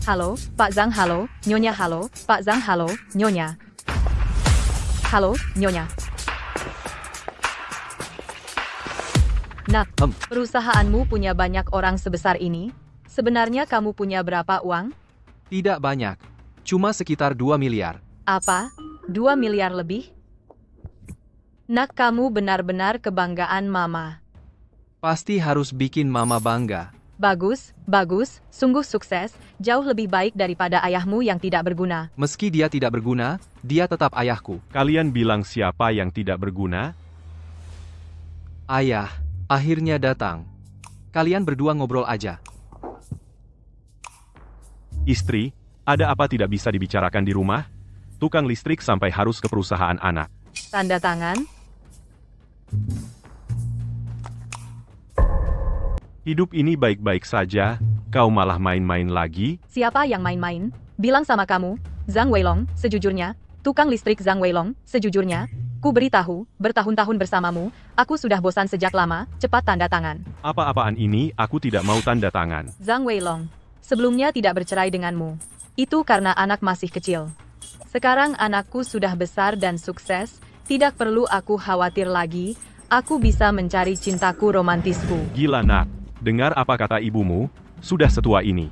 Halo, Pak Zhang halo, Nyonya halo, Pak Zhang halo, Nyonya. Halo, Nyonya. Nak, perusahaanmu punya banyak orang sebesar ini? Sebenarnya kamu punya berapa uang? Tidak banyak. Cuma sekitar 2 miliar. Apa? 2 miliar lebih? Nak, kamu benar-benar kebanggaan Mama. Pasti harus bikin mama bangga. Bagus, bagus, sungguh sukses, jauh lebih baik daripada ayahmu yang tidak berguna. Meski dia tidak berguna, dia tetap ayahku. Kalian bilang siapa yang tidak berguna? Ayah, akhirnya datang. Kalian berdua ngobrol aja. Istri, ada apa tidak bisa dibicarakan di rumah? Tukang listrik sampai harus ke perusahaan anak. Tanda tangan? Hidup ini baik-baik saja, kau malah main-main lagi? Siapa yang main-main? Bilang sama kamu, Zhang Weilong, sejujurnya, tukang listrik Zhang Weilong, sejujurnya, ku beritahu, bertahun-tahun bersamamu, aku sudah bosan sejak lama, cepat tanda tangan. Apa-apaan ini, aku tidak mau tanda tangan. Zhang Weilong, sebelumnya tidak bercerai denganmu. Itu karena anak masih kecil. Sekarang anakku sudah besar dan sukses, tidak perlu aku khawatir lagi, aku bisa mencari cintaku romantisku. Gila nak, dengar apa kata ibumu, sudah setua ini.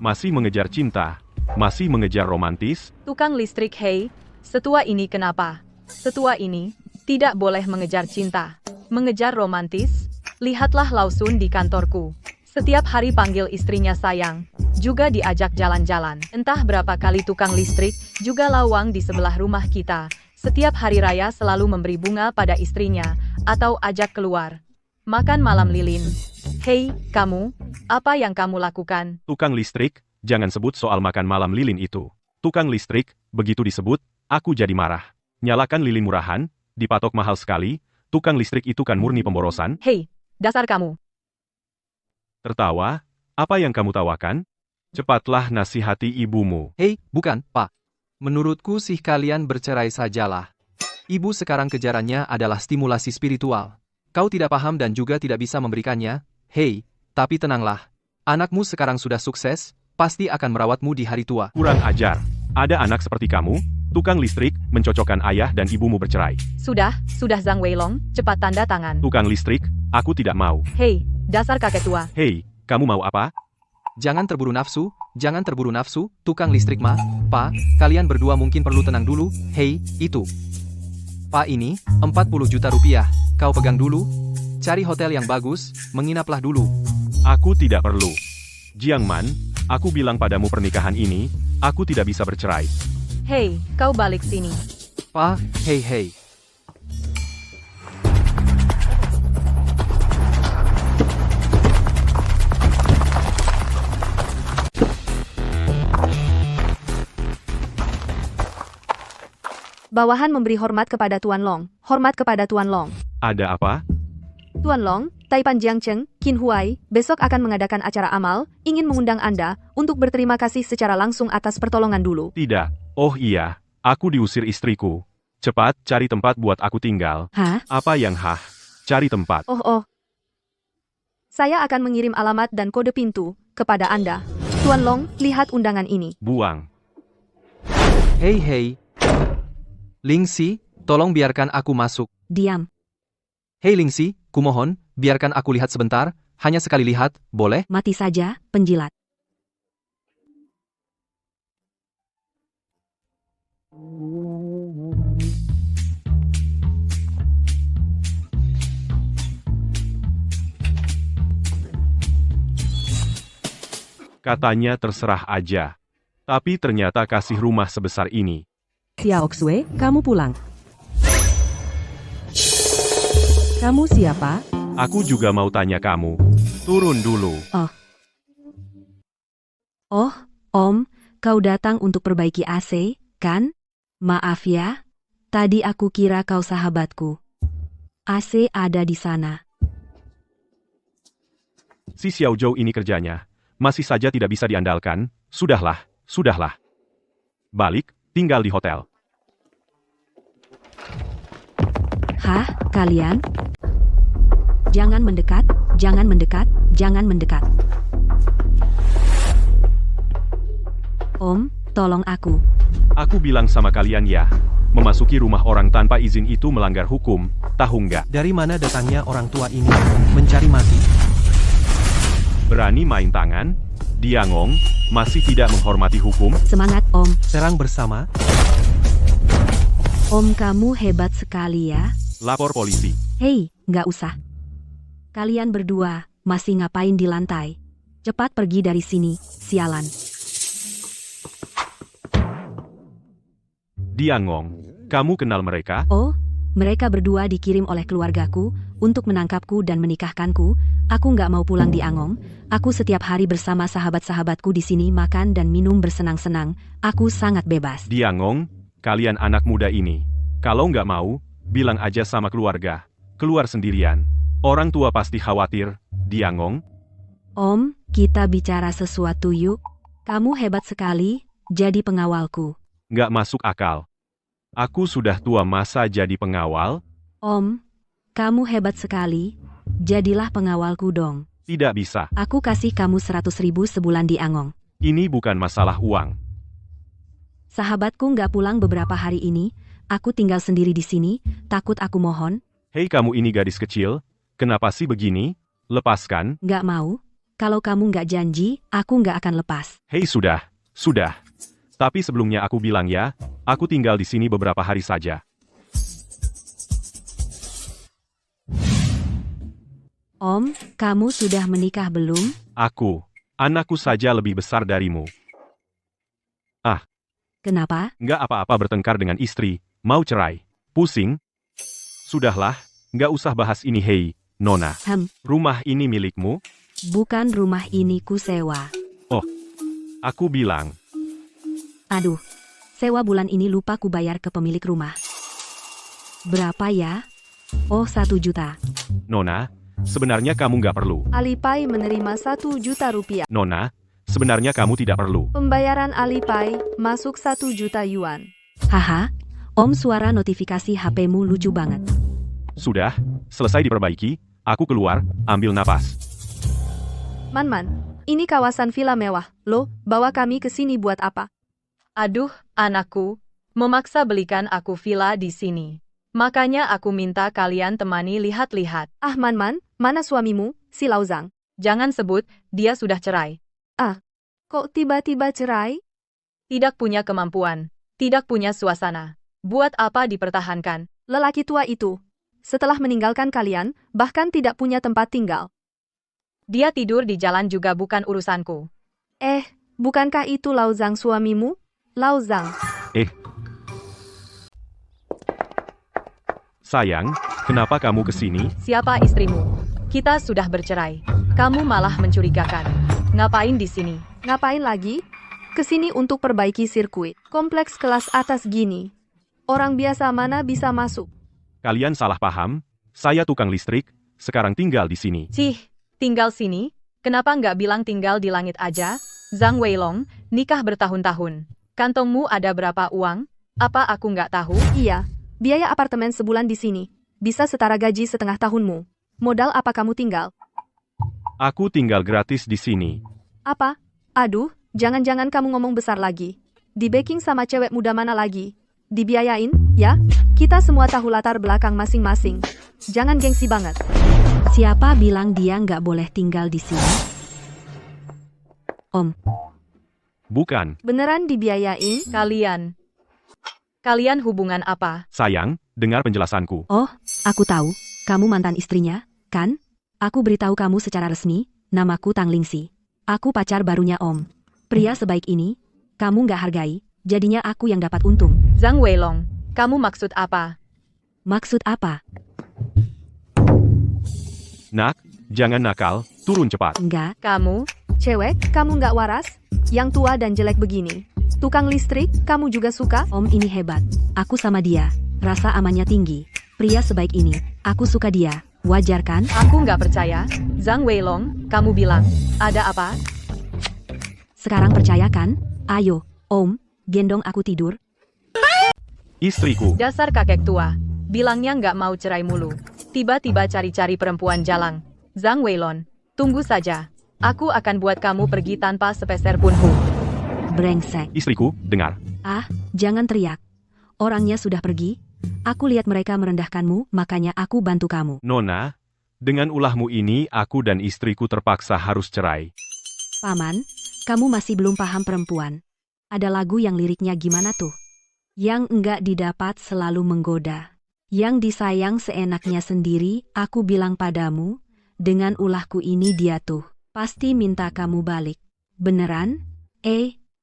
Masih mengejar cinta, masih mengejar romantis? Tukang listrik hei, setua ini kenapa? Setua ini, tidak boleh mengejar cinta. Mengejar romantis? Lihatlah Lausun di kantorku. Setiap hari panggil istrinya sayang, juga diajak jalan-jalan. Entah berapa kali tukang listrik, juga lawang di sebelah rumah kita. Setiap hari raya selalu memberi bunga pada istrinya, atau ajak keluar. Makan malam lilin. Hei, kamu, apa yang kamu lakukan? Tukang listrik, jangan sebut soal makan malam lilin itu. Tukang listrik, begitu disebut, aku jadi marah. Nyalakan lilin murahan, dipatok mahal sekali, tukang listrik itu kan murni pemborosan. Hei, dasar kamu. Tertawa, apa yang kamu tawakan? Cepatlah nasihati ibumu. Hei, bukan, Pak. Menurutku sih kalian bercerai sajalah. Ibu sekarang kejarannya adalah stimulasi spiritual. Kau tidak paham dan juga tidak bisa memberikannya. Hei, tapi tenanglah. Anakmu sekarang sudah sukses, pasti akan merawatmu di hari tua. Kurang ajar. Ada anak seperti kamu, tukang listrik, mencocokkan ayah dan ibumu bercerai. Sudah Zhang Weilong, cepat tanda tangan. Tukang listrik, aku tidak mau. Hei, dasar kakek tua. Hei, kamu mau apa? Jangan terburu nafsu, tukang listrik mah. Pak, kalian berdua mungkin perlu tenang dulu. Hei, itu. Pak ini, 40 juta rupiah. Kau pegang dulu. Cari hotel yang bagus, menginaplah dulu. Aku tidak perlu. Jiang Man, aku bilang padamu pernikahan ini, aku tidak bisa bercerai. Hei, kau balik sini. Pak, hei. Bawahan memberi hormat kepada Tuan Long. Hormat kepada Tuan Long. Ada apa? Tuan Long, Taipan Jiangcheng, Qin Huai, besok akan mengadakan acara amal, ingin mengundang Anda untuk berterima kasih secara langsung atas pertolongan dulu. Tidak. Oh iya, aku diusir istriku. Cepat, cari tempat buat aku tinggal. Hah? Apa yang hah? Cari tempat. Oh. Saya akan mengirim alamat dan kode pintu kepada Anda. Tuan Long, lihat undangan ini. Buang. Hei. Lingxi, tolong biarkan aku masuk. Diam. Hei Lingxi, kumohon, biarkan aku lihat sebentar, hanya sekali lihat, boleh? Mati saja, penjilat. Katanya terserah aja. Tapi ternyata kasih rumah sebesar ini. Xiao Xue, kamu pulang. Kamu siapa? Aku juga mau tanya kamu. Turun dulu. Oh, Om, kau datang untuk perbaiki AC, kan? Maaf ya, tadi aku kira kau sahabatku. AC ada di sana. Si Xiao Zhou ini kerjanya. Masih saja tidak bisa diandalkan. Sudahlah. Balik, tinggal di hotel. Hah, kalian? Jangan mendekat. Om, tolong aku. Aku bilang sama kalian ya, memasuki rumah orang tanpa izin itu melanggar hukum, tahu nggak? Dari mana datangnya orang tua ini? Mencari mati? Berani main tangan? Diangong, masih tidak menghormati hukum? Semangat, Om. Serang bersama? Om, kamu hebat sekali ya. Lapor polisi. Hei, nggak usah. Kalian berdua masih ngapain di lantai? Cepat pergi dari sini, sialan. Diangong, kamu kenal mereka? Oh, mereka berdua dikirim oleh keluargaku untuk menangkapku dan menikahkanku. Aku nggak mau pulang di Angong. Aku setiap hari bersama sahabat-sahabatku di sini makan dan minum bersenang-senang. Aku sangat bebas. Diangong, kalian anak muda ini. Kalau nggak mau, bilang aja sama keluarga. Keluar sendirian. Orang tua pasti khawatir. Diangong, Om, kita bicara sesuatu yuk. Kamu hebat sekali, jadi pengawalku. nggak masuk akal. Aku sudah tua masa jadi pengawal? Om, kamu hebat sekali. Jadilah pengawalku dong. Tidak bisa. Aku kasih kamu 100.000 sebulan di Angong. Ini bukan masalah uang. Sahabatku nggak pulang beberapa hari ini. Aku tinggal sendiri di sini. Takut aku mohon. Hei kamu ini gadis kecil, kenapa sih begini? Lepaskan. Nggak mau. Kalau kamu nggak janji, aku nggak akan lepas. Hei sudah. Tapi sebelumnya aku bilang ya, aku tinggal di sini beberapa hari saja. Om, kamu sudah menikah belum? Anakku saja lebih besar darimu. Kenapa? Nggak apa-apa bertengkar dengan istri, mau cerai. Pusing? Sudahlah, nggak usah bahas ini hei, Nona. Rumah ini milikmu? Bukan, rumah ini ku sewa. Aku bilang, Aduh, sewa bulan ini lupa ku bayar ke pemilik rumah. Berapa ya? Oh, 1 juta. Nona, sebenarnya kamu nggak perlu. Alipay menerima 1 juta rupiah. Nona, sebenarnya kamu tidak perlu. Pembayaran Alipay masuk 1 juta yuan. Haha, Om, suara notifikasi HP-mu lucu banget. Sudah, selesai diperbaiki, aku keluar, ambil napas. Man, ini kawasan villa mewah. Lo, bawa kami ke sini buat apa? Aduh, anakku, memaksa belikan aku villa di sini. Makanya aku minta kalian temani lihat-lihat. Ah Man, mana suamimu, si Lauzang? Jangan sebut, dia sudah cerai. Kok tiba-tiba cerai? Tidak punya kemampuan, tidak punya suasana. Buat apa dipertahankan? Lelaki tua itu, setelah meninggalkan kalian, bahkan tidak punya tempat tinggal. Dia tidur di jalan juga bukan urusanku. Bukankah itu Lauzang suamimu? Lauzang. Sayang, kenapa kamu kesini? Siapa istrimu? Kita sudah bercerai. Kamu malah mencurigakan. Ngapain di sini? Ngapain lagi? Kesini untuk perbaiki sirkuit. Kompleks kelas atas gini. Orang biasa mana bisa masuk? Kalian salah paham, saya tukang listrik, sekarang tinggal di sini. Cih, tinggal sini? Kenapa nggak bilang tinggal di langit aja? Zhang Weilong, nikah bertahun-tahun. Kantongmu ada berapa uang? Apa aku nggak tahu? Iya, biaya apartemen sebulan di sini. Bisa setara gaji setengah tahunmu. Modal apa kamu tinggal? Aku tinggal gratis di sini. Apa? Aduh, jangan-jangan kamu ngomong besar lagi. Di backing sama cewek muda mana lagi? Dibiayain, ya? Kita semua tahu latar belakang masing-masing. Jangan gengsi banget. Siapa bilang dia nggak boleh tinggal di sini? Om, Bukan, Beneran dibiayain? Kalian hubungan apa? sayang, dengar penjelasanku. oh, aku tahu. Kamu mantan istrinya, kan? Aku beritahu kamu secara resmi, namaku Tang Lingxi. Aku pacar barunya Om. Pria sebaik ini, kamu nggak hargai, jadinya aku yang dapat untung. Zhang Weilong, kamu maksud apa? Maksud apa? Nak, jangan nakal, turun cepat. Enggak, Kamu? Cewek, kamu nggak waras? Yang tua dan jelek begini. Tukang listrik, kamu juga suka? Om ini hebat. Aku sama dia, rasa amannya tinggi. Pria sebaik ini, aku suka dia. Wajar kan? Aku nggak percaya. Zhang Weilong, kamu bilang, ada apa? Sekarang percaya kan? Ayo, Om, gendong aku tidur. Istriku, Dasar kakek tua. Bilangnya nggak mau cerai mulu. Tiba-tiba cari-cari perempuan jalang. Zhang Weilong, tunggu saja. Aku akan buat kamu pergi tanpa sepeser pun. brengsek. Istriku, dengar. Ah, jangan teriak. Orangnya sudah pergi. Aku lihat mereka merendahkanmu, makanya aku bantu kamu. Nona, dengan ulahmu ini aku dan istriku terpaksa harus cerai. Paman, kamu masih belum paham perempuan. Ada lagu yang liriknya gimana tuh? Yang enggak didapat selalu menggoda. Yang disayang seenaknya sendiri, aku bilang padamu, dengan ulahku ini dia tuh pasti minta kamu balik. Beneran?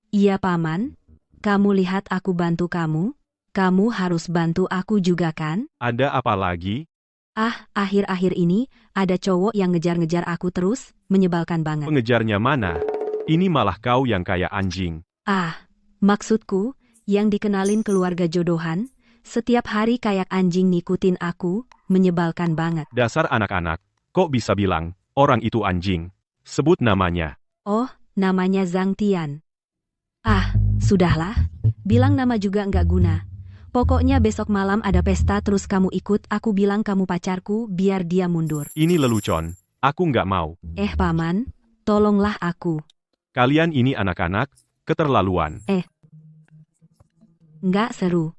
Iya paman. Kamu lihat aku bantu kamu? Kamu harus bantu aku juga kan? Ada apa lagi? Ah, akhir-akhir ini, ada cowok yang ngejar-ngejar aku terus, menyebalkan banget. Pengejarnya mana? Ini malah kau yang kayak anjing. Ah, maksudku, yang dikenalin keluarga jodohan, setiap hari kayak anjing ngikutin aku, menyebalkan banget. Dasar anak-anak, kok bisa bilang, orang itu anjing? Sebut namanya. Oh, namanya Zhang Tian. Ah, sudahlah. Bilang nama juga nggak guna. Pokoknya besok malam ada pesta terus kamu ikut, aku bilang kamu pacarku, biar dia mundur. Ini lelucon. Aku nggak mau. Paman, tolonglah aku. Kalian ini anak-anak, keterlaluan. Nggak seru.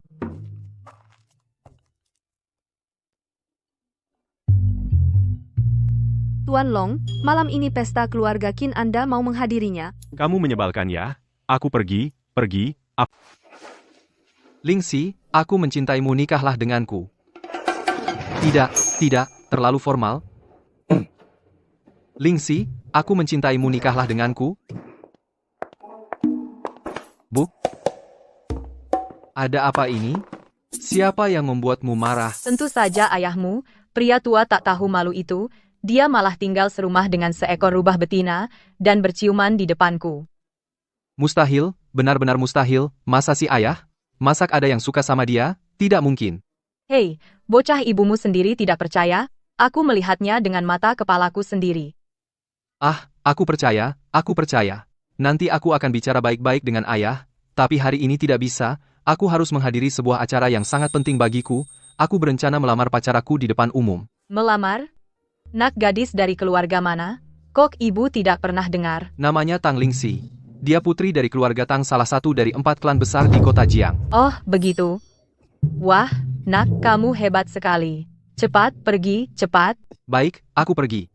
Tuan Long, malam ini pesta keluarga Qin Anda mau menghadirinya. Kamu menyebalkan ya? Aku pergi. Lingxi, aku mencintaimu, nikahlah denganku. Tidak, terlalu formal. Lingxi, aku mencintaimu, nikahlah denganku. Bu? Ada apa ini? Siapa yang membuatmu marah? Tentu saja ayahmu, pria tua tak tahu malu itu, dia malah tinggal serumah dengan seekor rubah betina, dan berciuman di depanku. Mustahil, benar-benar mustahil, masa si ayah? Masak ada yang suka sama dia? Tidak mungkin. Hei, bocah, ibumu sendiri tidak percaya? Aku melihatnya dengan mata kepalaku sendiri. Ah, aku percaya. Nanti aku akan bicara baik-baik dengan ayah, tapi hari ini tidak bisa, aku harus menghadiri sebuah acara yang sangat penting bagiku, aku berencana melamar pacarku di depan umum. Melamar? Nak gadis dari keluarga mana? Kok ibu tidak pernah dengar? Namanya Tang Lingxi. Dia putri dari keluarga Tang, salah satu dari 4 klan besar di kota Jiang. Oh, begitu. Wah, nak, kamu hebat sekali. Cepat, pergi, cepat. Baik, aku pergi.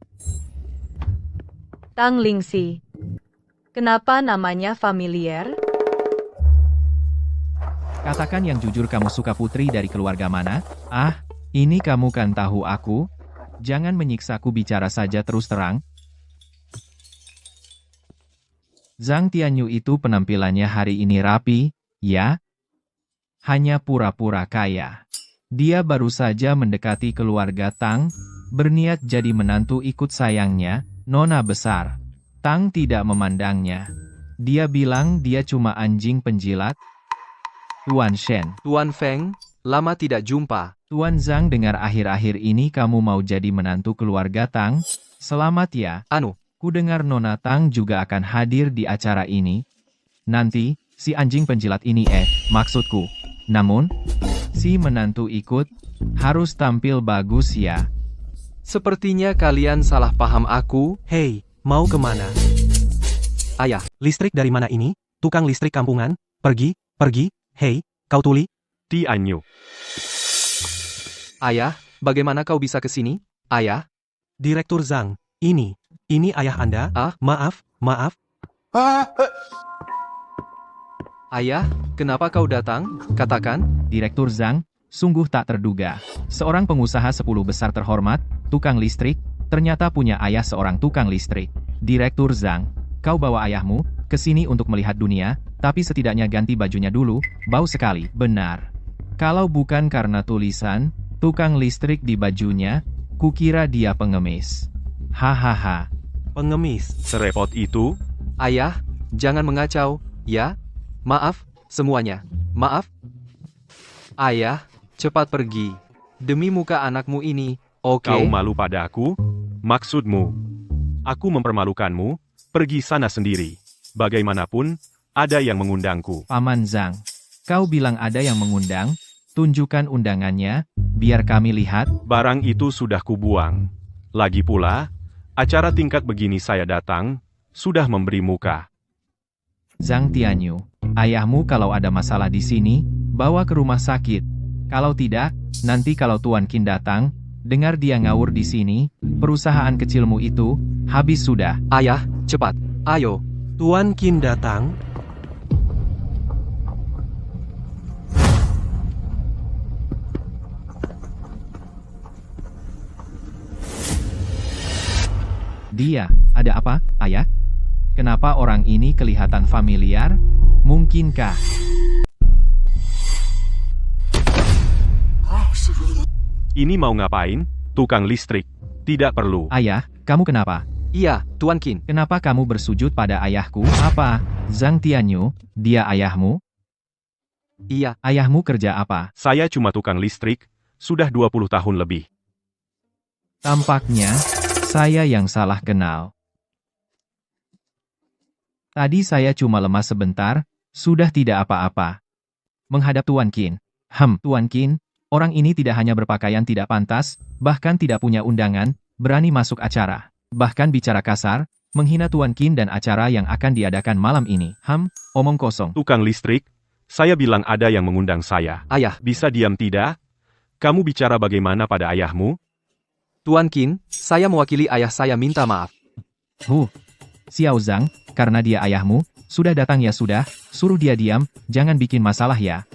Tang Lingxi. Kenapa namanya familiar? Katakan yang jujur, kamu suka putri dari keluarga mana? Ah, ini kamu kan tahu aku. Jangan menyiksaku, bicara saja terus terang. Zhang Tianyu itu penampilannya hari ini rapi, ya? Hanya pura-pura kaya. Dia baru saja mendekati keluarga Tang, berniat jadi menantu ikut sayangnya, nona besar. Tang tidak memandangnya. Dia bilang dia cuma anjing penjilat. Tuan Shen. Tuan Feng, lama tidak jumpa. Tuan Zhang, dengar akhir-akhir ini kamu mau jadi menantu keluarga Tang. Selamat ya. Ku dengar Nona Tang juga akan hadir di acara ini. Nanti, si anjing penjilat ini maksudku. Namun, si menantu ikut, harus tampil bagus ya. Sepertinya kalian salah paham aku. Hei, mau kemana? Ayah, listrik dari mana ini? Tukang listrik kampungan? Pergi. Hei, kau tuli? Tianyu. Ayah, bagaimana kau bisa ke sini? Ayah? Direktur Zhang, ini ayah Anda? Maaf. Ayah, kenapa kau datang? Katakan. Direktur Zhang, sungguh tak terduga. Seorang pengusaha 10 besar terhormat, tukang listrik, ternyata punya ayah seorang tukang listrik. Direktur Zhang, kau bawa ayahmu ke sini untuk melihat dunia, tapi setidaknya ganti bajunya dulu, bau sekali. Benar. Kalau bukan karena tulisan tukang listrik di bajunya, kukira dia pengemis. Hahaha. Pengemis? Serepot itu? Ayah, jangan mengacau, ya? Maaf, semuanya. Maaf. Ayah, cepat pergi. Demi muka anakmu ini, oke? Kau malu pada aku? Maksudmu, aku mempermalukanmu? Pergi sana sendiri. Bagaimanapun, ada yang mengundangku. Paman Zhang, kau bilang ada yang mengundang? Tunjukkan undangannya, biar kami lihat. Barang itu sudah kubuang. Lagi pula, acara tingkat begini saya datang, sudah memberi muka. Zhang Tianyu, ayahmu kalau ada masalah di sini, bawa ke rumah sakit. Kalau tidak, nanti kalau Tuan Qin datang, dengar dia ngawur di sini, perusahaan kecilmu itu, habis sudah. Ayah, cepat. Ayo. Tuan Qin datang. Dia, ada apa, ayah? Kenapa orang ini kelihatan familiar? Mungkinkah? Ini mau ngapain? Tukang listrik. Tidak perlu. Ayah, kamu kenapa? Iya, Tuan Qin. Kenapa kamu bersujud pada ayahku? Apa? Zhang Tianyu, dia ayahmu? Iya, Ayahmu kerja apa? Saya cuma tukang listrik, sudah 20 tahun lebih. Tampaknya, saya yang salah kenal. Tadi saya cuma lemas sebentar, sudah tidak apa-apa. Menghadap Tuan Qin. Tuan Qin, orang ini tidak hanya berpakaian tidak pantas, bahkan tidak punya undangan, berani masuk acara. Bahkan bicara kasar, menghina Tuan Qin dan acara yang akan diadakan malam ini. Omong kosong. Tukang listrik, saya bilang ada yang mengundang saya. ayah. Bisa diam tidak? Kamu bicara bagaimana pada ayahmu? Tuan Qin, saya mewakili ayah saya minta maaf. Xiao Zhang, karena dia ayahmu, sudah datang ya sudah, suruh dia diam, jangan bikin masalah ya.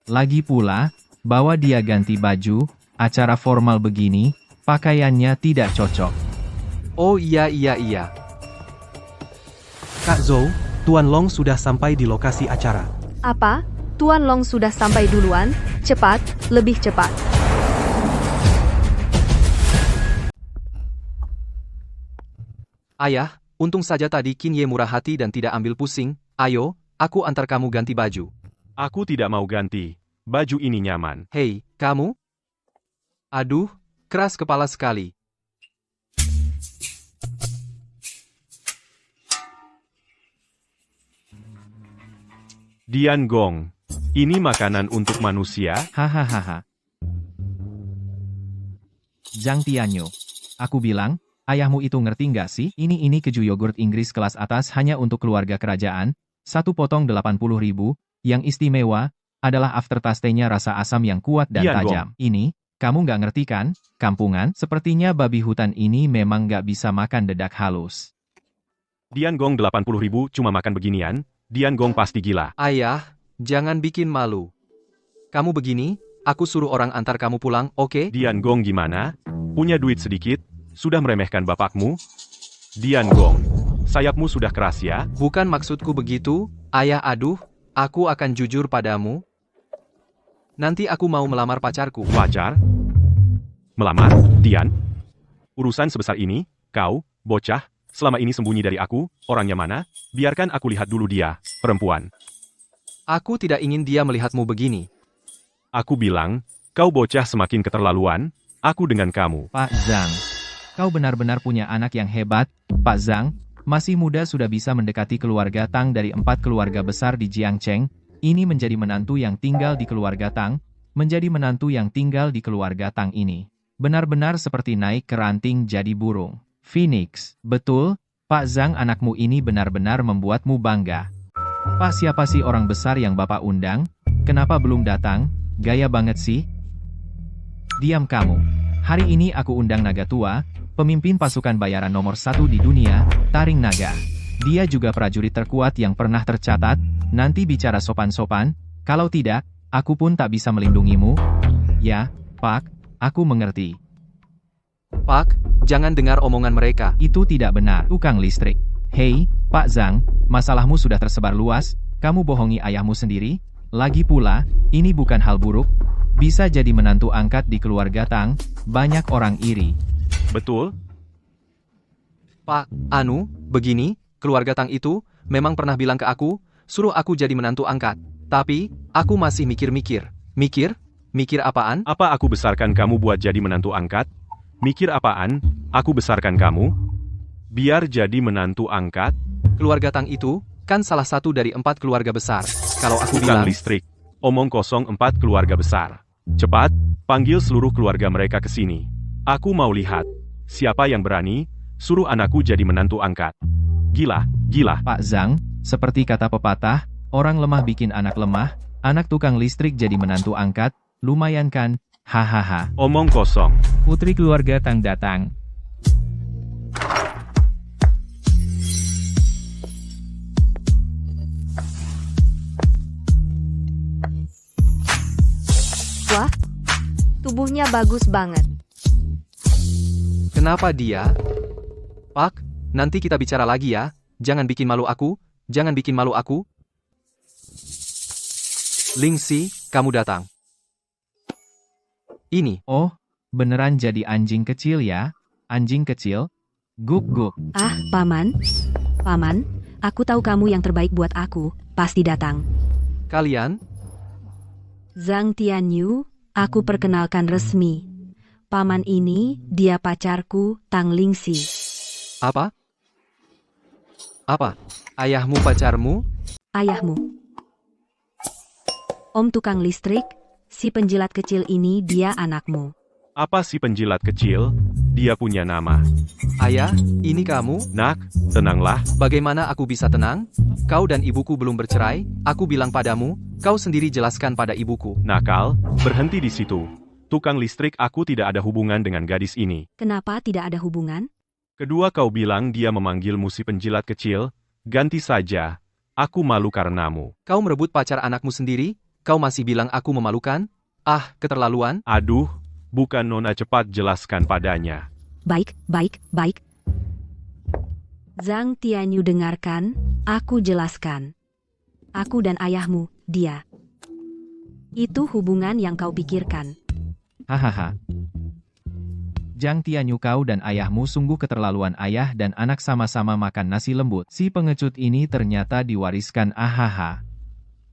Lagi pula, bawa dia ganti baju, acara formal begini, pakaiannya tidak cocok. Oh iya. Kak Zhou, Tuan Long sudah sampai di lokasi acara. Apa? Tuan Long sudah sampai duluan? Cepat, lebih cepat. Ayah, untung saja tadi Qin Ye murah hati dan tidak ambil pusing. Ayo, aku antar kamu ganti baju. Aku tidak mau ganti. Baju ini nyaman. Hei, kamu? Aduh, keras kepala sekali. Dian Gong. Ini makanan untuk manusia? Hahaha. Zhang Tianyu. Aku bilang, ayahmu itu ngerti nggak sih? Ini keju yogurt Inggris kelas atas hanya untuk keluarga kerajaan, satu potong 80.000, yang istimewa, adalah aftertaste-nya rasa asam yang kuat dan Dian tajam. Ini, kamu nggak ngerti kan? Kampungan, sepertinya babi hutan ini memang nggak bisa makan dedak halus. Dian Gong 80.000 cuma makan beginian, Dian Gong pasti gila. Ayah, jangan bikin malu. Kamu begini, aku suruh orang antar kamu pulang, oke? Dian Gong gimana? Punya duit sedikit? Sudah meremehkan bapakmu? Dian Gong, sayapmu sudah keras ya? Bukan maksudku begitu, ayah. Aduh, aku akan jujur padamu. Nanti aku mau melamar pacarku. Pacar? Melamar? Dian? Urusan sebesar ini, kau, bocah, selama ini sembunyi dari aku, orangnya mana? Biarkan aku lihat dulu dia, perempuan. Aku tidak ingin dia melihatmu begini. Aku bilang, kau bocah semakin keterlaluan, aku dengan kamu. Pak Zhang, kau benar-benar punya anak yang hebat. Pak Zhang, masih muda sudah bisa mendekati keluarga Tang dari 4 keluarga besar di Jiangcheng. Ini menjadi menantu yang tinggal di keluarga Tang, menjadi menantu yang tinggal di keluarga Tang ini. Benar-benar seperti naik ke ranting jadi burung. Phoenix, betul, Pak Zhang anakmu ini benar-benar membuatmu bangga. Pak siapa sih orang besar yang Bapak undang? Kenapa belum datang? Gaya banget sih. Diam kamu. Hari ini aku undang Naga Tua, pemimpin pasukan bayaran nomor 1 di dunia, Taring Naga. Dia juga prajurit terkuat yang pernah tercatat. Nanti bicara sopan-sopan, kalau tidak, aku pun tak bisa melindungimu. Ya, Pak, aku mengerti. Pak, jangan dengar omongan mereka. Itu tidak benar, tukang listrik. Hei, Pak Zhang, masalahmu sudah tersebar luas, kamu bohongi ayahmu sendiri. Lagi pula, ini bukan hal buruk. Bisa jadi menantu angkat di keluarga Tang, banyak orang iri. Betul? Pak, begini, keluarga Tang itu, memang pernah bilang ke aku, suruh aku jadi menantu angkat. Tapi, aku masih mikir-mikir. Mikir apaan? Apa aku besarkan kamu buat jadi menantu angkat? Mikir apaan? Aku besarkan kamu? Biar jadi menantu angkat? Keluarga Tang itu, kan salah satu dari 4 keluarga besar. Kalau aku Tukang bilang, listrik. Omong kosong 4 keluarga besar. Cepat, panggil seluruh keluarga mereka ke sini. Aku mau lihat. Siapa yang berani, suruh anakku jadi menantu angkat. Gila. Pak Zhang, Seperti kata pepatah, orang lemah bikin anak lemah, anak tukang listrik jadi menantu angkat, lumayan kan? Hahaha. Omong kosong. Putri keluarga Tang datang. Wah, tubuhnya bagus banget. Kenapa dia? Pak, nanti kita bicara lagi ya. Jangan bikin malu aku. Jangan bikin malu aku. Lingxi, kamu datang. Ini. Oh, beneran jadi anjing kecil ya? Anjing kecil? Guk guk. Ah, Paman. Paman, aku tahu kamu yang terbaik buat aku, pasti datang. Kalian? Zhang Tianyu, aku perkenalkan resmi. Paman ini, dia pacarku, Tang Lingxi. Apa? Apa? Ayahmu pacarmu? Ayahmu. Om tukang listrik, si penjilat kecil ini dia anakmu. Apa si penjilat kecil? Dia punya nama. Ayah, ini kamu? Nak, tenanglah. Bagaimana aku bisa tenang? Kau dan ibuku belum bercerai, aku bilang padamu, kau sendiri jelaskan pada ibuku. Nakal, berhenti di situ. Tukang listrik aku tidak ada hubungan dengan gadis ini. Kenapa tidak ada hubungan? Kedua kau bilang dia memanggilmu si penjilat kecil, ganti saja. Aku malu karenamu. Kau merebut pacar anakmu sendiri? Kau masih bilang aku memalukan? Ah, keterlaluan. Aduh, bukan Nona, cepat jelaskan padanya. Baik, baik, baik. Zhang Tianyu dengarkan, aku jelaskan. Aku dan ayahmu, dia. Itu hubungan yang kau pikirkan. Hahaha. Zhang Tianyu, kau dan ayahmu sungguh keterlaluan. Ayah dan anak sama-sama makan nasi lembut. Si pengecut ini ternyata diwariskan. Ahaha.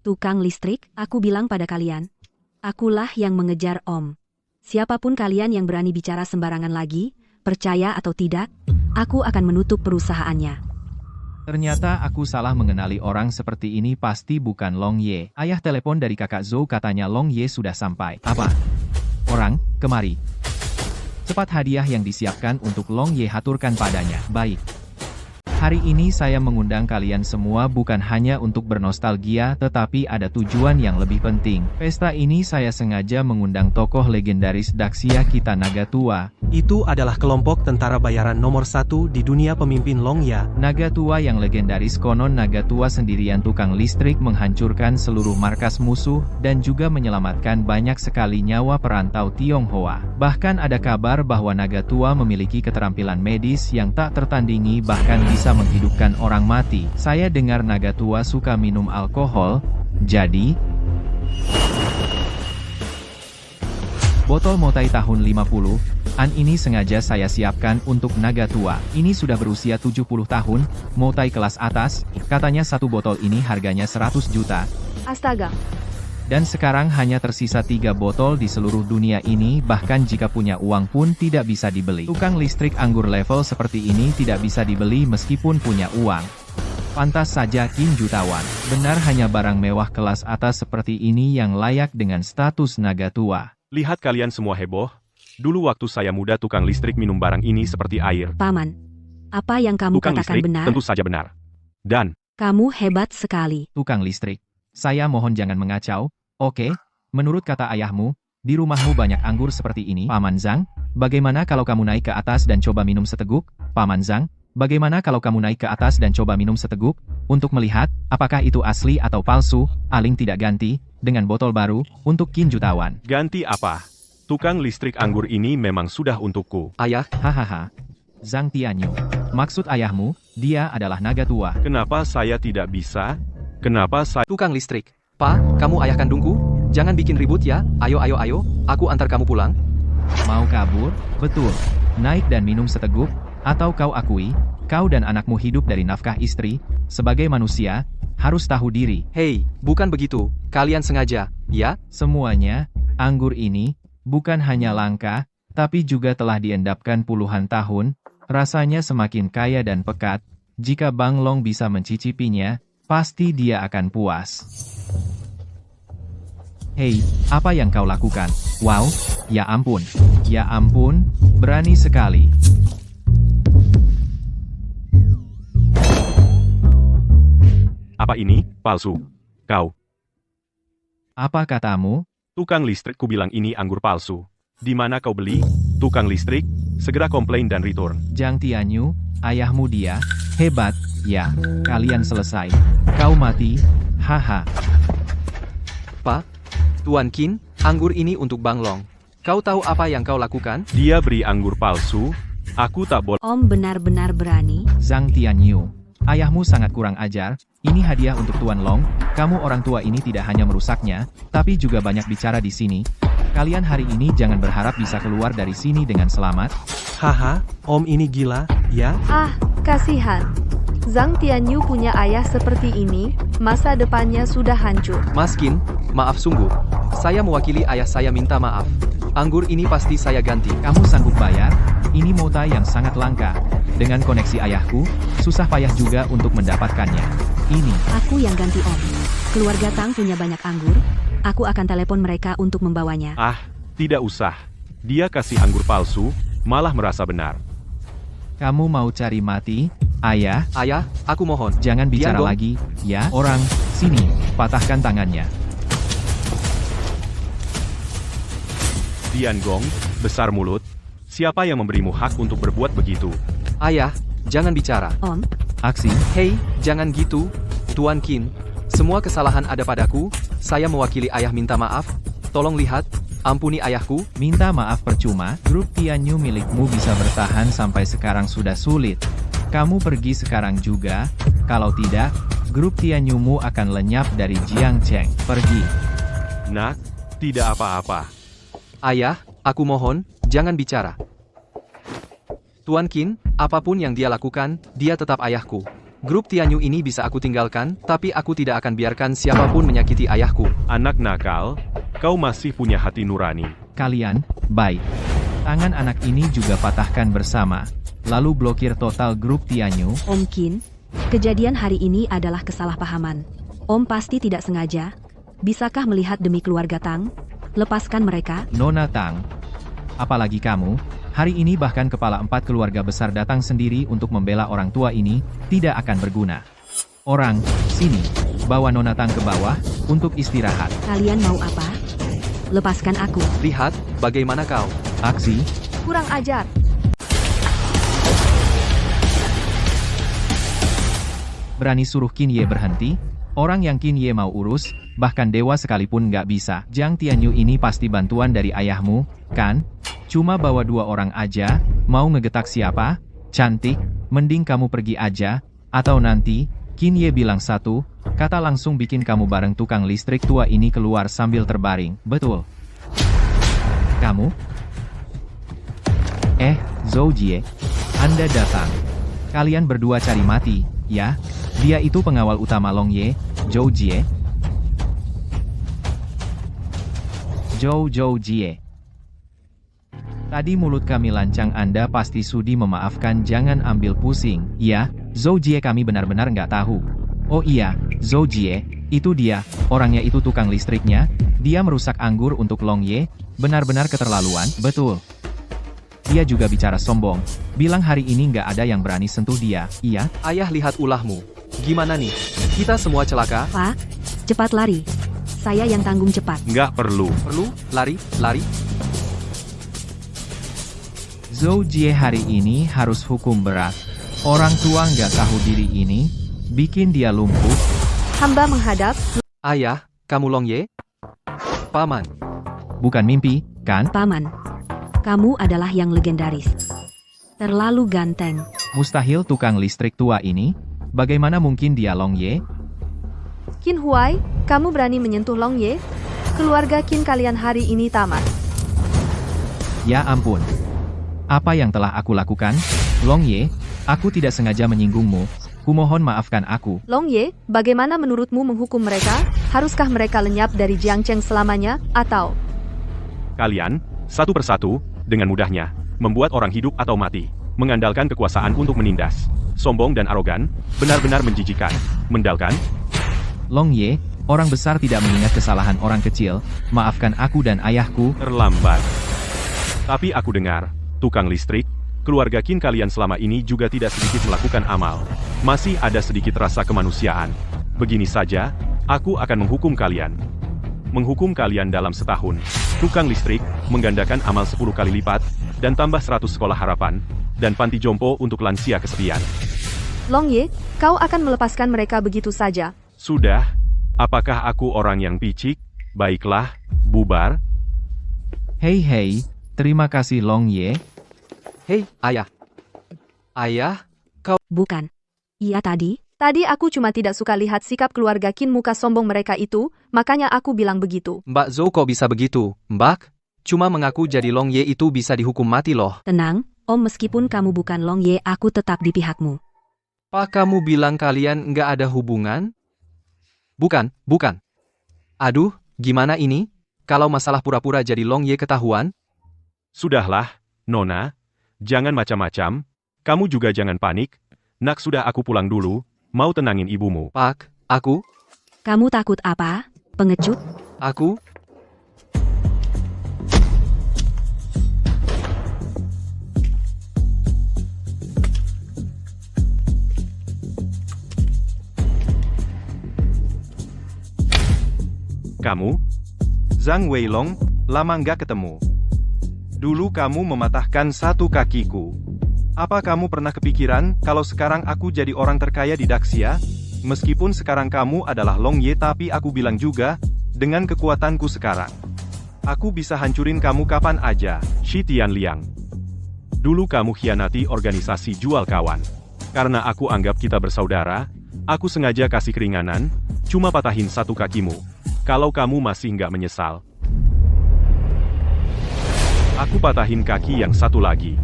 Tukang listrik, aku bilang pada kalian. Akulah yang mengejar Om. Siapapun kalian yang berani bicara sembarangan lagi, percaya atau tidak, aku akan menutup perusahaannya. Ternyata aku salah mengenali orang seperti ini, pasti bukan Long Ye. Ayah telepon dari kakak Zhou, katanya Long Ye sudah sampai. Apa? Orang, kemari. Cepat hadiah yang disiapkan untuk Long Ye haturkan padanya. Baik. Hari ini saya mengundang kalian semua bukan hanya untuk bernostalgia, tetapi ada tujuan yang lebih penting. Pesta ini saya sengaja mengundang tokoh legendaris Daxia kita Naga Tua. Itu adalah kelompok tentara bayaran nomor 1 di dunia pemimpin Longya. Naga Tua yang legendaris, konon Naga Tua sendirian tukang listrik menghancurkan seluruh markas musuh, dan juga menyelamatkan banyak sekali nyawa perantau Tionghoa. Bahkan ada kabar bahwa Naga Tua memiliki keterampilan medis yang tak tertandingi, bahkan bisa menghidupkan orang mati. Saya dengar Naga Tua suka minum alkohol, jadi botol Motai tahun 50-an ini sengaja saya siapkan untuk Naga Tua. Ini sudah berusia 70 tahun, Motai kelas atas, katanya satu botol ini harganya 100 juta. Astaga. Dan sekarang hanya tersisa 3 botol di seluruh dunia ini, bahkan jika punya uang pun tidak bisa dibeli. Tukang listrik anggur level seperti ini tidak bisa dibeli meskipun punya uang. Pantas saja King jutawan. Benar, hanya barang mewah kelas atas seperti ini yang layak dengan status Naga Tua. Lihat kalian semua heboh. Dulu waktu saya muda tukang listrik minum barang ini seperti air. Paman, apa yang kamu Tukang katakan listrik benar? tentu saja benar. Dan Kamu hebat sekali. Tukang listrik, saya mohon jangan mengacau. Oke, menurut kata ayahmu, di rumahmu banyak anggur seperti ini. Paman Zhang, bagaimana kalau kamu naik ke atas dan coba minum seteguk? Paman Zhang, bagaimana kalau kamu naik ke atas dan coba minum seteguk, untuk melihat apakah itu asli atau palsu? Aling tidak ganti, dengan botol baru, untuk King jutawan. ganti apa? Tukang listrik anggur ini memang sudah untukku. Ayah, Hahaha. Zhang Tianyu, maksud ayahmu, dia adalah Naga Tua. Kenapa saya tidak bisa? Kenapa saya... tukang listrik. Pak, kamu ayah kandungku? Jangan bikin ribut ya. Ayo, ayo, ayo. Aku antar kamu pulang. Mau kabur? Betul. Naik dan minum seteguk, atau kau akui, kau dan anakmu hidup dari nafkah istri, sebagai manusia, harus tahu diri. Hei, bukan begitu. Kalian sengaja, ya? Semuanya, anggur ini, bukan hanya langka, tapi juga telah diendapkan puluhan tahun, rasanya semakin kaya dan pekat. Jika Bang Long bisa mencicipinya, pasti dia akan puas. Hei, apa yang kau lakukan? Wow, ya ampun, berani sekali. Apa ini, palsu? Kau. Apa katamu? Tukang listrik ku bilang ini anggur palsu. Di mana kau beli? Tukang listrik, segera komplain dan return. Jiang Tianyu, ayahmu dia. Hebat, ya. Kalian selesai. Kau mati. Haha. Pak, Tuan Qin, anggur ini untuk Bang Long. Kau tahu apa yang kau lakukan? Dia beri anggur palsu. Aku tak boleh. Om benar-benar berani. Zhang Tianyu, ayahmu sangat kurang ajar. Ini hadiah untuk Tuan Long. Kamu orang tua ini tidak hanya merusaknya, tapi juga banyak bicara di sini. Kalian hari ini jangan berharap bisa keluar dari sini dengan selamat. Haha, Om ini gila, ya? Ah, kasihan. Zhang Tianyu punya ayah seperti ini, masa depannya sudah hancur. Mas Qin, maaf sungguh. Saya mewakili ayah saya minta maaf. Anggur ini pasti saya ganti. Kamu sanggup bayar? Ini mota yang sangat langka. Dengan koneksi ayahku, susah payah juga untuk mendapatkannya. Ini. Aku yang ganti Om. Keluarga Tang punya banyak anggur. Aku akan telepon mereka untuk membawanya. Ah, tidak usah. Dia kasih anggur palsu, malah merasa benar. Kamu mau cari mati? Ayah, Ayah, aku mohon. jangan bicara Dianggong. lagi, ya? Orang, sini, patahkan tangannya. Dianggong, besar mulut. Siapa yang memberimu hak untuk berbuat begitu? Ayah, jangan bicara. Om, Aksi, Hei, jangan gitu. Tuan Qin, semua kesalahan ada padaku. Saya mewakili ayah minta maaf. Tolong lihat, ampuni ayahku. minta maaf percuma, grup Tianyu milikmu bisa bertahan sampai sekarang sudah sulit. Kamu pergi sekarang juga, kalau tidak, grup Tianyumu akan lenyap dari Jiangcheng. Pergi. Nak, tidak apa-apa. Ayah, aku mohon, jangan bicara. Tuan Qin, apapun yang dia lakukan, dia tetap ayahku. Grup Tianyu ini bisa aku tinggalkan, tapi aku tidak akan biarkan siapapun menyakiti ayahku. Anak nakal, kau masih punya hati nurani. Kalian, baik. Tangan anak ini juga patahkan bersama. Lalu blokir total grup Tianyu. Om Qin, kejadian hari ini adalah kesalahpahaman. Om pasti tidak sengaja. Bisakah melihat demi keluarga Tang? Lepaskan mereka. Nona Tang. Apalagi kamu, hari ini bahkan kepala 4 keluarga besar datang sendiri untuk membela orang tua ini, tidak akan berguna. Orang, sini, bawa Nona Tang ke bawah, untuk istirahat. Kalian mau apa? Lepaskan aku. Lihat, bagaimana kau. Aksi, Kurang ajar. berani suruh Qin Ye berhenti? Orang yang Qin Ye mau urus, bahkan dewa sekalipun nggak bisa. Jiang Tianyu ini pasti bantuan dari ayahmu, kan? Cuma bawa 2 orang aja, mau ngegetak siapa? Cantik, mending kamu pergi aja, atau nanti, Qin Ye bilang 1 kata langsung bikin kamu bareng tukang listrik tua ini keluar sambil terbaring. Betul. Kamu? Zhou Jie, Anda datang. Kalian berdua cari mati, ya? Dia itu pengawal utama Long Ye, Zhou Jie. Zhou Jie. Tadi mulut kami lancang, Anda pasti sudi memaafkan, jangan ambil pusing. Ya, Zhou Jie, kami benar-benar nggak tahu. Oh iya, Zhou Jie, itu dia, orangnya itu tukang listriknya. Dia merusak anggur untuk Long Ye, benar-benar keterlaluan. Betul. Dia juga bicara sombong, bilang hari ini nggak ada yang berani sentuh dia. Iya? Ayah, lihat ulahmu. Gimana nih? Kita semua celaka? Pak, cepat lari. Saya yang tanggung cepat. Nggak perlu. Perlu? Lari? Zhou Jie hari ini harus hukum berat. Orang tua nggak tahu diri ini, bikin dia lumpuh. Hamba menghadap. Ayah, kamu Long Ye? Paman. Bukan mimpi, kan? Paman, kamu adalah yang legendaris. Terlalu ganteng. Mustahil tukang listrik tua ini. Bagaimana mungkin dia Long Ye? Qin Huai, kamu berani menyentuh Long Ye? Keluarga Qin kalian hari ini tamat. Ya ampun. Apa yang telah aku lakukan? Long Ye, aku tidak sengaja menyinggungmu. Kumohon maafkan aku. Long Ye, bagaimana menurutmu menghukum mereka? Haruskah mereka lenyap dari Jiangcheng selamanya, atau... Kalian, satu persatu, dengan mudahnya, membuat orang hidup atau mati, mengandalkan kekuasaan untuk menindas. Sombong dan arogan, benar-benar menjijikan. Mendalkan? Long Ye, orang besar tidak mengingat kesalahan orang kecil. Maafkan aku dan ayahku. Terlambat. Tapi aku dengar, tukang listrik, keluarga Qin kalian selama ini juga tidak sedikit melakukan amal. Masih ada sedikit rasa kemanusiaan. Begini saja, aku akan menghukum kalian. Menghukum kalian dalam setahun. Tukang listrik, menggandakan amal 10 kali lipat, dan tambah 100 sekolah harapan, dan panti jompo untuk lansia kesepian. Long Ye, kau akan melepaskan mereka begitu saja. Sudah, apakah aku orang yang picik? Baiklah, bubar. Hei, terima kasih Long Ye. Hei, ayah. Ayah, Bukan. Iya tadi, Tadi aku cuma tidak suka lihat sikap keluarga Qin muka sombong mereka itu, makanya aku bilang begitu. Mbak Zhou kok bisa begitu, Mbak? Cuma mengaku jadi Long Ye itu bisa dihukum mati loh. tenang, Om meskipun kamu bukan Long Ye aku tetap di pihakmu. Pak kamu bilang kalian nggak ada hubungan? Bukan. Aduh, gimana ini? Kalau masalah pura-pura jadi Long Ye ketahuan? Sudahlah, Nona. Jangan macam-macam. Kamu juga jangan panik. Nak sudah aku pulang dulu. Mau tenangin ibumu. Pak, aku? Kamu takut apa? Pengecut? Aku? Kamu? Zhang Weilong, lama nggak ketemu. Dulu kamu mematahkan satu kakiku. Apa kamu pernah kepikiran kalau sekarang aku jadi orang terkaya di Daxia? Meskipun sekarang kamu adalah Long Ye tapi aku bilang juga, dengan kekuatanku sekarang, aku bisa hancurin kamu kapan aja, Shi Tianliang. Dulu kamu khianati organisasi jual kawan. Karena aku anggap kita bersaudara, aku sengaja kasih keringanan, cuma patahin satu kakimu. Kalau kamu masih nggak menyesal, aku patahin kaki yang satu lagi.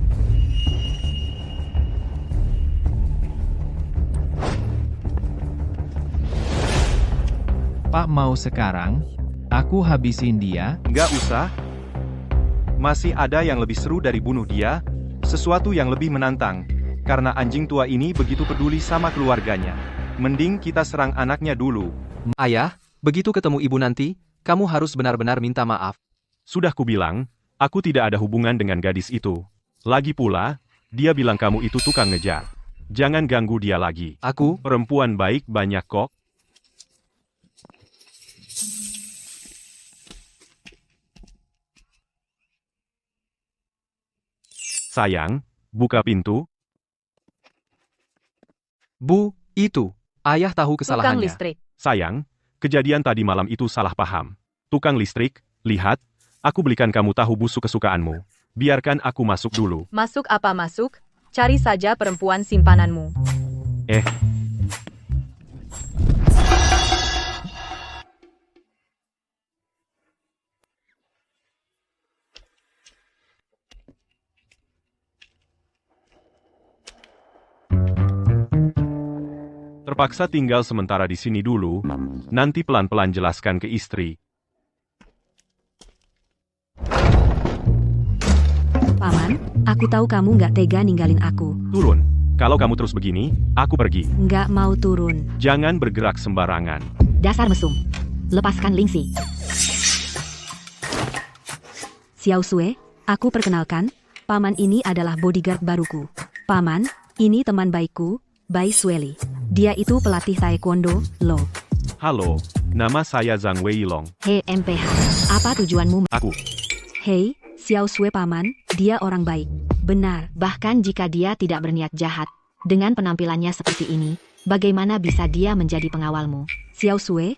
Pak mau sekarang? Aku habisin dia. Nggak usah. Masih ada yang lebih seru dari bunuh dia, sesuatu yang lebih menantang. Karena anjing tua ini begitu peduli sama keluarganya. Mending kita serang anaknya dulu. Ayah, begitu ketemu ibu nanti, kamu harus benar-benar minta maaf. Sudah kubilang, aku tidak ada hubungan dengan gadis itu. Lagi pula, dia bilang kamu itu tukang ngejar. Jangan ganggu dia lagi. Aku? Perempuan baik banyak kok. Sayang, buka pintu. Bu, itu. Ayah tahu Tukang kesalahannya. listrik. Sayang, kejadian tadi malam itu salah paham. Tukang listrik, lihat, aku belikan kamu tahu busuk kesukaanmu. Biarkan aku masuk dulu. Masuk apa masuk? Cari saja perempuan simpananmu. Terpaksa tinggal sementara di sini dulu, nanti pelan-pelan jelaskan ke istri. Paman, aku tahu kamu nggak tega ninggalin aku. Turun. Kalau kamu terus begini, aku pergi. Nggak mau turun. Jangan bergerak sembarangan. Dasar mesum. Lepaskan Lingxi. Xiao Sui, aku perkenalkan, Paman ini adalah bodyguard baruku. Paman, ini teman baikku, Bai Sueli. Dia itu pelatih taekwondo, lo. Halo, nama saya Zhang Weilong. Hei MPH, apa tujuanmu? Aku. Hei, Xiao Sui Paman, dia orang baik. Benar, bahkan jika dia tidak berniat jahat. Dengan penampilannya seperti ini, bagaimana bisa dia menjadi pengawalmu? Xiao Sui,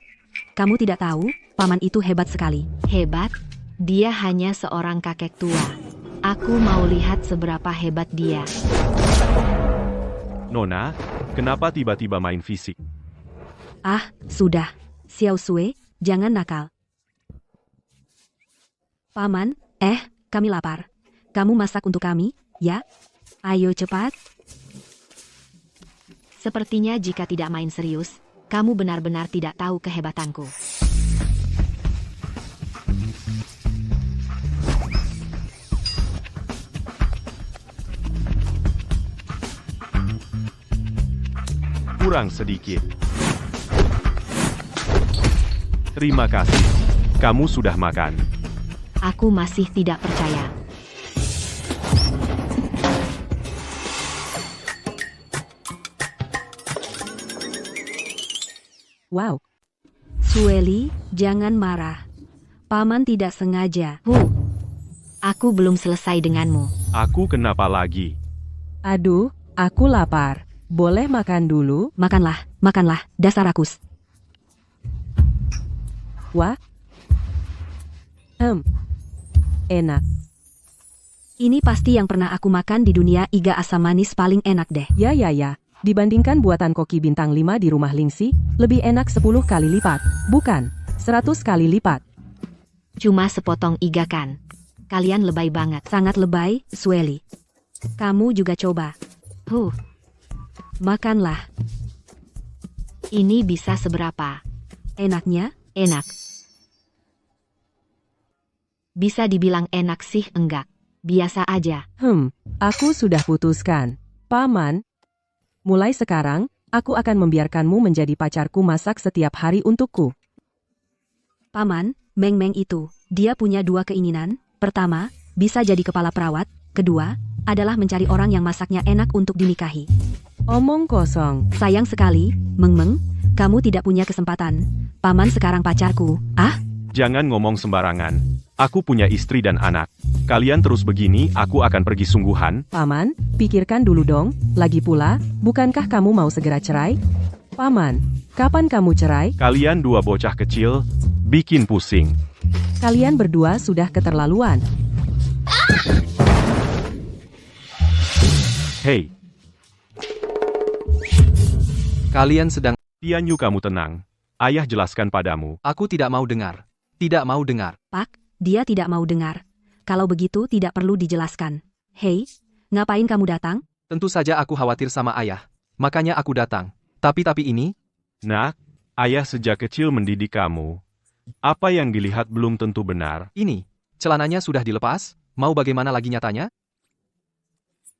kamu tidak tahu, Paman itu hebat sekali. Hebat? Dia hanya seorang kakek tua. Aku mau lihat seberapa hebat dia. Nona, kenapa tiba-tiba main fisik? Ah, sudah. Xiao Sui, jangan nakal. Paman, kami lapar. Kamu masak untuk kami, ya? Ayo cepat. Sepertinya jika tidak main serius, kamu benar-benar tidak tahu kehebatanku. Kurang sedikit. Terima kasih. Kamu sudah makan. Aku masih tidak percaya. Wow, Sueli, jangan marah. Paman tidak sengaja. Aku belum selesai denganmu. Aku kenapa lagi? aduh, aku lapar. Boleh makan dulu? Makanlah, makanlah, dasar rakus. Wah. Enak. Ini pasti yang pernah aku makan di dunia. Iga asam manis paling enak deh. Ya. Dibandingkan buatan koki bintang 5 di rumah Lingxi, lebih enak 10 kali lipat. Bukan, 100 kali lipat. Cuma sepotong iga kan? Kalian lebay banget. Sangat lebay, Sueli. Kamu juga coba. Makanlah. Ini bisa seberapa? Enaknya? Enak. Bisa dibilang enak sih enggak. Biasa aja. Aku sudah putuskan. Paman, mulai sekarang, aku akan membiarkanmu menjadi pacarku masak setiap hari untukku. Paman, Meng itu, dia punya 2 keinginan. Pertama, bisa jadi kepala perawat. Kedua, adalah mencari orang yang masaknya enak untuk dinikahi. Omong kosong. Sayang sekali, Meng, kamu tidak punya kesempatan. Paman sekarang pacarku. Jangan ngomong sembarangan. Aku punya istri dan anak. Kalian terus begini, aku akan pergi sungguhan. Paman, pikirkan dulu dong. Lagi pula, bukankah kamu mau segera cerai? Paman, kapan kamu cerai? Kalian 2 bocah kecil, bikin pusing. Kalian berdua sudah keterlaluan. Hei, Kalian sedang... Tianyu, kamu tenang. Ayah jelaskan padamu. Aku tidak mau dengar. Tidak mau dengar. Pak, dia tidak mau dengar. Kalau begitu tidak perlu dijelaskan. Hei, ngapain kamu datang? Tentu saja aku khawatir sama ayah. Makanya aku datang. Tapi ini... Nak, ayah sejak kecil mendidik kamu. Apa yang dilihat belum tentu benar. Ini, celananya sudah dilepas? Mau bagaimana lagi nyatanya?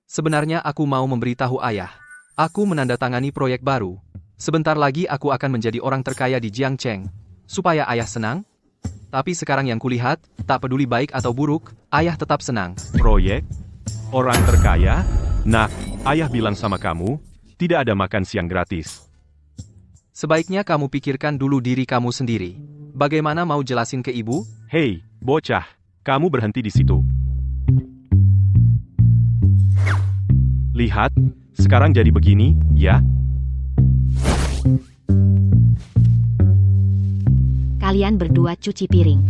Sebenarnya aku mau memberitahu ayah. Aku menandatangani proyek baru. Sebentar lagi aku akan menjadi orang terkaya di Jiangcheng. Supaya ayah senang? Tapi sekarang yang kulihat, tak peduli baik atau buruk, ayah tetap senang. Proyek? Orang terkaya? Nak, ayah bilang sama kamu, tidak ada makan siang gratis. Sebaiknya kamu pikirkan dulu diri kamu sendiri. Bagaimana mau jelasin ke ibu? Hei, bocah, kamu berhenti di situ. Lihat, sekarang jadi begini, ya? Kalian berdua cuci piring.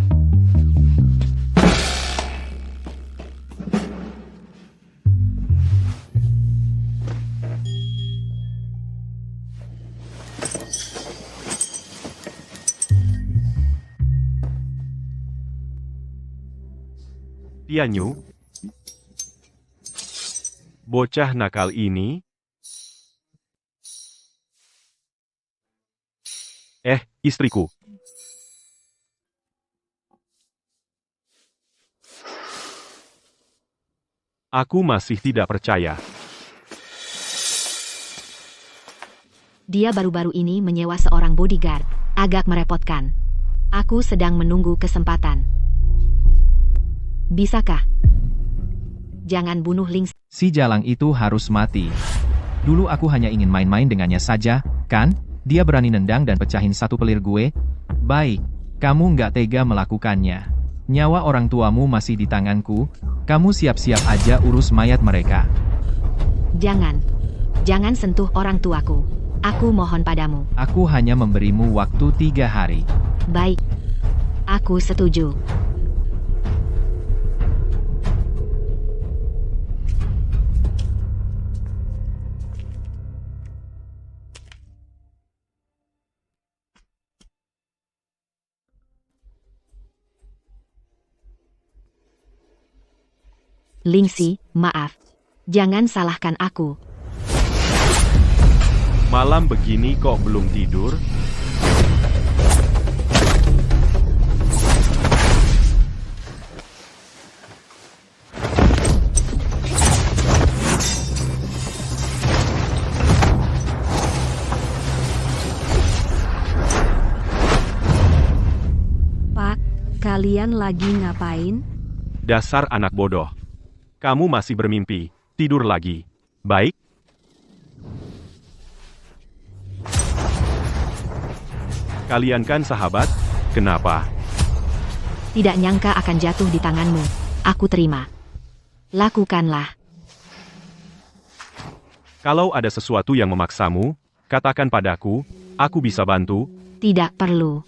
Tianyu, bocah nakal ini. Istriku. Aku masih tidak percaya. Dia baru-baru ini menyewa seorang bodyguard. Agak merepotkan. Aku sedang menunggu kesempatan. Bisakah? Jangan bunuh Ling. Si Jalang itu harus mati. Dulu aku hanya ingin main-main dengannya saja, kan? Dia berani nendang dan pecahin satu pelir gue. Baik, kamu nggak tega melakukannya. Nyawa orang tuamu masih di tanganku. Kamu siap-siap aja urus mayat mereka. Jangan sentuh orang tuaku. Aku mohon padamu. Aku hanya memberimu waktu 3 hari. Baik. Aku setuju. Lingxi, maaf. Jangan salahkan aku. Malam begini kok belum tidur? Pak, kalian lagi ngapain? Dasar anak bodoh. Kamu masih bermimpi. Tidur lagi. Baik? Kalian kan sahabat, kenapa? Tidak nyangka akan jatuh di tanganmu. Aku terima. Lakukanlah. Kalau ada sesuatu yang memaksamu, katakan padaku, aku bisa bantu. Tidak perlu.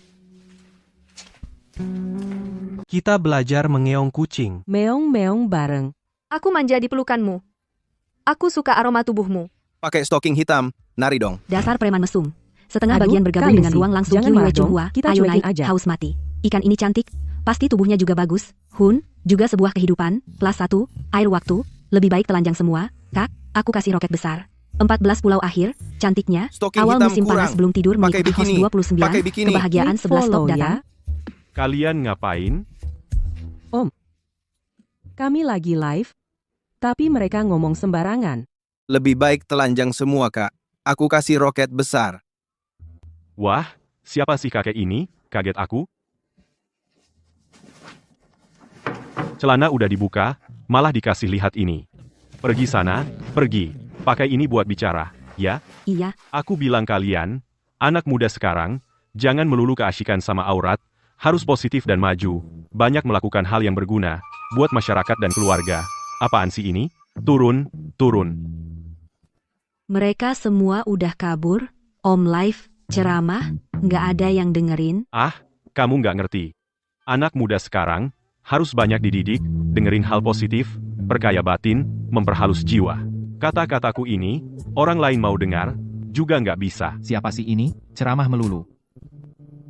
Kita belajar mengeong kucing. Meong-meong bareng. Aku manja di pelukanmu. Aku suka aroma tubuhmu. Pakai stocking hitam, nari dong. Dasar preman mesum. Setengah Aduh, bagian bergabung kali dengan sih. ruang langsung Jangan Kiwi marah dong, Chunghua. kita Ayo cuekin naik, aja. haus mati. Ikan ini cantik, pasti tubuhnya juga bagus. Hun, juga sebuah kehidupan. Plus 1, air waktu, lebih baik telanjang semua. Kak, aku kasih roket besar. 14 pulau akhir, cantiknya. Stocking Awal hitam musim panas kurang. sebelum tidur Pakai mengikuti host bikini. 29. Pakai bikini. Kebahagiaan Klik 11 follow top datang. ya. Kalian ngapain? Kami lagi live, tapi mereka ngomong sembarangan. Lebih baik telanjang semua, Kak. Aku kasih roket besar. Wah, siapa sih kakek ini? Kaget aku. Celana udah dibuka, malah dikasih lihat ini. Pergi sana, pergi. Pakai ini buat bicara, ya? Iya, Aku bilang kalian, anak muda sekarang, jangan melulu keasyikan sama aurat, harus positif dan maju, banyak melakukan hal yang berguna, buat masyarakat dan keluarga. Apaan sih ini? Turun, turun. mereka semua udah kabur. Om live, ceramah, nggak ada yang dengerin. Ah, kamu nggak ngerti. Anak muda sekarang, harus banyak dididik, dengerin hal positif, perkaya batin, memperhalus jiwa. Kata-kataku ini, orang lain mau dengar, juga nggak bisa. Siapa sih ini? Ceramah melulu.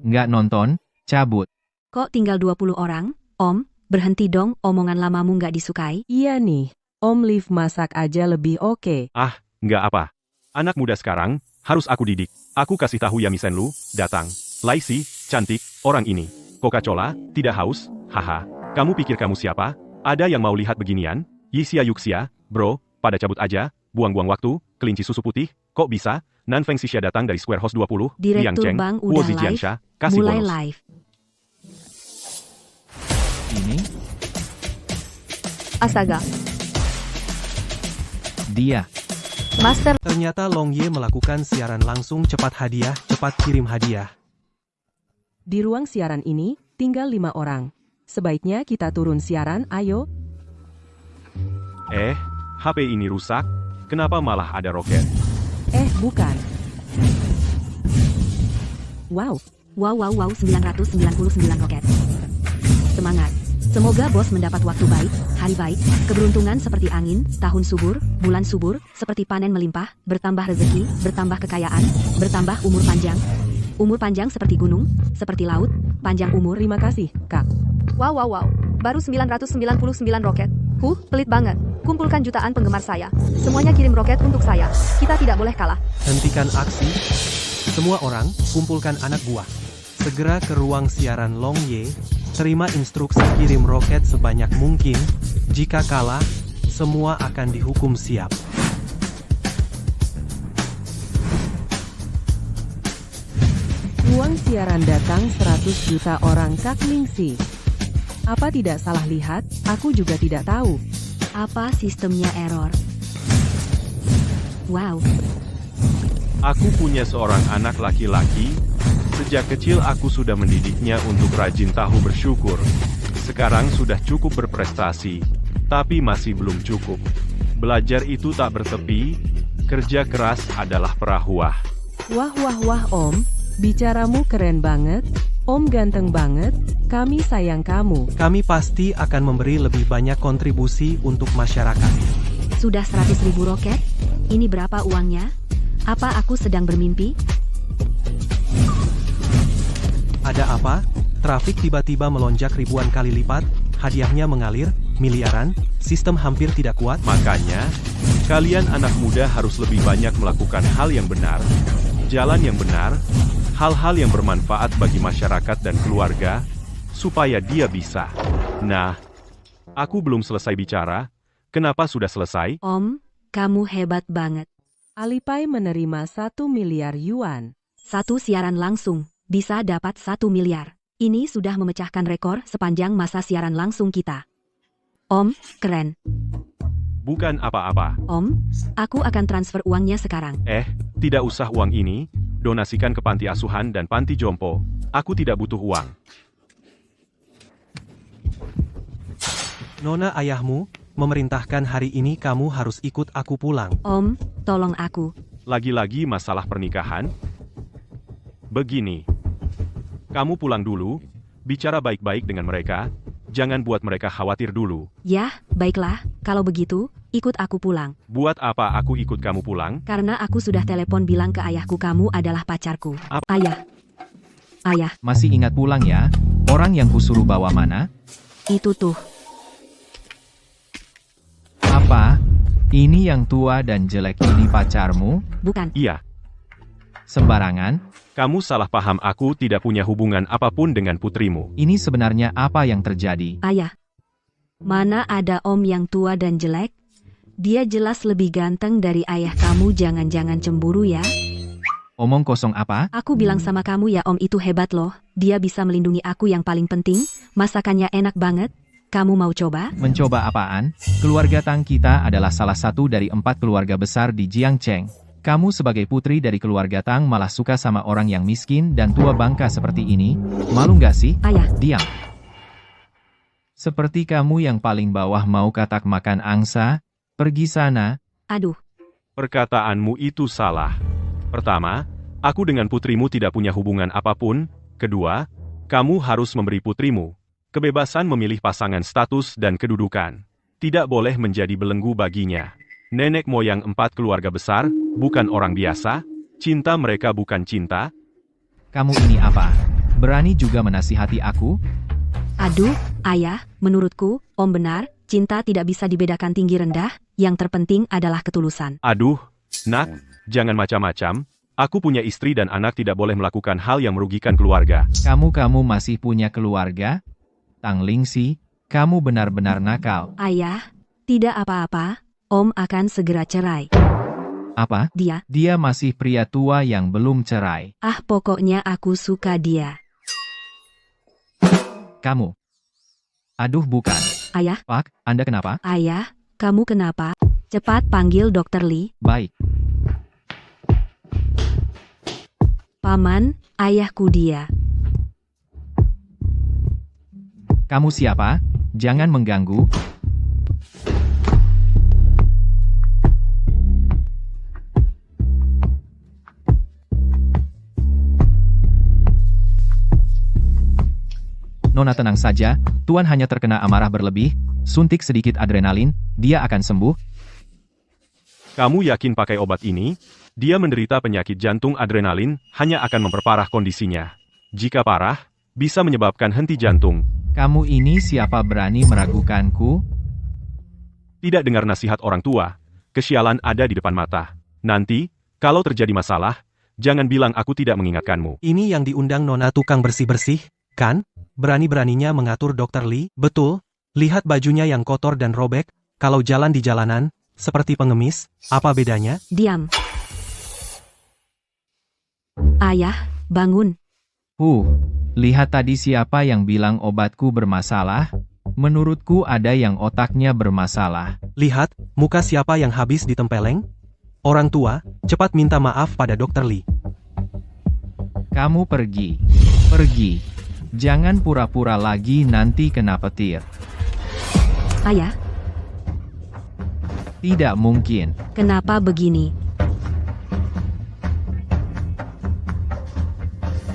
Nggak nonton, cabut. Kok tinggal 20 orang? Om, berhenti dong, omongan lamamu nggak disukai. Iya nih, Om Liv masak aja lebih oke. Ah, nggak apa. Anak muda sekarang, harus aku didik. Aku kasih tahu ya Misen lu, datang. Laisi, cantik, orang ini. Coca-Cola, tidak haus, haha. Kamu pikir kamu siapa? Ada yang mau lihat beginian? Yixia Yuxia, bro, pada cabut aja, buang-buang waktu, kelinci susu putih, kok bisa? Nan Feng Xixia datang dari Square House 20, Liang Direktur Cheng, Bank Guo udah Zijiansha, live, kasih mulai bonus. live. Ini, Astaga. dia. Master, Ternyata Long Ye melakukan siaran langsung. Cepat hadiah, cepat kirim hadiah. Di ruang siaran ini, tinggal 5 orang. Sebaiknya kita turun siaran, ayo. HP ini rusak? Kenapa malah ada roket? Bukan. Wow, Wow, 999 roket. Semangat. Semoga bos mendapat waktu baik, hari baik, keberuntungan seperti angin, tahun subur, bulan subur, seperti panen melimpah, bertambah rezeki, bertambah kekayaan, bertambah umur panjang. Umur panjang seperti gunung, seperti laut, panjang umur. terima kasih, Kak. wow. Baru 999 roket. Pelit banget. Kumpulkan jutaan penggemar saya. Semuanya kirim roket untuk saya. Kita tidak boleh kalah. Hentikan aksi. Semua orang, kumpulkan anak buah. Segera ke ruang siaran Long Ye. Terima instruksi kirim roket sebanyak mungkin. Jika kalah, semua akan dihukum siap. Ruang siaran datang 100 juta orang Kak Lingxi. Apa tidak salah lihat? Aku juga tidak tahu. Apa sistemnya error? Wow, Aku punya seorang anak laki-laki. Sejak kecil aku sudah mendidiknya untuk rajin tahu bersyukur. Sekarang sudah cukup berprestasi, tapi masih belum cukup. Belajar itu tak bertepi, kerja keras adalah perahuah. Wah, Om. Bicaramu keren banget. Om ganteng banget. Kami sayang kamu. Kami pasti akan memberi lebih banyak kontribusi untuk masyarakat. sudah 100.000 roket? Ini berapa uangnya? Apa aku sedang bermimpi? Ada apa? Trafik tiba-tiba melonjak ribuan kali lipat, hadiahnya mengalir, miliaran, sistem hampir tidak kuat. Makanya, kalian anak muda harus lebih banyak melakukan hal yang benar, jalan yang benar, hal-hal yang bermanfaat bagi masyarakat dan keluarga, supaya dia bisa. Nah, aku belum selesai bicara. Kenapa sudah selesai? Om, kamu hebat banget. Alipay menerima 1 miliar yuan. Satu siaran langsung, bisa dapat 1 miliar. Ini sudah memecahkan rekor sepanjang masa siaran langsung kita. Om, keren. bukan apa-apa. Om, aku akan transfer uangnya sekarang. Tidak usah uang ini, donasikan ke panti asuhan dan panti jompo. Aku tidak butuh uang. Nona ayahmu memerintahkan hari ini kamu harus ikut aku pulang. Om, tolong aku. Lagi-lagi masalah pernikahan? Begini, kamu pulang dulu, bicara baik-baik dengan mereka, jangan buat mereka khawatir dulu. Ya, baiklah, kalau begitu, ikut aku pulang. Buat apa aku ikut kamu pulang? Karena aku sudah telepon bilang ke ayahku kamu adalah pacarku. Ayah. Ayah, Masih ingat pulang ya? Orang yang kusuruh bawa mana? itu tuh. Apa? Ini yang tua dan jelek ini pacarmu? Bukan. Iya, Sembarangan? kamu salah paham, aku tidak punya hubungan apapun dengan putrimu. Ini sebenarnya apa yang terjadi? Ayah. Mana ada om yang tua dan jelek? Dia jelas lebih ganteng dari ayah kamu, jangan-jangan cemburu ya. Omong kosong apa? Aku bilang sama kamu ya, om itu hebat loh. Dia bisa melindungi aku, yang paling penting, masakannya enak banget. Kamu mau coba? Mencoba apaan? Keluarga Tang kita adalah salah satu dari 4 keluarga besar di Jiangcheng. Kamu sebagai putri dari keluarga Tang malah suka sama orang yang miskin dan tua bangka seperti ini? Malu nggak sih? Ayah. Diam. Seperti kamu yang paling bawah mau katak makan angsa? Pergi sana. Aduh, Perkataanmu itu salah. Pertama, aku dengan putrimu tidak punya hubungan apapun. Kedua, kamu harus memberi putrimu kebebasan memilih pasangan status dan kedudukan. Tidak boleh menjadi belenggu baginya. Nenek moyang 4 keluarga besar, bukan orang biasa. Cinta mereka bukan cinta. Kamu ini apa? Berani juga menasihati aku? aduh, ayah, menurutku, om benar, cinta tidak bisa dibedakan tinggi rendah, yang terpenting adalah ketulusan. Aduh, nak, jangan macam-macam. Aku punya istri dan anak, tidak boleh melakukan hal yang merugikan keluarga. Kamu masih punya keluarga? Tang Lingxi, kamu benar-benar nakal. Ayah, tidak apa-apa, om akan segera cerai. Apa? Dia masih pria tua yang belum cerai. Pokoknya aku suka dia. Kamu? Aduh, bukan. Ayah, Pak, Anda kenapa? ayah, kamu kenapa? Cepat panggil Dokter Lee. Baik. Paman, ayahku dia. Kamu siapa? Jangan mengganggu. Nona tenang saja, Tuan hanya terkena amarah berlebih, suntik sedikit adrenalin, dia akan sembuh. Kamu yakin pakai obat ini? Dia menderita penyakit jantung, adrenalin hanya akan memperparah kondisinya. Jika parah, bisa menyebabkan henti jantung. Kamu ini siapa berani meragukanku? Tidak dengar nasihat orang tua, kesialan ada di depan mata. Nanti, kalau terjadi masalah, jangan bilang aku tidak mengingatkanmu. Ini yang diundang Nona tukang bersih-bersih, kan? Berani-beraninya mengatur Dokter Lee? Betul. Lihat bajunya yang kotor dan robek, kalau jalan di jalanan, seperti pengemis, apa bedanya? Diam. Ayah, bangun. Lihat tadi siapa yang bilang obatku bermasalah? Menurutku ada yang otaknya bermasalah. Lihat, muka siapa yang habis ditempeleng? Orang tua, cepat minta maaf pada Dokter Lee. Kamu pergi. Pergi. Jangan pura-pura lagi, nanti kena petir. Ayah, Tidak mungkin. kenapa begini?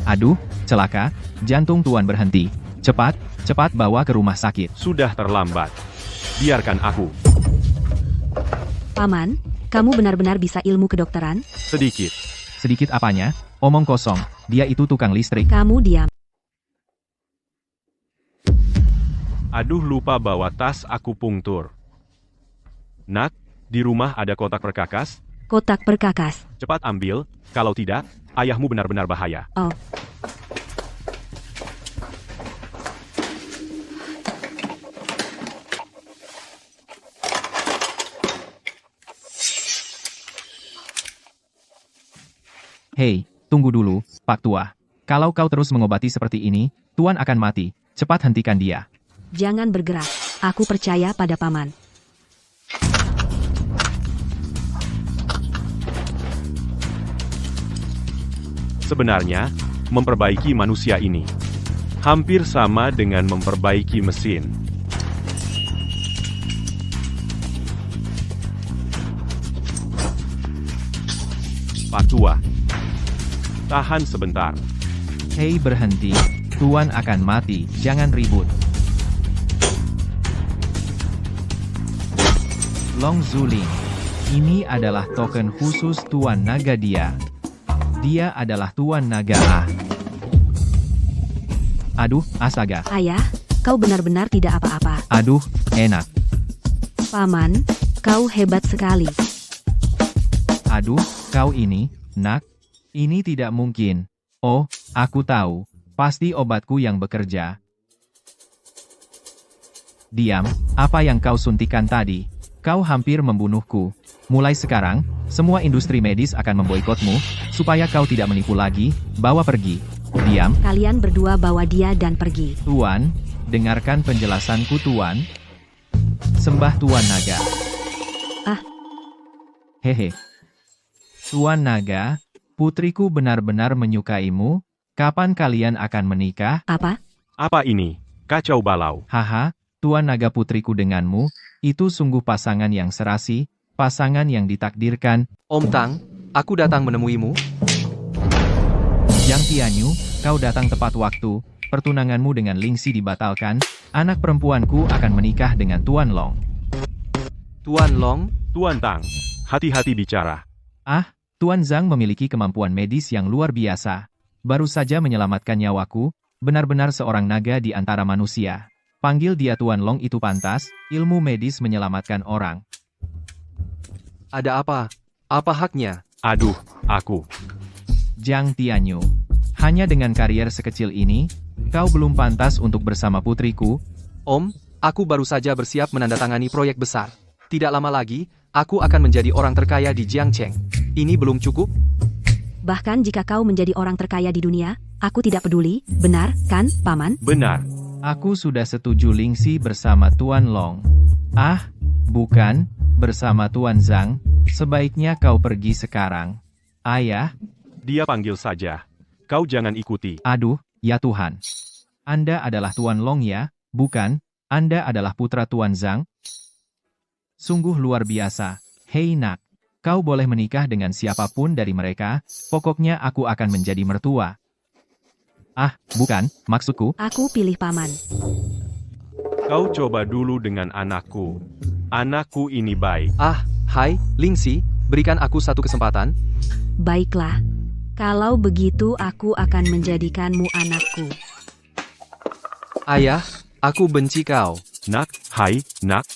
Aduh, celaka. Jantung Tuan berhenti. Cepat, cepat bawa ke rumah sakit. Sudah terlambat. Biarkan aku. Paman, kamu benar-benar bisa ilmu kedokteran? Sedikit. Sedikit apanya? Omong kosong. Dia itu tukang listrik. Kamu diam. Aduh, lupa bawa tas akupunktur. Nak, di rumah ada kotak perkakas? Kotak perkakas. Cepat ambil, kalau tidak, ayahmu benar-benar bahaya. Oh. Hei, tunggu dulu, Pak Tua. Kalau kau terus mengobati seperti ini, Tuan akan mati. Cepat hentikan dia. Jangan bergerak. Aku percaya pada paman. Sebenarnya, memperbaiki manusia ini hampir sama dengan memperbaiki mesin. Pak Tua, tahan sebentar. Hei berhenti, Tuan akan mati, jangan ribut. Long Zuling. Ini adalah token khusus Tuan Naga dia. Dia adalah Tuan Naga ah. Aduh, astaga. Ayah, kau benar-benar tidak apa-apa. Aduh, enak. Paman, kau hebat sekali. Aduh, kau ini, nak. Ini tidak mungkin. Oh, aku tahu. Pasti obatku yang bekerja. Diam, apa yang kau suntikan tadi? Kau hampir membunuhku. Mulai sekarang, semua industri medis akan memboikotmu, supaya kau tidak menipu lagi, bawa pergi. Diam. Kalian berdua bawa dia dan pergi. Tuan, dengarkan penjelasanku Tuan. Sembah Tuan Naga. Ah. Hehe. Tuan Naga, putriku benar-benar menyukaimu. Kapan kalian akan menikah? Apa? Apa ini? Kacau balau. Haha, Tuan Naga putriku denganmu, itu sungguh pasangan yang serasi, pasangan yang ditakdirkan. Om Tang, aku datang menemuimu. Yang Tianyu, kau datang tepat waktu, pertunanganmu dengan Lingxi dibatalkan, anak perempuanku akan menikah dengan Tuan Long. Tuan Long, Tuan Tang, hati-hati bicara. Ah, Tuan Zhang memiliki kemampuan medis yang luar biasa. Baru saja menyelamatkan nyawaku, benar-benar seorang naga di antara manusia. Panggil dia Tuan Long itu pantas, ilmu medis menyelamatkan orang. ada apa? Apa haknya? Aduh, aku. Jiang Tianyu. Hanya dengan karier sekecil ini, kau belum pantas untuk bersama putriku. Om, aku baru saja bersiap menandatangani proyek besar. Tidak lama lagi, aku akan menjadi orang terkaya di Jiangcheng. Ini belum cukup? Bahkan jika kau menjadi orang terkaya di dunia, aku tidak peduli, benar, kan, Paman? Benar. Aku sudah setuju Lingxi bersama Tuan Long. Ah, bukan, bersama Tuan Zhang. Sebaiknya kau pergi sekarang. Ayah, Dia panggil saja. Kau jangan ikuti. aduh, ya Tuhan. Anda adalah Tuan Long ya, bukan? Anda adalah putra Tuan Zhang? Sungguh luar biasa. Hei nak, kau boleh menikah dengan siapapun dari mereka, pokoknya aku akan menjadi mertua. Ah, bukan, maksudku, Aku pilih Paman. Kau coba dulu dengan anakku. Anakku ini baik. Ah, hai, Lingxi, berikan aku satu kesempatan. Baiklah. Kalau begitu aku akan menjadikanmu anakku. Ayah, aku benci kau. Nak, hai, nak,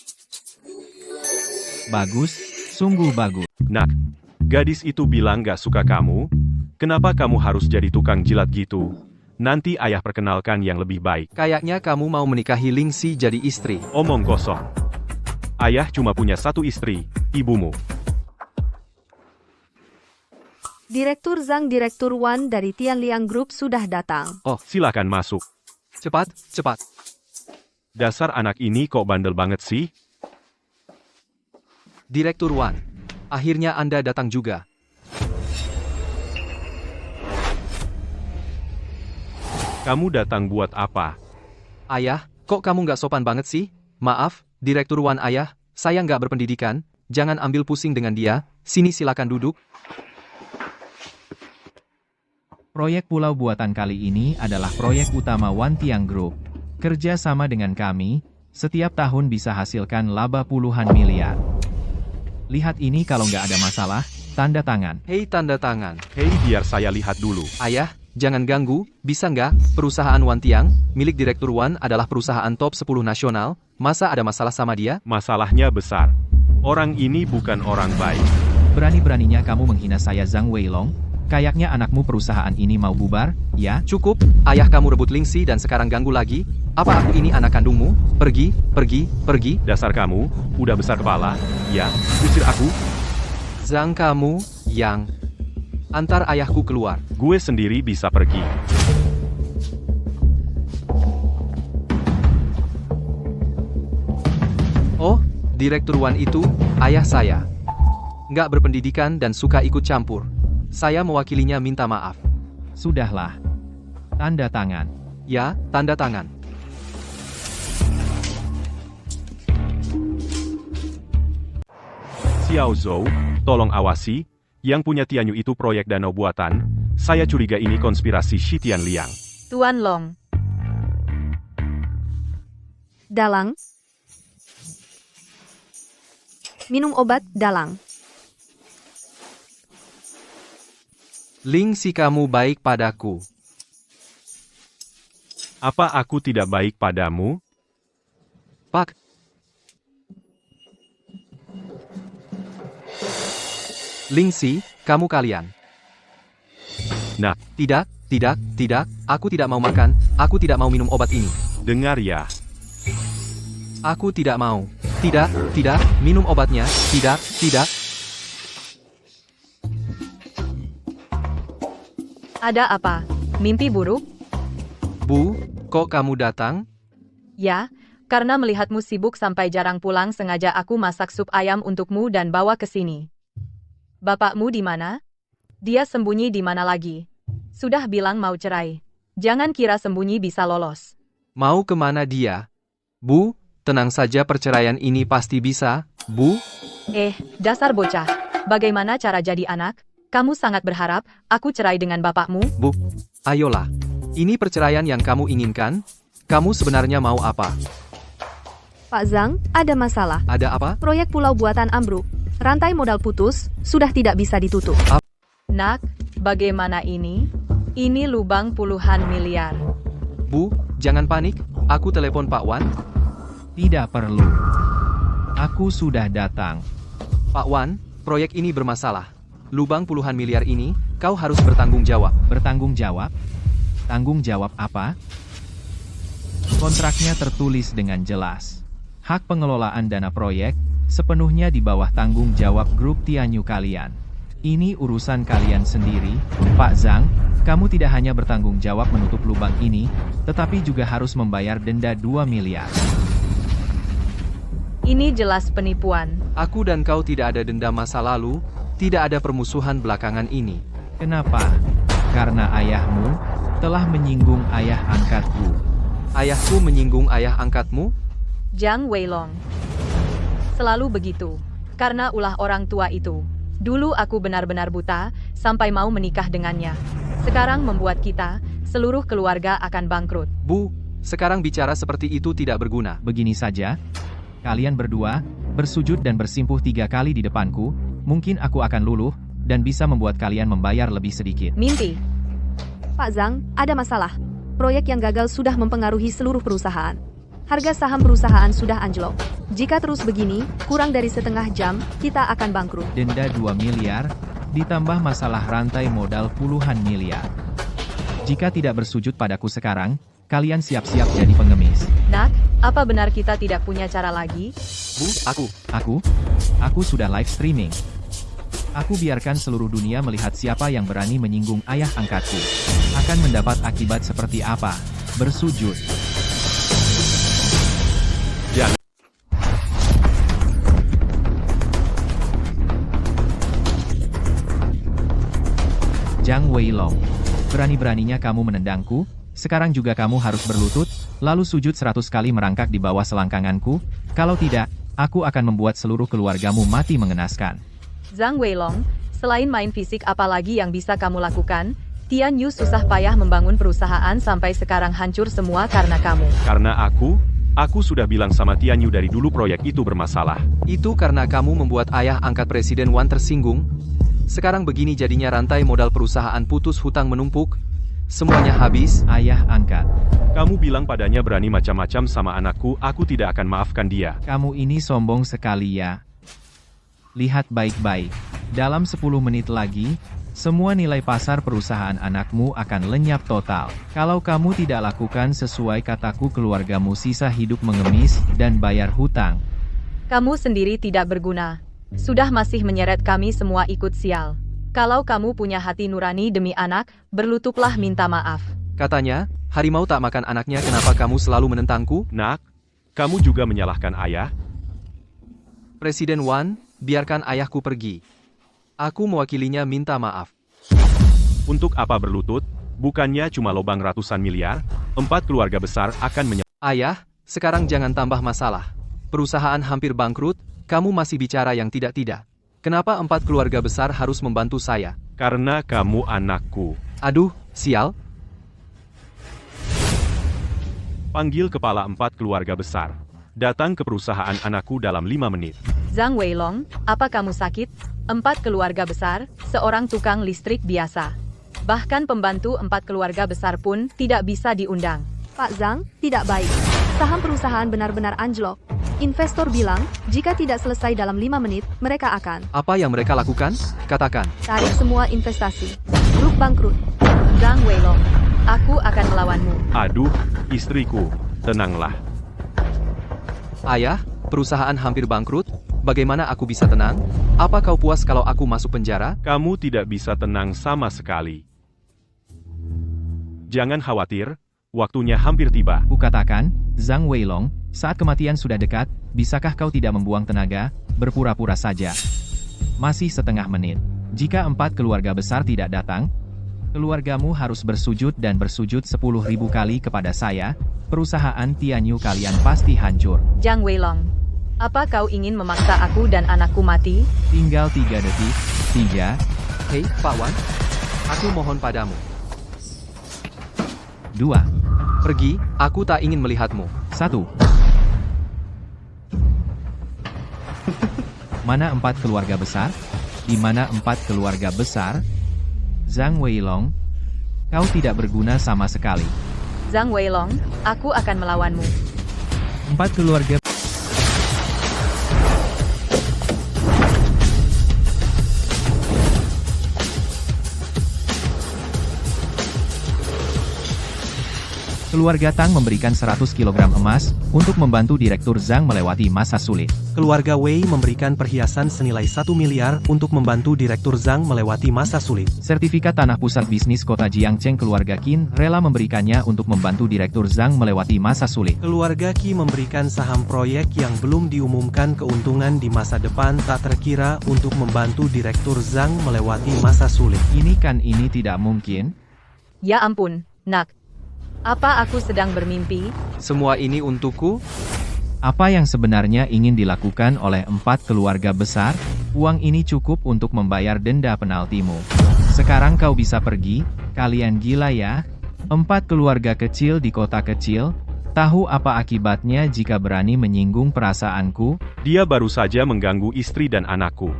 bagus, sungguh bagus. nak. Gadis itu bilang gak suka kamu. Kenapa kamu harus jadi tukang jilat gitu? Nanti ayah perkenalkan yang lebih baik. Kayaknya kamu mau menikahi Lingxi jadi istri. Omong kosong. Ayah cuma punya satu istri, ibumu. Direktur Zhang Direktur Wan dari Tianliang Group sudah datang. Silakan masuk. Cepat, cepat. Dasar anak ini kok bandel banget sih? Direktur Wan, akhirnya Anda datang juga. Kamu datang buat apa? Ayah, kok kamu nggak sopan banget sih? Maaf, Direktur Wan ayah, saya nggak berpendidikan, jangan ambil pusing dengan dia, sini silakan duduk. Proyek pulau buatan kali ini adalah proyek utama Wan Tiang Group. Kerja sama dengan kami, setiap tahun bisa hasilkan laba puluhan miliar. Lihat ini kalau nggak ada masalah, tanda tangan. Hei tanda tangan. Hei, biar saya lihat dulu. Ayah, jangan ganggu, bisa nggak? Perusahaan Wan Tiang, milik Direktur Wan adalah perusahaan top 10 nasional, masa ada masalah sama dia? Masalahnya besar. Orang ini bukan orang baik. Berani-beraninya kamu menghina saya Zhang Weilong? Kayaknya anakmu perusahaan ini mau bubar, ya? Cukup, ayah kamu rebut Lingxi dan sekarang ganggu lagi. Apa aku ini anak kandungmu? Pergi, pergi, pergi. Dasar kamu, udah besar kepala. Ya, usir aku. Zhang kamu, yang antar ayahku keluar. Gue sendiri bisa pergi. Oh, Direktur Wan itu, ayah saya. Nggak berpendidikan dan suka ikut campur. Saya mewakilinya minta maaf. Sudahlah. Tanda tangan. Ya, tanda tangan. Xiao Zhou, tolong awasi, yang punya Tianyu itu proyek danau buatan, saya curiga ini konspirasi Shi Tianliang. Tuan Long. Dalang. Minum obat, Dalang. Ling si kamu baik padaku. Apa aku tidak baik padamu? Pak. Ling si, kamu kalian. Nah, Tidak, aku tidak mau makan, aku tidak mau minum obat ini. dengar ya. Aku tidak mau. Tidak, minum obatnya, tidak. Ada apa? Mimpi buruk? Bu, kok kamu datang? Ya, karena melihatmu sibuk sampai jarang pulang sengaja aku masak sup ayam untukmu dan bawa ke sini. Bapakmu di mana? Dia sembunyi di mana lagi? Sudah bilang mau cerai. Jangan kira sembunyi bisa lolos. Mau kemana dia? Bu, tenang saja perceraian ini pasti bisa, Bu. Dasar bocah. Bagaimana cara jadi anak? Kamu sangat berharap aku cerai dengan bapakmu? Bu, ayolah. Ini perceraian yang kamu inginkan? Kamu sebenarnya mau apa? Pak Zhang, ada masalah. Ada apa? Proyek pulau buatan ambruk. Rantai modal putus, sudah tidak bisa ditutup. Nak, bagaimana ini? Ini lubang puluhan miliar. Bu, jangan panik. Aku telepon Pak Wan. Tidak perlu. Aku sudah datang. Pak Wan, proyek ini bermasalah. Lubang puluhan miliar ini, kau harus bertanggung jawab. Bertanggung jawab? Tanggung jawab apa? Kontraknya tertulis dengan jelas. Hak pengelolaan dana proyek sepenuhnya di bawah tanggung jawab grup Tianyu kalian. Ini urusan kalian sendiri, Pak Zhang. Kamu tidak hanya bertanggung jawab menutup lubang ini, tetapi juga harus membayar denda 2 miliar. Ini jelas penipuan. Aku dan kau tidak ada dendam masa lalu, tidak ada permusuhan belakangan ini. Kenapa? Karena ayahmu telah menyinggung ayah angkatku. Ayahku menyinggung ayah angkatmu? Zhang Weilong. Selalu begitu. Karena ulah orang tua itu. Dulu aku benar-benar buta, sampai mau menikah dengannya. Sekarang membuat kita, seluruh keluarga akan bangkrut. Bu, sekarang bicara seperti itu tidak berguna. Begini saja, kalian berdua bersujud dan bersimpuh 3 kali di depanku, mungkin aku akan luluh, dan bisa membuat kalian membayar lebih sedikit. Mimpi. Pak Zhang, ada masalah. Proyek yang gagal sudah mempengaruhi seluruh perusahaan. Harga saham perusahaan sudah anjlok. Jika terus begini, kurang dari setengah jam, kita akan bangkrut. Denda 2 miliar, ditambah masalah rantai modal puluhan miliar. Jika tidak bersujud padaku sekarang, kalian siap-siap jadi pengemis. Nak, apa benar kita tidak punya cara lagi? Bu, Aku sudah live streaming. Aku biarkan seluruh dunia melihat siapa yang berani menyinggung ayah angkatku. Akan mendapat akibat seperti apa? Bersujud. Jangan. Zhang Weilong, berani-beraninya kamu menendangku, sekarang juga kamu harus berlutut, lalu sujud 100 kali merangkak di bawah selangkanganku, kalau tidak, aku akan membuat seluruh keluargamu mati mengenaskan. Zhang Weilong, selain main fisik apa lagi yang bisa kamu lakukan? Tianyu susah payah membangun perusahaan sampai sekarang hancur semua karena kamu. Karena aku sudah bilang sama Tianyu dari dulu proyek itu bermasalah. itu karena kamu membuat ayah angkat Presiden Wan tersinggung. Sekarang begini jadinya rantai modal perusahaan putus hutang menumpuk. Semuanya habis. Ayah angkat, Kamu bilang padanya berani macam-macam sama anakku, aku tidak akan maafkan dia. kamu ini sombong sekali ya. Lihat baik-baik, dalam 10 menit lagi, semua nilai pasar perusahaan anakmu akan lenyap total. Kalau kamu tidak lakukan sesuai kataku, keluargamu sisa hidup mengemis dan bayar hutang. Kamu sendiri tidak berguna. Sudah masih menyeret kami semua ikut sial. Kalau kamu punya hati nurani demi anak, berlututlah minta maaf. Katanya, harimau tak makan anaknya, kenapa kamu selalu menentangku? Nak, kamu juga menyalahkan ayah? Presiden Wan, biarkan ayahku pergi. Aku mewakilinya minta maaf. Untuk apa berlutut? Bukannya cuma lobang ratusan miliar, 4 keluarga besar akan Ayah, sekarang jangan tambah masalah. Perusahaan hampir bangkrut, kamu masih bicara yang tidak-tidak. Kenapa 4 keluarga besar harus membantu saya? Karena kamu anakku. Aduh, sial. Panggil kepala 4 keluarga besar. Datang ke perusahaan anakku dalam 5 menit. Zhang Weilong, apa kamu sakit? 4 keluarga besar, seorang tukang listrik biasa. Bahkan pembantu 4 keluarga besar pun tidak bisa diundang. Pak Zhang, tidak baik. Saham perusahaan benar-benar anjlok. Investor bilang, jika tidak selesai dalam 5 menit, mereka akan Apa yang mereka lakukan? Katakan. tarik semua investasi. Grup bangkrut. Zhang Weilong, aku akan melawanmu. Aduh, istriku, tenanglah. Ayah, perusahaan hampir bangkrut, bagaimana aku bisa tenang? Apa kau puas kalau aku masuk penjara? Kamu tidak bisa tenang sama sekali. Jangan khawatir, waktunya hampir tiba. Kukatakan, Zhang Weilong, saat kematian sudah dekat, bisakah kau tidak membuang tenaga, berpura-pura saja? Masih setengah menit. Jika 4 keluarga besar tidak datang, keluargamu harus bersujud dan bersujud 10.000 kali kepada saya, perusahaan Tianyu kalian pasti hancur. Zhang Weilong, apa kau ingin memaksa aku dan anakku mati? Tinggal 3 detik, 3, Hei, Pak Wan. Aku mohon padamu. 2, Pergi, aku tak ingin melihatmu. 1. Mana 4 keluarga besar? Di mana 4 keluarga besar? Zhang Weilong, kau tidak berguna sama sekali. Zhang Weilong, aku akan melawanmu. 4 keluarga Keluarga Tang memberikan 100 kg emas untuk membantu Direktur Zhang melewati masa sulit. Keluarga Wei memberikan perhiasan senilai 1 miliar untuk membantu Direktur Zhang melewati masa sulit. Sertifikat tanah pusat bisnis kota Jiangcheng keluarga Qin rela memberikannya untuk membantu Direktur Zhang melewati masa sulit. Keluarga Qi memberikan saham proyek yang belum diumumkan keuntungan di masa depan tak terkira untuk membantu Direktur Zhang melewati masa sulit. Ini tidak mungkin. Ya ampun, nak. Apa aku sedang bermimpi? Semua ini untukku? Apa yang sebenarnya ingin dilakukan oleh 4 keluarga besar? Uang ini cukup untuk membayar denda penaltimu. Sekarang kau bisa pergi, kalian gila ya? 4 keluarga kecil di kota kecil, tahu apa akibatnya jika berani menyinggung perasaanku? Dia baru saja mengganggu istri dan anakku.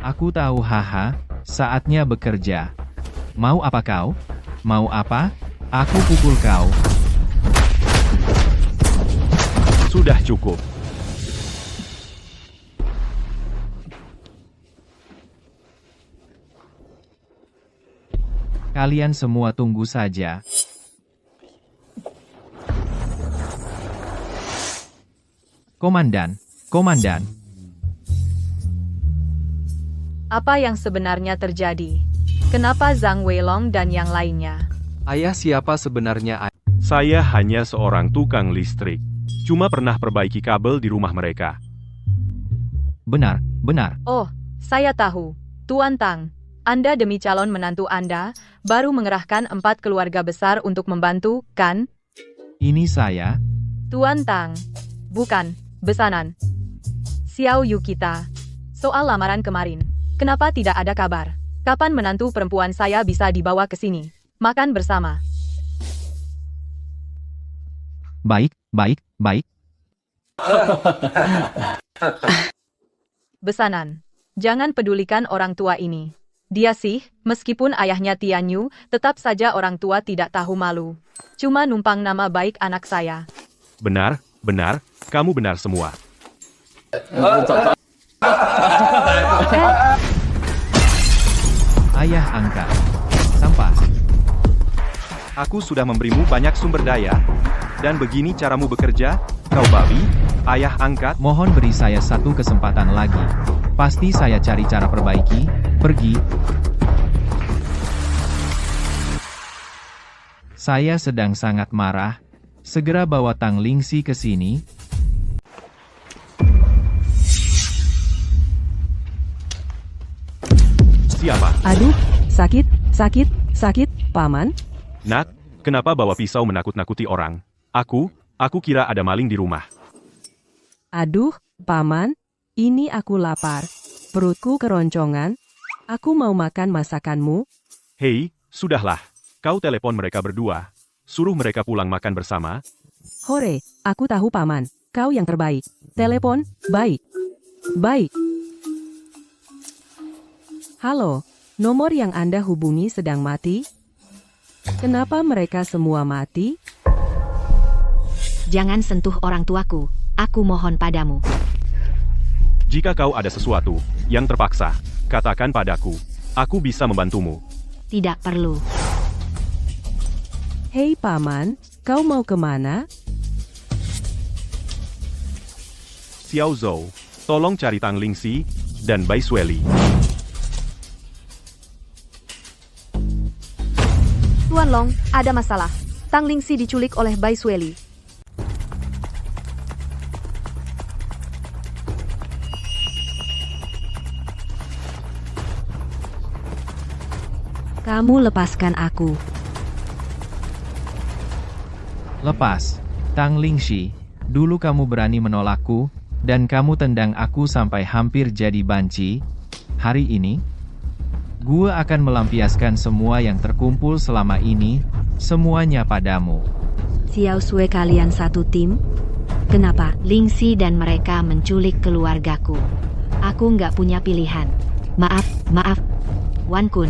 Aku tahu, haha, saatnya bekerja. Mau apa kau? Mau apa? Aku pukul kau. Sudah cukup. Kalian semua tunggu saja. Komandan, komandan. Apa yang sebenarnya terjadi? Kenapa Zhang Weilong dan yang lainnya? Ayah, siapa sebenarnya ayah? Saya hanya seorang tukang listrik. Cuma pernah perbaiki kabel di rumah mereka. Benar, benar. Oh, saya tahu. Tuan Tang, Anda demi calon menantu Anda, baru mengerahkan 4 keluarga besar untuk membantu, kan? Ini saya. Tuan Tang. Bukan, besanan. Xiao Yu kita. Soal lamaran kemarin. Kenapa tidak ada kabar? Kapan menantu perempuan saya bisa dibawa ke sini? Makan bersama. Baik, baik, baik. Besanan. Jangan pedulikan orang tua ini. Dia sih, meskipun ayahnya Tianyu, tetap saja orang tua tidak tahu malu. Cuma numpang nama baik anak saya. Benar, benar, kamu benar semua. Ayah angkat. Sampah. Aku sudah memberimu banyak sumber daya. Dan begini caramu bekerja, kau babi, ayah angkat. Mohon beri saya satu kesempatan lagi. Pasti saya cari cara perbaiki. Pergi. Saya sedang sangat marah. Segera bawa Tang Lingxi ke sini. Siapa? Aduh, sakit, sakit, Sakit, Paman? Nak, kenapa bawa pisau menakut-nakuti orang? Aku kira ada maling di rumah. Aduh, Paman, ini aku lapar. Perutku keroncongan. Aku mau makan masakanmu. Hei, sudahlah. Kau telepon mereka berdua. Suruh mereka pulang makan bersama. Hore, aku tahu Paman. Kau yang terbaik. Telepon, baik. Baik. Halo, nomor yang Anda hubungi sedang mati? Kenapa mereka semua mati? Jangan sentuh orang tuaku. Aku mohon padamu. Jika kau ada sesuatu yang terpaksa, katakan padaku. Aku bisa membantumu. Tidak perlu. Hei Paman, kau mau kemana? Xiao Zhou, tolong cari Tang Lingxi dan Bai Sueli. Tuan Long, ada masalah. Tang Lingxi diculik oleh Bai Sueli. Kamu lepaskan aku. Lepas. Tang Lingxi, dulu kamu berani menolakku, dan kamu tendang aku sampai hampir jadi banci. Hari ini, gue akan melampiaskan semua yang terkumpul selama ini, semuanya padamu. Xiao Sui, kalian satu tim? Kenapa Lingxi dan mereka menculik keluargaku? Aku nggak punya pilihan. Maaf. Wan Kun.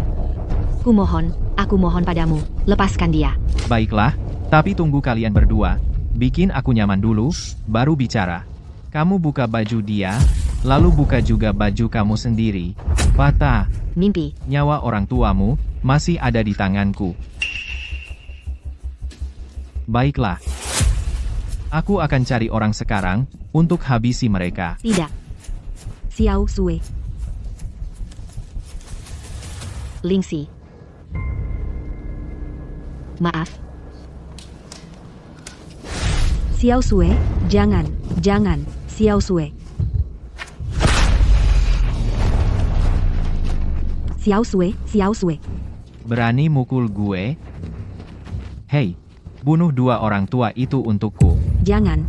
Aku mohon padamu, lepaskan dia. Baiklah, tapi tunggu kalian berdua. Bikin aku nyaman dulu, baru bicara. Kamu buka baju dia, lalu buka juga baju kamu sendiri. Patah. Mimpi. Nyawa orang tuamu masih ada di tanganku. Baiklah. Aku akan cari orang sekarang untuk habisi mereka. Tidak. Xiao Sui. Lingxi. Maaf. Xiao Sui, jangan. Xiao Sui. Xiao Sui. Berani mukul gue? Hei, bunuh dua orang tua itu untukku. Jangan.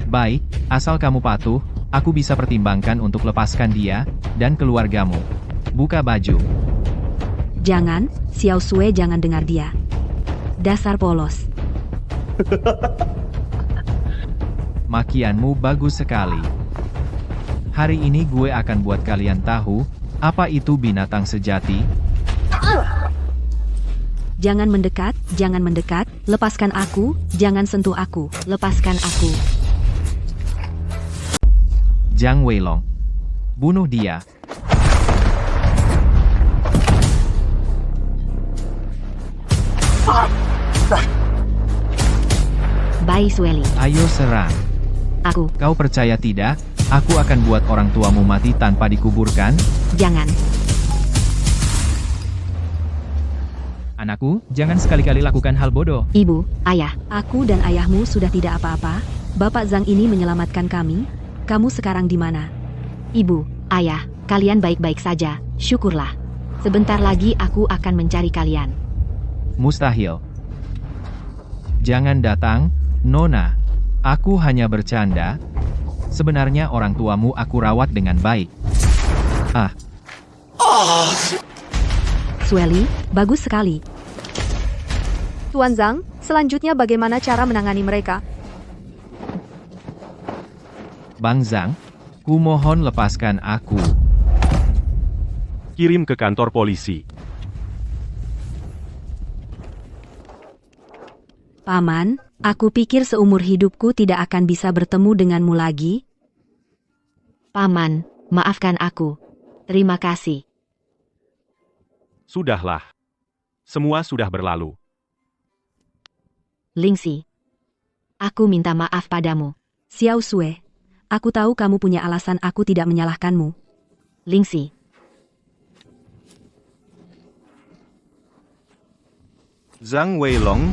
Baik, asal kamu patuh, aku bisa pertimbangkan untuk lepaskan dia dan keluargamu. Buka baju. Jangan, Xiao Sui, jangan dengar dia. Dasar polos. Makianmu bagus sekali. Hari ini gue akan buat kalian tahu, apa itu binatang sejati. Jangan mendekat, lepaskan aku, jangan sentuh aku, lepaskan aku. Zhang Weilong. Bunuh dia. Bai Sueli. Ayo serang. Aku. Kau percaya tidak? Aku akan buat orang tuamu mati tanpa dikuburkan. Jangan. Anakku, jangan sekali-kali lakukan hal bodoh. Ibu, ayah, aku dan ayahmu sudah tidak apa-apa. Bapak Zhang ini menyelamatkan kami. Kamu sekarang di mana? Ibu, ayah, kalian baik-baik saja. Syukurlah. Sebentar lagi aku akan mencari kalian. Mustahil. Jangan datang, Nona. Aku hanya bercanda. Sebenarnya orang tuamu aku rawat dengan baik. Sueli, bagus sekali. Tuan Zhang, selanjutnya bagaimana cara menangani mereka? Bang Zhang, kumohon lepaskan aku. Kirim ke kantor polisi. Paman, aku pikir seumur hidupku tidak akan bisa bertemu denganmu lagi. Paman, maafkan aku. Terima kasih. Sudahlah. Semua sudah berlalu. Lingxi, aku minta maaf padamu. Xiao Sui, aku tahu kamu punya alasan aku tidak menyalahkanmu. Lingxi. Zhang Weilong,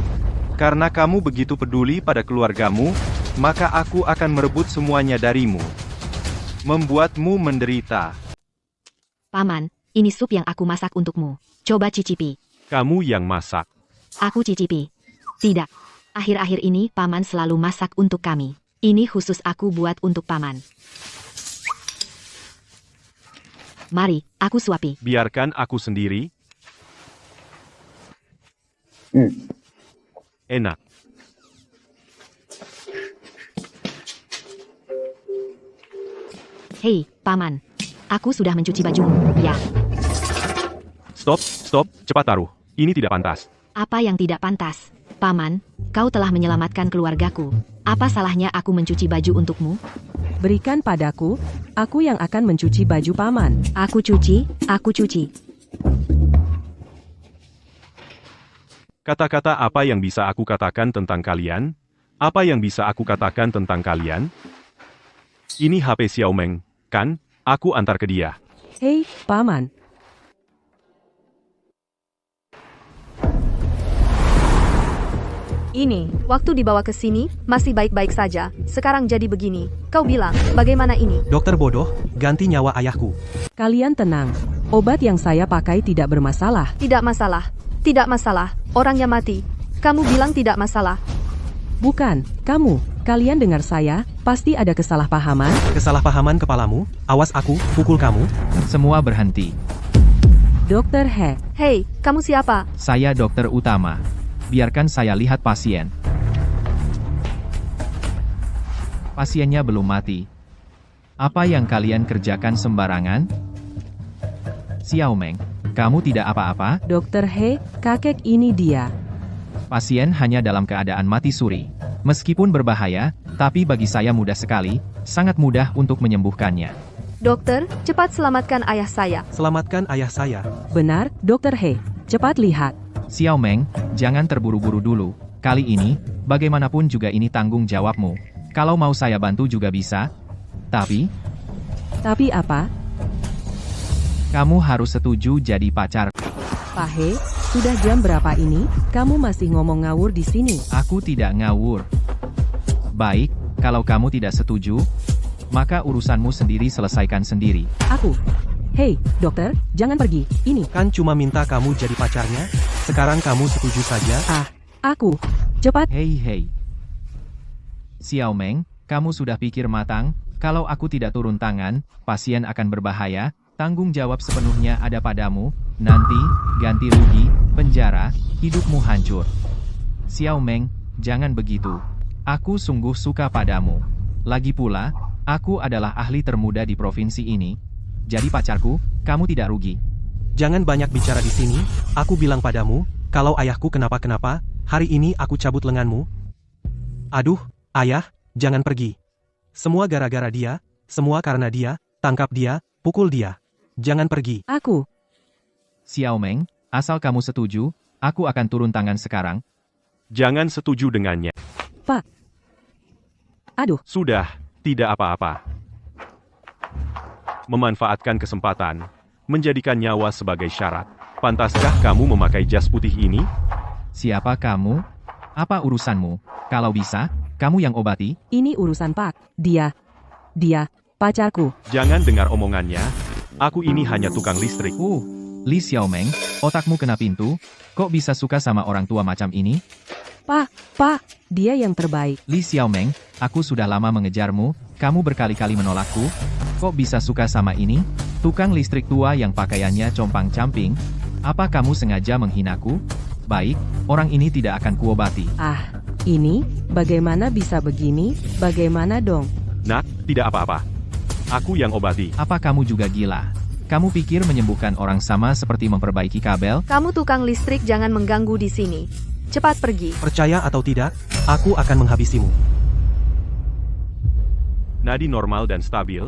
karena kamu begitu peduli pada keluargamu, maka aku akan merebut semuanya darimu. Membuatmu menderita. Paman, ini sup yang aku masak untukmu. Coba cicipi. Kamu yang masak. Aku cicipi. Tidak. Akhir-akhir ini paman selalu masak untuk kami. Ini khusus aku buat untuk paman. Mari, aku suapi. Biarkan aku sendiri. Enak. Hei, paman. Aku sudah mencuci bajumu. Ya. Stop, cepat taruh. Ini tidak pantas. Apa yang tidak pantas? Paman, kau telah menyelamatkan keluargaku. Apa salahnya aku mencuci baju untukmu? Berikan padaku, aku yang akan mencuci baju paman. Aku cuci, aku cuci. Kata-kata apa yang bisa aku katakan tentang kalian? Apa yang bisa aku katakan tentang kalian? Ini HP Xiaomeng, kan? Aku antar ke dia. Hei, paman. Ini, Waktu dibawa ke sini, masih baik-baik saja. Sekarang jadi begini. Kau bilang, bagaimana ini? Dokter bodoh, ganti nyawa ayahku. Kalian tenang. Obat yang saya pakai tidak bermasalah. Tidak masalah. Tidak masalah. Orangnya mati. Kamu bilang tidak masalah. Bukan, kamu. Kalian dengar saya, pasti ada kesalahpahaman. Kesalahpahaman kepalamu, awas aku, pukul kamu. Semua berhenti. Dokter He. Hei, kamu siapa? Saya dokter utama. Biarkan saya lihat pasien. Pasiennya belum mati. Apa yang kalian kerjakan sembarangan? Xiaomeng, kamu tidak apa-apa? Dokter He, kakek ini dia. Pasien hanya dalam keadaan mati suri. Meskipun berbahaya, tapi bagi saya mudah sekali, sangat mudah untuk menyembuhkannya. Dokter, cepat selamatkan ayah saya. Selamatkan ayah saya. Benar, Dokter He. Cepat lihat. Xiaomeng, jangan terburu-buru dulu. Kali ini, bagaimanapun juga ini tanggung jawabmu. Kalau mau saya bantu juga bisa. Tapi, Tapi apa? kamu harus setuju jadi pacar. Pak He, sudah jam berapa ini? Kamu masih ngomong ngawur di sini. Aku tidak ngawur. Baik, kalau kamu tidak setuju, maka urusanmu sendiri selesaikan sendiri. Aku. Hei, dokter, jangan pergi. Ini. Kan cuma minta kamu jadi pacarnya, sekarang kamu setuju saja? Aku. Cepat. Hei. Xiaomeng, kamu sudah pikir matang? Kalau aku tidak turun tangan, pasien akan berbahaya. Tanggung jawab sepenuhnya ada padamu. Nanti, ganti rugi, penjara, hidupmu hancur. Xiaomeng, jangan begitu. Aku sungguh suka padamu. Lagi pula, aku adalah ahli termuda di provinsi ini. Jadi pacarku, kamu tidak rugi. Jangan banyak bicara di sini, aku bilang padamu, kalau ayahku kenapa-kenapa, hari ini aku cabut lenganmu. Aduh, ayah, jangan pergi. Semua gara-gara dia, semua karena dia, tangkap dia, pukul dia. Jangan pergi. Aku. Xiaomeng, asal kamu setuju, aku akan turun tangan sekarang. Jangan setuju dengannya. Pak. Aduh. Sudah, tidak apa-apa. Memanfaatkan kesempatan, menjadikan nyawa sebagai syarat. Pantaskah kamu memakai jas putih ini? Siapa kamu? Apa urusanmu? Kalau bisa, kamu yang obati. Ini urusan Pak. Dia, pacarku. Jangan dengar omongannya. Aku ini hanya tukang listrik. Li Xiaomeng, otakmu kena pintu. Kok bisa suka sama orang tua macam ini? Pak, dia yang terbaik. Li Xiaomeng, aku sudah lama mengejarmu. Kamu berkali-kali menolakku. Kok bisa suka sama ini? Tukang listrik tua yang pakaiannya compang-camping. Apa kamu sengaja menghinaku? Baik, orang ini tidak akan kuobati. Ini, bagaimana bisa begini? Bagaimana dong? Nak, tidak apa-apa. Aku yang obati. Apa kamu juga gila? Kamu pikir menyembuhkan orang sama seperti memperbaiki kabel? Kamu tukang listrik, jangan mengganggu di sini. Cepat pergi. Percaya atau tidak, aku akan menghabisimu. Nadi normal dan stabil,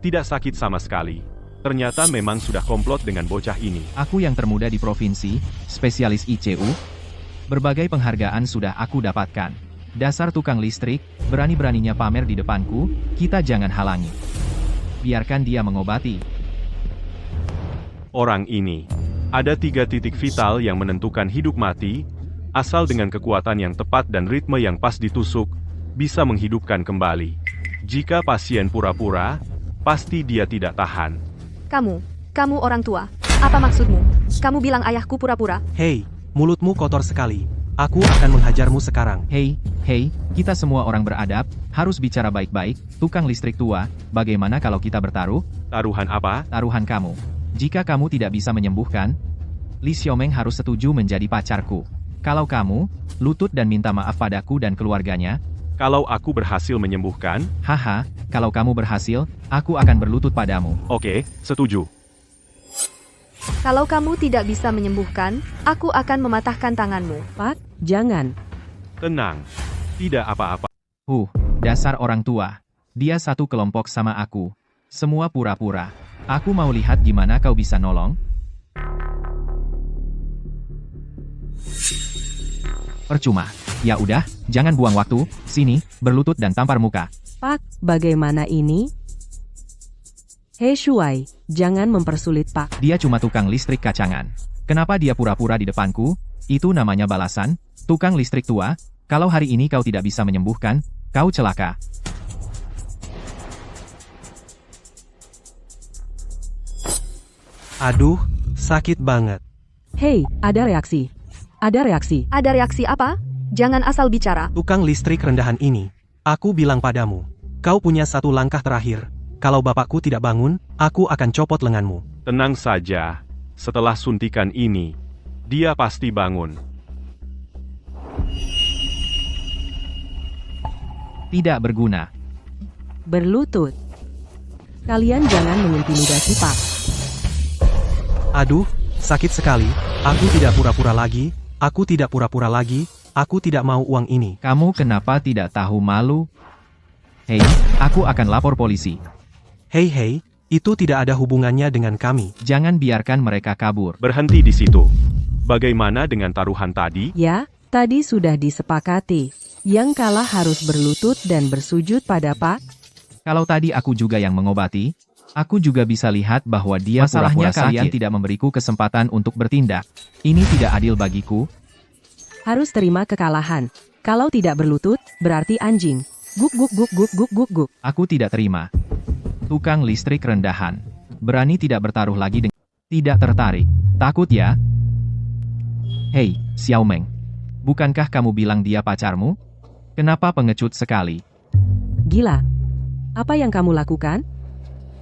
tidak sakit sama sekali. Ternyata memang sudah komplot dengan bocah ini. Aku yang termuda di provinsi, spesialis ICU. Berbagai penghargaan sudah aku dapatkan. Dasar tukang listrik, berani-beraninya pamer di depanku, kita jangan halangi. Biarkan dia mengobati. Orang ini, ada 3 titik vital yang menentukan hidup mati, asal dengan kekuatan yang tepat dan ritme yang pas ditusuk, bisa menghidupkan kembali. Jika pasien pura-pura, pasti dia tidak tahan. Kamu orang tua. Apa maksudmu? Kamu bilang ayahku pura-pura? Hei, mulutmu kotor sekali. Aku akan menghajarmu sekarang. Hei, kita semua orang beradab, harus bicara baik-baik. Tukang listrik tua, bagaimana kalau kita bertaruh? Taruhan apa? Taruhan kamu. Jika kamu tidak bisa menyembuhkan, Li Xiaomeng harus setuju menjadi pacarku. Kalau kamu, lutut dan minta maaf padaku dan keluarganya. Kalau aku berhasil menyembuhkan? Haha, kalau kamu berhasil, aku akan berlutut padamu. Oke, setuju. Kalau kamu tidak bisa menyembuhkan, aku akan mematahkan tanganmu. Pak, jangan. Tenang. Tidak apa-apa. Dasar orang tua. Dia satu kelompok sama aku. Semua pura-pura. Aku mau lihat gimana kau bisa nolong. Percuma. Ya udah, jangan buang waktu. Sini, berlutut dan tampar muka. Pak, bagaimana ini? Hei Shuai, jangan mempersulit Pak. Dia cuma tukang listrik kacangan. Kenapa dia pura-pura di depanku? Itu namanya balasan. Tukang listrik tua, kalau hari ini kau tidak bisa menyembuhkan, kau celaka. Aduh, sakit banget. Hei, ada reaksi. Ada reaksi. Ada reaksi apa? Jangan asal bicara. Tukang listrik rendahan ini. Aku bilang padamu. Kau punya satu langkah terakhir. Kalau bapakku tidak bangun, aku akan copot lenganmu. Tenang saja. Setelah suntikan ini, dia pasti bangun. Tidak berguna. Berlutut. Kalian jangan mengintimidasi Pak. Aduh, sakit sekali. Aku tidak pura-pura lagi. Aku tidak pura-pura lagi. Aku tidak mau uang ini. Kamu kenapa tidak tahu malu? Hei, aku akan lapor polisi. Hei, itu tidak ada hubungannya dengan kami. Jangan biarkan mereka kabur. Berhenti di situ. Bagaimana dengan taruhan tadi? Ya, tadi sudah disepakati. Yang kalah harus berlutut dan bersujud pada Pak. Kalau tadi aku juga yang mengobati, aku juga bisa lihat bahwa dia Masalahnya pura-pura kalian tidak memberiku kesempatan untuk bertindak. Ini tidak adil bagiku. Harus terima kekalahan. Kalau tidak berlutut, berarti anjing. Guk guk guk guk guk guk guk. Aku tidak terima. Tukang listrik rendahan. Berani tidak bertaruh lagi dengan... Tidak tertarik. Takut ya? Hei, Xiaomeng. Bukankah kamu bilang dia pacarmu? Kenapa pengecut sekali? Gila. Apa yang kamu lakukan?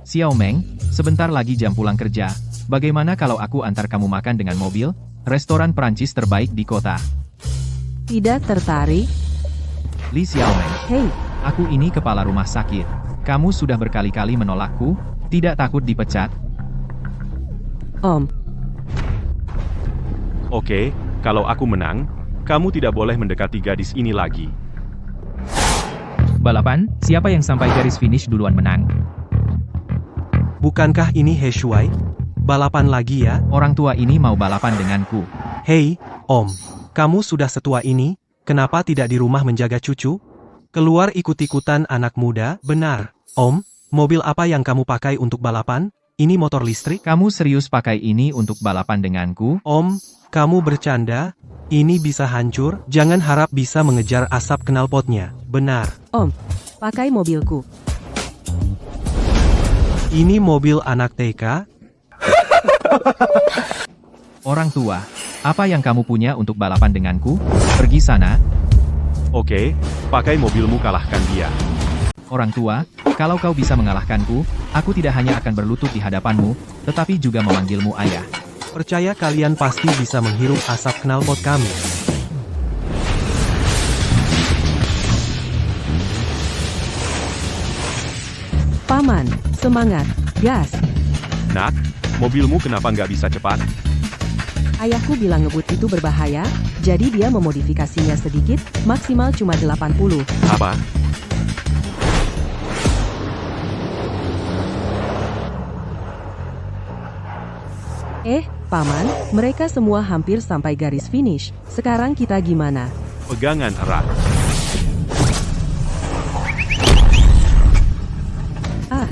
Xiaomeng, sebentar lagi jam pulang kerja. Bagaimana kalau aku antar kamu makan dengan mobil? Restoran Prancis terbaik di kota. Tidak tertarik? Li Xiaomeng. Hei, Aku ini kepala rumah sakit. Kamu sudah berkali-kali menolakku, tidak takut dipecat? Om. Oke, kalau aku menang, kamu tidak boleh mendekati gadis ini lagi. Balapan, siapa yang sampai garis finish duluan menang? Bukankah ini He Shuai? Balapan lagi ya? Orang tua ini mau balapan denganku. Hei, Om. Kamu sudah setua ini, kenapa tidak di rumah menjaga cucu? Keluar ikut-ikutan anak muda? Benar. Om, mobil apa yang kamu pakai untuk balapan? Ini motor listrik? Kamu serius pakai ini untuk balapan denganku? Om, kamu bercanda? Ini bisa hancur? Jangan harap bisa mengejar asap knalpotnya. Benar. Om, pakai mobilku. Ini mobil anak TK? Orang tua, apa yang kamu punya untuk balapan denganku? Pergi sana. Oke, pakai mobilmu kalahkan dia. Orang tua, kalau kau bisa mengalahkanku, aku tidak hanya akan berlutut di hadapanmu, tetapi juga memanggilmu ayah. Percaya kalian pasti bisa menghirup asap knalpot kami. Paman, semangat, gas. Nak, mobilmu kenapa nggak bisa cepat? Ayahku bilang ngebut itu berbahaya, jadi dia memodifikasinya sedikit, maksimal cuma 80. Apa? Paman, mereka semua hampir sampai garis finish. Sekarang kita gimana? Pegangan erat. Ah,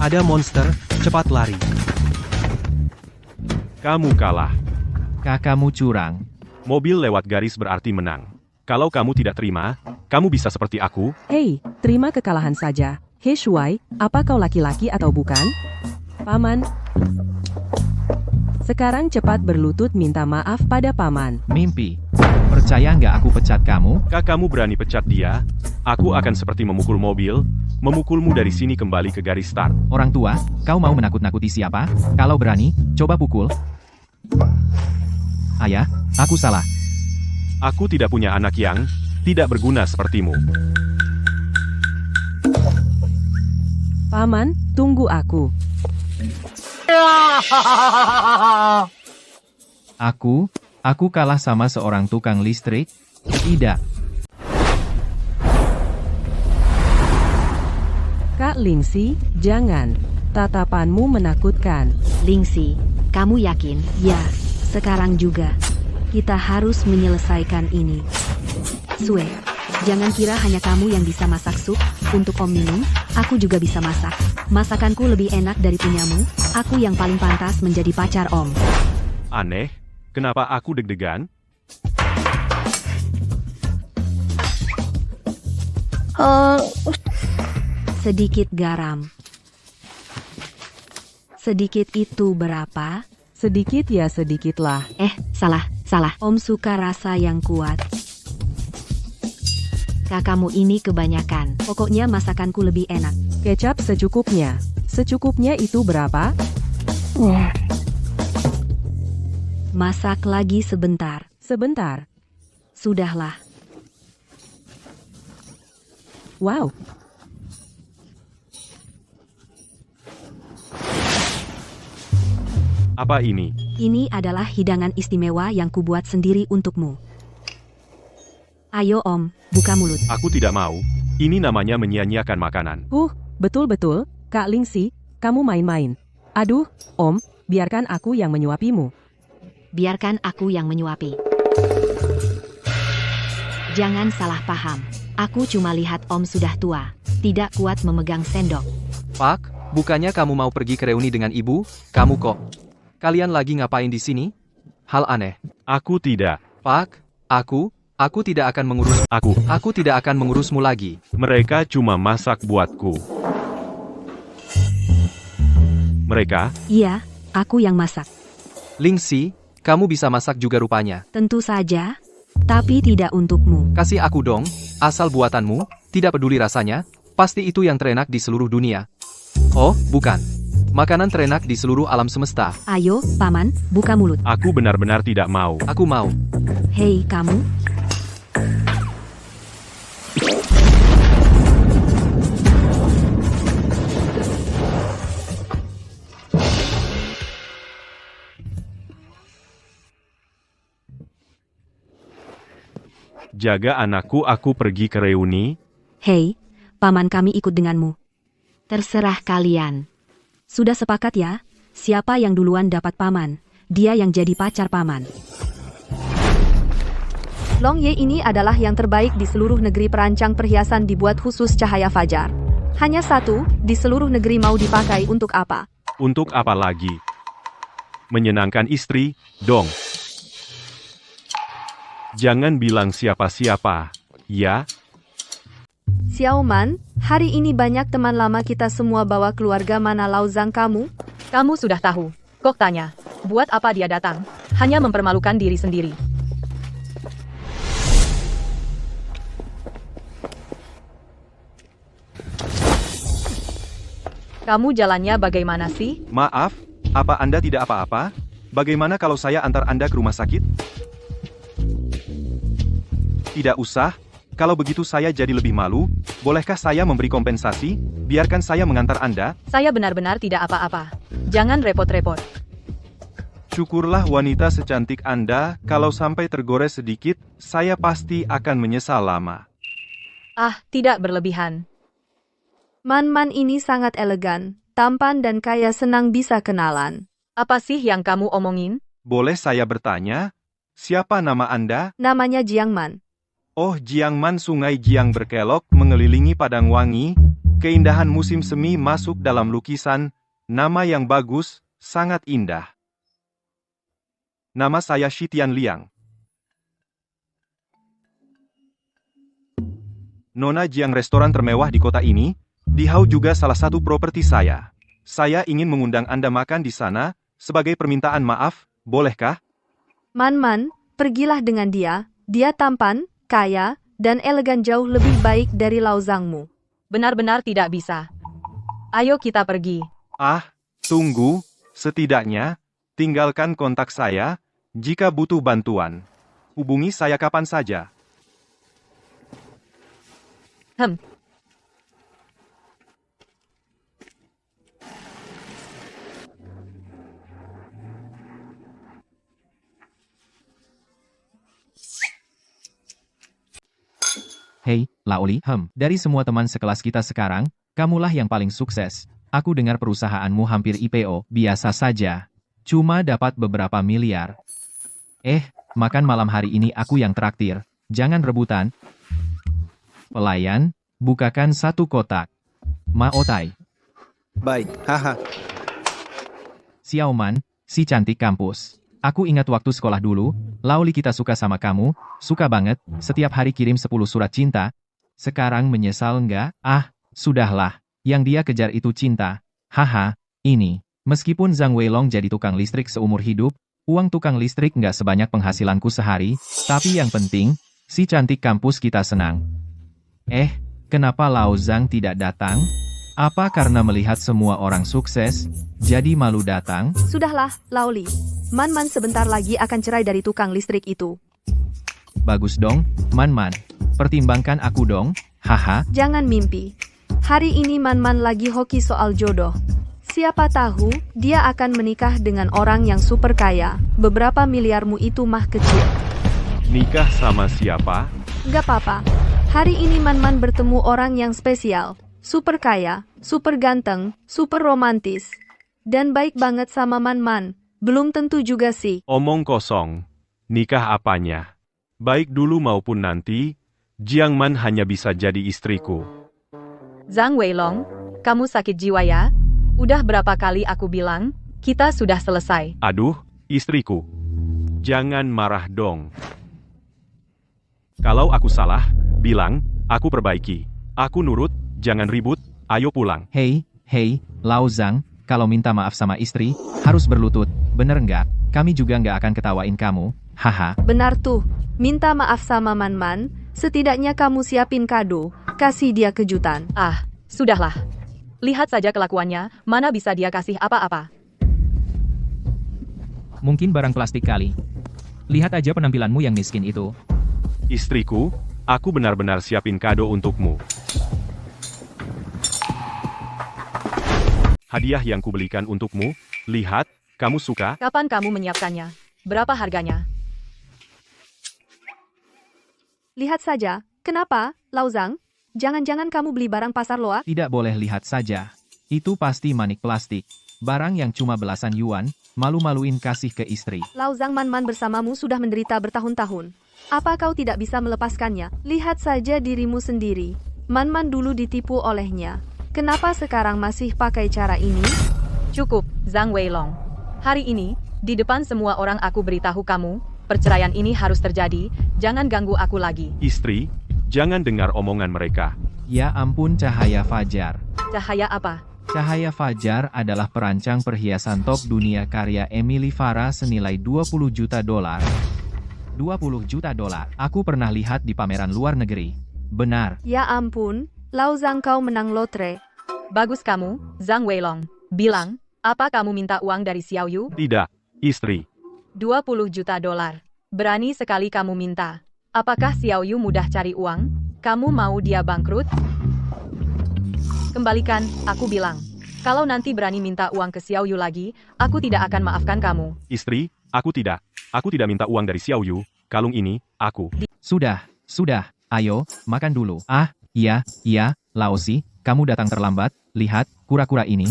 Ada monster, cepat lari. Kamu kalah. Kakakmu curang. Mobil lewat garis berarti menang. Kalau kamu tidak terima, kamu bisa seperti aku. terima kekalahan saja. Hei Shuai, apa kau laki-laki atau bukan? Paman. Sekarang cepat berlutut minta maaf pada paman. Mimpi. Percaya nggak aku pecat kamu? Kamu berani pecat dia? Aku akan seperti memukul mobil, memukulmu dari sini kembali ke garis start. Orang tua, kau mau menakut-nakuti siapa? Kalau berani, coba pukul. Ayah, aku salah. Aku tidak punya anak yang tidak berguna sepertimu. Paman, tunggu aku. Aku kalah sama seorang tukang listrik? Tidak. Kak Lingxi, jangan. Tatapanmu menakutkan. Lingxi, kamu yakin? Ya, sekarang juga. Kita harus menyelesaikan ini. Sue, jangan kira hanya kamu yang bisa masak sup. Untuk Om minum, aku juga bisa masak. Masakanku lebih enak dari punyamu. Aku yang paling pantas menjadi pacar Om. Aneh, kenapa aku deg-degan? Sedikit garam. Sedikit itu berapa? Sedikit ya sedikitlah. Salah. Om suka rasa yang kuat. Kakakmu ini kebanyakan. Pokoknya masakanku lebih enak. Kecap secukupnya. Secukupnya itu berapa? Masak lagi sebentar. Sebentar. Sudahlah. Wow. Apa ini? Ini adalah hidangan istimewa yang kubuat sendiri untukmu. Ayo Om, buka mulut. Aku tidak mau. Ini namanya menyia-nyiakan makanan. Betul-betul, Kak Lingxi, kamu main-main. Aduh, Om, biarkan aku yang menyuapimu. Biarkan aku yang menyuapi. Jangan salah paham. Aku cuma lihat Om sudah tua, tidak kuat memegang sendok. Pak, bukannya kamu mau pergi ke reuni dengan ibu? Kamu kok. Kalian lagi ngapain di sini? Hal aneh. Aku tidak. Pak, aku tidak akan mengurus. Aku tidak akan mengurusmu lagi. Mereka cuma masak buatku. Mereka? Iya, aku yang masak. Lingxi, kamu bisa masak juga rupanya. Tentu saja, tapi tidak untukmu. Kasih aku dong, asal buatanmu, tidak peduli rasanya, pasti itu yang terenak di seluruh dunia. Oh, bukan. Makanan terenak di seluruh alam semesta. Ayo, Paman, buka mulut. Aku benar-benar tidak mau. Aku mau. Hei, kamu. Jaga anakku, aku pergi ke reuni. Hei, Paman kami ikut denganmu. Terserah kalian. Sudah sepakat ya? Siapa yang duluan dapat Paman? Dia yang jadi pacar Paman. Long Ye ini adalah yang terbaik di seluruh negeri. Perancang perhiasan dibuat khusus cahaya fajar. Hanya satu, di seluruh negeri. Mau dipakai untuk apa? Untuk apa lagi? Menyenangkan istri, dong. Jangan bilang siapa-siapa, ya? Xiao Man, hari ini banyak teman lama kita semua. Bawa keluarga mana Lao Zhang kamu? Kamu sudah tahu. Kok tanya, buat apa dia datang? Hanya mempermalukan diri sendiri. Kamu jalannya bagaimana sih? Maaf, apa Anda tidak apa-apa? Bagaimana kalau saya antar Anda ke rumah sakit? Tidak usah. Kalau begitu saya jadi lebih malu. Bolehkah saya memberi kompensasi? Biarkan saya mengantar Anda. Saya benar-benar tidak apa-apa. Jangan repot-repot. Syukurlah wanita secantik Anda. Kalau sampai tergores sedikit, saya pasti akan menyesal lama. Ah, tidak berlebihan. Man ini sangat elegan, tampan dan kaya. Senang bisa kenalan. Apa sih yang kamu omongin? Boleh saya bertanya? Siapa nama Anda? Namanya Jiang Man. Oh, Jiang Man. Sungai Jiang berkelok mengelilingi padang wangi. Keindahan musim semi masuk dalam lukisan. Nama yang bagus, sangat indah. Nama saya Shi Tianliang. Nona Jiang, restoran termewah di kota ini. Dihau juga salah satu properti saya. Saya ingin mengundang Anda makan di sana, sebagai permintaan maaf, bolehkah? Man, pergilah dengan dia. Dia tampan, kaya, dan elegan jauh lebih baik dari Lao Zhangmu. Benar-benar tidak bisa. Ayo kita pergi. Tunggu, setidaknya, tinggalkan kontak saya, jika butuh bantuan. Hubungi saya kapan saja. Hei, Laoli, dari semua teman sekelas kita sekarang, kamulah yang paling sukses. Aku dengar perusahaanmu hampir IPO, biasa saja. Cuma dapat beberapa miliar. Makan malam hari ini aku yang traktir. Jangan rebutan. Pelayan, bukakan 1 kotak. Maotai. Baik, haha. Xiaoman, si cantik kampus. Aku ingat waktu sekolah dulu, Laoli kita suka sama kamu, suka banget, setiap hari kirim 10 surat cinta. Sekarang menyesal enggak? Sudahlah, yang dia kejar itu cinta. Haha, ini. Meskipun Zhang Weilong jadi tukang listrik seumur hidup, uang tukang listrik nggak sebanyak penghasilanku sehari, tapi yang penting, si cantik kampus kita senang. Kenapa Lao Zhang tidak datang? Apa karena melihat semua orang sukses, jadi malu datang? Sudahlah, Laoli. Man sebentar lagi akan cerai dari tukang listrik itu. Bagus dong, Man. Pertimbangkan aku dong, haha. Jangan mimpi. Hari ini Man lagi hoki soal jodoh. Siapa tahu, dia akan menikah dengan orang yang super kaya. Beberapa miliarmu itu mah kecil. Nikah sama siapa? Gak apa-apa. Hari ini Man bertemu orang yang spesial. Super kaya, super ganteng, super romantis. Dan baik banget sama Man. Belum tentu juga sih. Omong kosong. Nikah apanya? Baik dulu maupun nanti, Jiang Man hanya bisa jadi istriku. Zhang Weilong, kamu sakit jiwa ya? Udah berapa kali aku bilang, kita sudah selesai. Aduh, istriku. Jangan marah dong. Kalau aku salah, bilang, aku perbaiki. Aku nurut, jangan ribut, ayo pulang. Hei, Lao Zhang, kalau minta maaf sama istri, harus berlutut, bener nggak? Kami juga nggak akan ketawain kamu, haha. Benar tuh, minta maaf sama Man, setidaknya kamu siapin kado, kasih dia kejutan. Sudahlah. Lihat saja kelakuannya, mana bisa dia kasih apa-apa. Mungkin barang plastik kali. Lihat aja penampilanmu yang miskin itu. Istriku, aku benar-benar siapin kado untukmu. Hadiah yang kubelikan untukmu, lihat, kamu suka? Kapan kamu menyiapkannya? Berapa harganya? Lihat saja, kenapa, Lao Zhang? Jangan-jangan kamu beli barang pasar loa? Tidak boleh lihat saja. Itu pasti manik plastik. Barang yang cuma belasan yuan, malu-maluin kasih ke istri. Lao Zhang Man bersamamu sudah menderita bertahun-tahun. Apa kau tidak bisa melepaskannya? Lihat saja dirimu sendiri. Man dulu ditipu olehnya. Kenapa sekarang masih pakai cara ini? Cukup, Zhang Weilong. Hari ini, di depan semua orang aku beritahu kamu, perceraian ini harus terjadi, jangan ganggu aku lagi. Istri, jangan dengar omongan mereka. Ya ampun Cahaya Fajar. Cahaya apa? Cahaya Fajar adalah perancang perhiasan top dunia karya Emily Farah senilai 20 juta dolar. 20 juta dolar. Aku pernah lihat di pameran luar negeri. Benar. Ya ampun, Lao Zhang kau menang lotre. Bagus kamu, Zhang Weilong. Bilang, apa kamu minta uang dari Xiao Yu? Tidak, istri. 20 juta dolar. Berani sekali kamu minta. Apakah Xiao Yu mudah cari uang? Kamu mau dia bangkrut? Kembalikan, aku bilang. Kalau nanti berani minta uang ke Xiao Yu lagi, aku tidak akan maafkan kamu. Istri, aku tidak. Aku tidak minta uang dari Xiao Yu. Kalung ini, aku. Sudah. Ayo, makan dulu. Iya, Laosi, kamu datang terlambat. Lihat, kura-kura ini.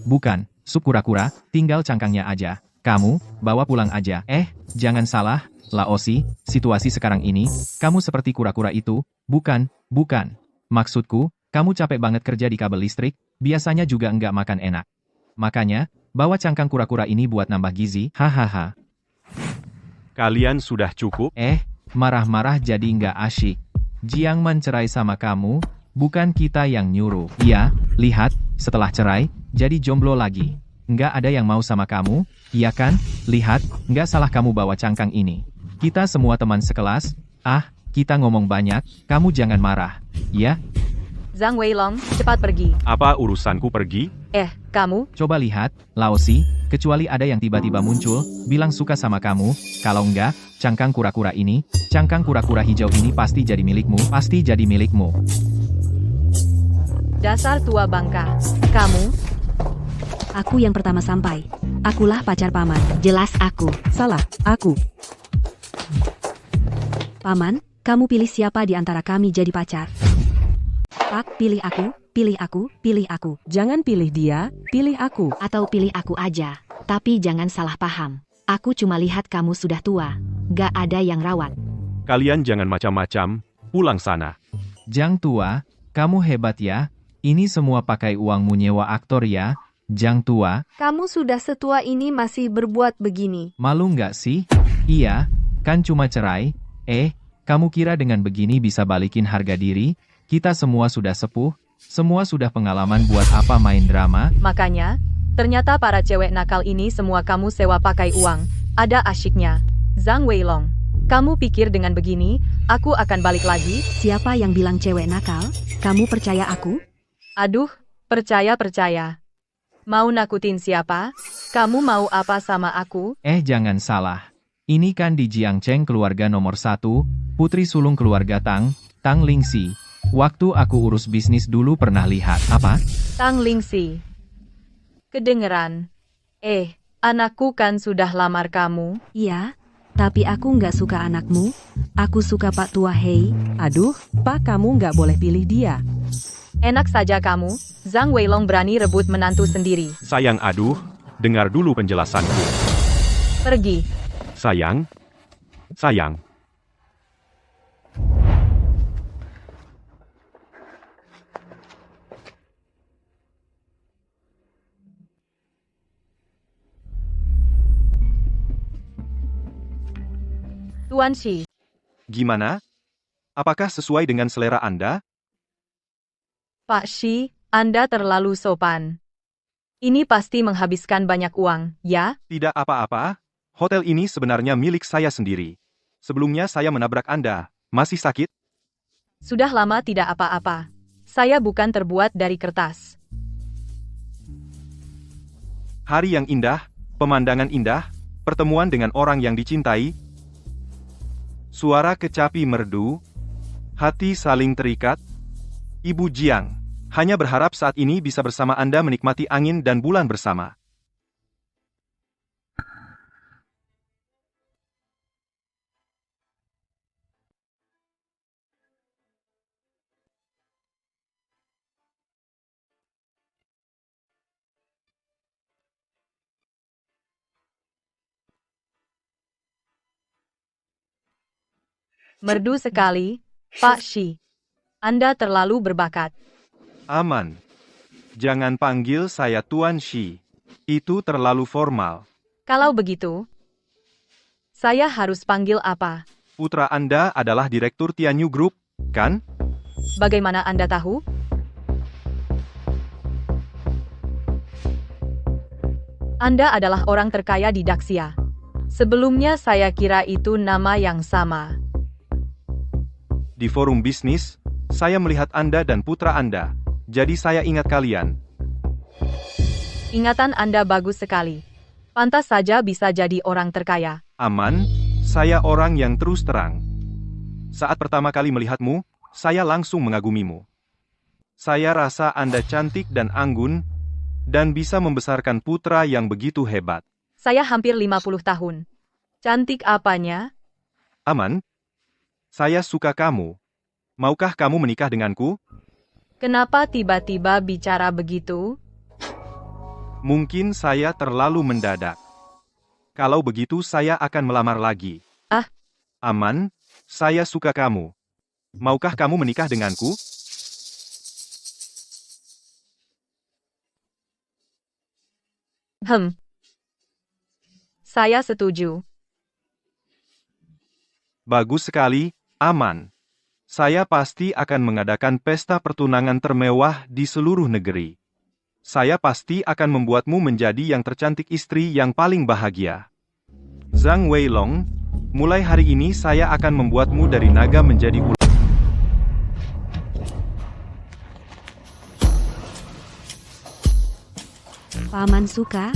Bukan, sup kura-kura, tinggal cangkangnya aja. Kamu, bawa pulang aja. Jangan salah, Laosi, situasi sekarang ini, kamu seperti kura-kura itu. Bukan. Maksudku, kamu capek banget kerja di kabel listrik, biasanya juga enggak makan enak. Makanya, bawa cangkang kura-kura ini buat nambah gizi, hahaha. Kalian sudah cukup? Marah-marah jadi nggak asyik. Jiang Man cerai sama kamu, Bukan kita yang nyuruh. Iya, lihat, setelah cerai, jadi jomblo lagi. Nggak ada yang mau sama kamu, iya kan? Lihat, nggak salah kamu bawa cangkang ini. Kita semua teman sekelas. Kita ngomong banyak, kamu jangan marah. Ya? Zhang Weilong, cepat pergi. Apa urusanku pergi? Kamu? Coba lihat, Laosi, kecuali ada yang tiba-tiba muncul, bilang suka sama kamu, kalau enggak, cangkang kura-kura hijau ini pasti jadi milikmu. Dasar tua bangka. Kamu? Aku yang pertama sampai. Akulah pacar paman. Jelas aku. Salah, aku. Paman, kamu pilih siapa di antara kami jadi pacar? Pak, pilih aku, pilih aku, pilih aku. Jangan pilih dia, pilih aku. Atau pilih aku aja. Tapi jangan salah paham. Aku cuma lihat kamu sudah tua. Gak ada yang rawat. Kalian jangan macam-macam, pulang sana. Jang tua, kamu hebat ya. Ini semua pakai uangmu nyewa aktor ya, Jang tua. Kamu sudah setua ini masih berbuat begini. Malu nggak sih? Iya, kan cuma cerai. Kamu kira dengan begini bisa balikin harga diri? Kita semua sudah sepuh, semua sudah pengalaman, buat apa main drama? Makanya, ternyata para cewek nakal ini semua kamu sewa pakai uang. Ada asyiknya. Zhang Weilong, kamu pikir dengan begini, aku akan balik lagi? Siapa yang bilang cewek nakal? Kamu percaya aku? Aduh, percaya. Mau nakutin siapa? Kamu mau apa sama aku? Jangan salah. Ini kan di Jiangcheng keluarga nomor 1, putri sulung keluarga Tang Lingxi. Waktu aku urus bisnis dulu pernah lihat. Apa? Tang Lingxi. Kedengeran. Anakku kan sudah lamar kamu. Iya, tapi aku nggak suka anakmu. Aku suka Pak Tua Hei. Aduh, Pak, kamu nggak boleh pilih dia. Enak saja kamu, Zhang Weilong berani rebut menantu sendiri. Sayang, aduh, dengar dulu penjelasanku. Pergi. Sayang. Tuan Shi. Gimana? Apakah sesuai dengan selera Anda? Pak Shi, Anda terlalu sopan. Ini pasti menghabiskan banyak uang, ya? Tidak apa-apa. Hotel ini sebenarnya milik saya sendiri. Sebelumnya saya menabrak Anda. Masih sakit? Sudah lama tidak apa-apa. Saya bukan terbuat dari kertas. Hari yang indah, pemandangan indah, pertemuan dengan orang yang dicintai, suara kecapi merdu, hati saling terikat. Ibu Jiang, hanya berharap saat ini bisa bersama Anda menikmati angin dan bulan bersama. Merdu sekali, Pak Shi. Anda terlalu berbakat. Aman. Jangan panggil saya Tuan Shi. Itu terlalu formal. Kalau begitu, saya harus panggil apa? Putra Anda adalah direktur Tianyu Group, kan? Bagaimana Anda tahu? Anda adalah orang terkaya di Daxia. Sebelumnya saya kira itu nama yang sama. Di forum bisnis, saya melihat Anda dan putra Anda. Jadi saya ingat kalian. Ingatan Anda bagus sekali. Pantas saja bisa jadi orang terkaya. Aman, saya orang yang terus terang. Saat pertama kali melihatmu, saya langsung mengagumimu. Saya rasa Anda cantik dan anggun, dan bisa membesarkan putra yang begitu hebat. Saya hampir 50 tahun. Cantik apanya? Aman, saya suka kamu. Maukah kamu menikah denganku? Kenapa tiba-tiba bicara begitu? Mungkin saya terlalu mendadak. Kalau begitu saya akan melamar lagi. Aman, saya suka kamu. Maukah kamu menikah denganku? Saya setuju. Bagus sekali, Aman. Saya pasti akan mengadakan pesta pertunangan termewah di seluruh negeri. Saya pasti akan membuatmu menjadi yang tercantik istri yang paling bahagia. Zhang Weilong, mulai hari ini saya akan membuatmu dari naga menjadi ular. Paman suka?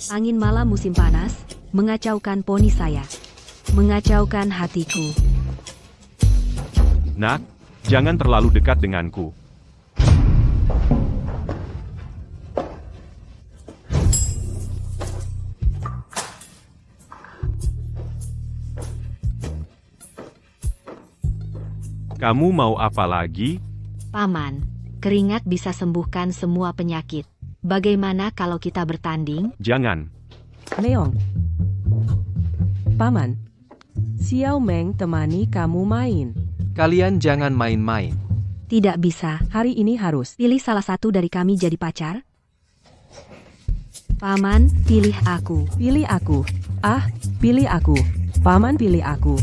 Angin malam musim panas, mengacaukan poni saya. Mengacaukan hatiku. Nak, jangan terlalu dekat denganku. Kamu mau apa lagi? Paman, keringat bisa sembuhkan semua penyakit. Bagaimana kalau kita bertanding? Jangan. Meong. Paman, Xiao Meng temani kamu main. Kalian jangan main-main. Tidak bisa. Hari ini harus. Pilih salah satu dari kami jadi pacar. Paman, pilih aku. Pilih aku. Ah, pilih aku. Paman pilih aku.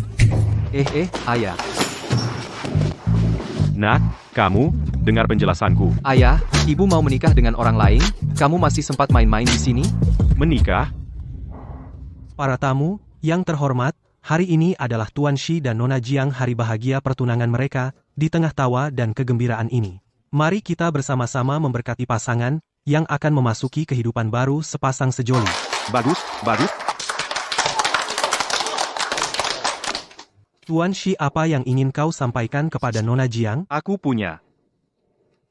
Ayah. Nak, kamu, dengar penjelasanku. Ayah, ibu mau menikah dengan orang lain? Kamu masih sempat main-main di sini? Menikah? Para tamu, yang terhormat, hari ini adalah Tuan Shi dan Nona Jiang hari bahagia pertunangan mereka, di tengah tawa dan kegembiraan ini. Mari kita bersama-sama memberkati pasangan, yang akan memasuki kehidupan baru sepasang sejoli. Bagus, bagus. Tuan Shi, apa yang ingin kau sampaikan kepada Nona Jiang? Aku punya.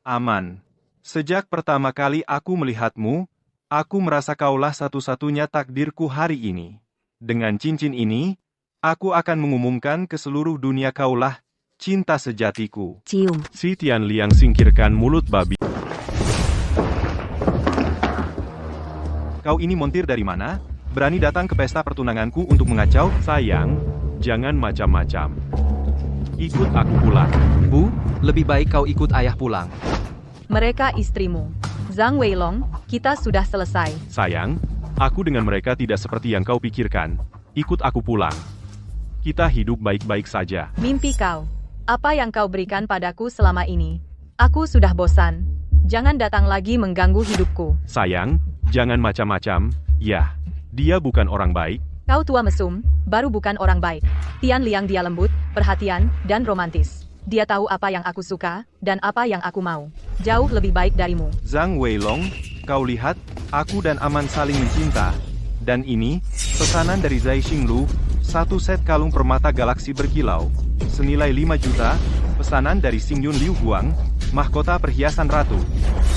Aman. Sejak pertama kali aku melihatmu, aku merasa kaulah satu-satunya takdirku hari ini. Dengan cincin ini, aku akan mengumumkan ke seluruh dunia kaulah cinta sejatiku. Cium. Si Tian Liang singkirkan mulut babi. Kau ini montir dari mana? Berani datang ke pesta pertunanganku untuk mengacau? Sayang, jangan macam-macam. Ikut aku pulang. Bu, lebih baik kau ikut ayah pulang. Mereka istrimu. Zhang Weilong, kita sudah selesai. Sayang, aku dengan mereka tidak seperti yang kau pikirkan. Ikut aku pulang. Kita hidup baik-baik saja. Mimpi kau. Apa yang kau berikan padaku selama ini? Aku sudah bosan. Jangan datang lagi mengganggu hidupku. Sayang, jangan macam-macam. Ya, dia bukan orang baik. Kau tua mesum, baru bukan orang baik. Tian Liang dia lembut, perhatian, dan romantis. Dia tahu apa yang aku suka, dan apa yang aku mau. Jauh lebih baik darimu. Zhang Weilong, kau lihat, aku dan Aman saling mencinta. Dan ini, pesanan dari Zai Xinglu, satu set kalung permata galaksi berkilau, senilai 5 juta, pesanan dari Xingyun Liu Huang, mahkota perhiasan ratu,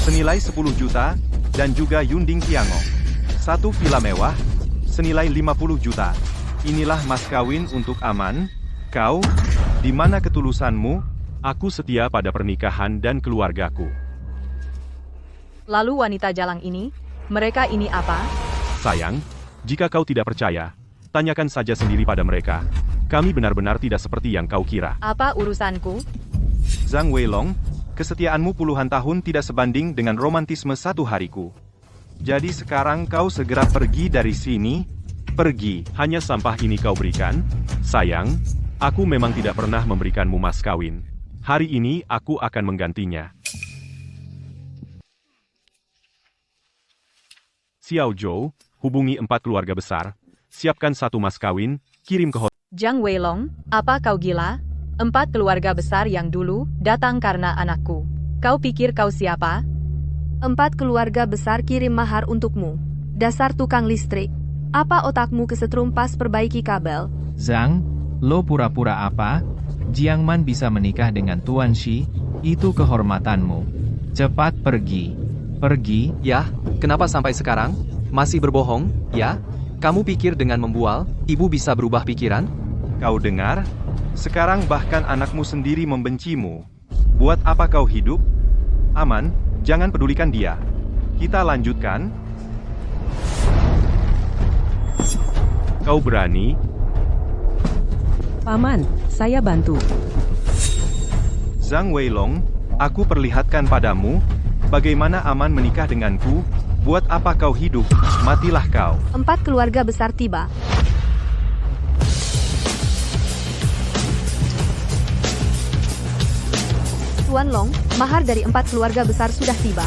senilai 10 juta, dan juga Yunding Tiangong. Satu villa mewah, senilai 50 juta. Inilah mas kawin untuk Aman. Kau, di mana ketulusanmu? Aku setia pada pernikahan dan keluargaku. Lalu wanita jalang ini, mereka ini apa? Sayang, jika kau tidak percaya, tanyakan saja sendiri pada mereka. Kami benar-benar tidak seperti yang kau kira. Apa urusanku? Zhang Weilong, kesetiaanmu puluhan tahun tidak sebanding dengan romantisme satu hariku. Jadi sekarang kau segera pergi dari sini. Pergi. Hanya sampah ini kau berikan? Sayang, aku memang tidak pernah memberikanmu mas kawin. Hari ini aku akan menggantinya. Xiao Zhou, hubungi 4 keluarga besar. Siapkan 1 mas kawin, kirim ke hotel. Zhang Weilong, apa kau gila? 4 keluarga besar yang dulu datang karena anakku. Kau pikir kau siapa? 4 keluarga besar kirim mahar untukmu. Dasar tukang listrik. Apa otakmu kesetrum pas perbaiki kabel? Zhang, lo pura-pura apa? Jiang Man bisa menikah dengan Tuan Shi, itu kehormatanmu. Cepat pergi. Pergi. Ya, kenapa sampai sekarang? Masih berbohong, ya? Kamu pikir dengan membual, ibu bisa berubah pikiran? Kau dengar? Sekarang bahkan anakmu sendiri membencimu. Buat apa kau hidup? Aman, jangan pedulikan dia. Kita lanjutkan. Kau berani? Paman, saya bantu. Zhang Weilong, aku perlihatkan padamu, bagaimana Aman menikah denganku, Buat apa kau hidup? Matilah kau. 4 keluarga besar tiba. Tuan Long, mahar dari 4 keluarga besar sudah tiba.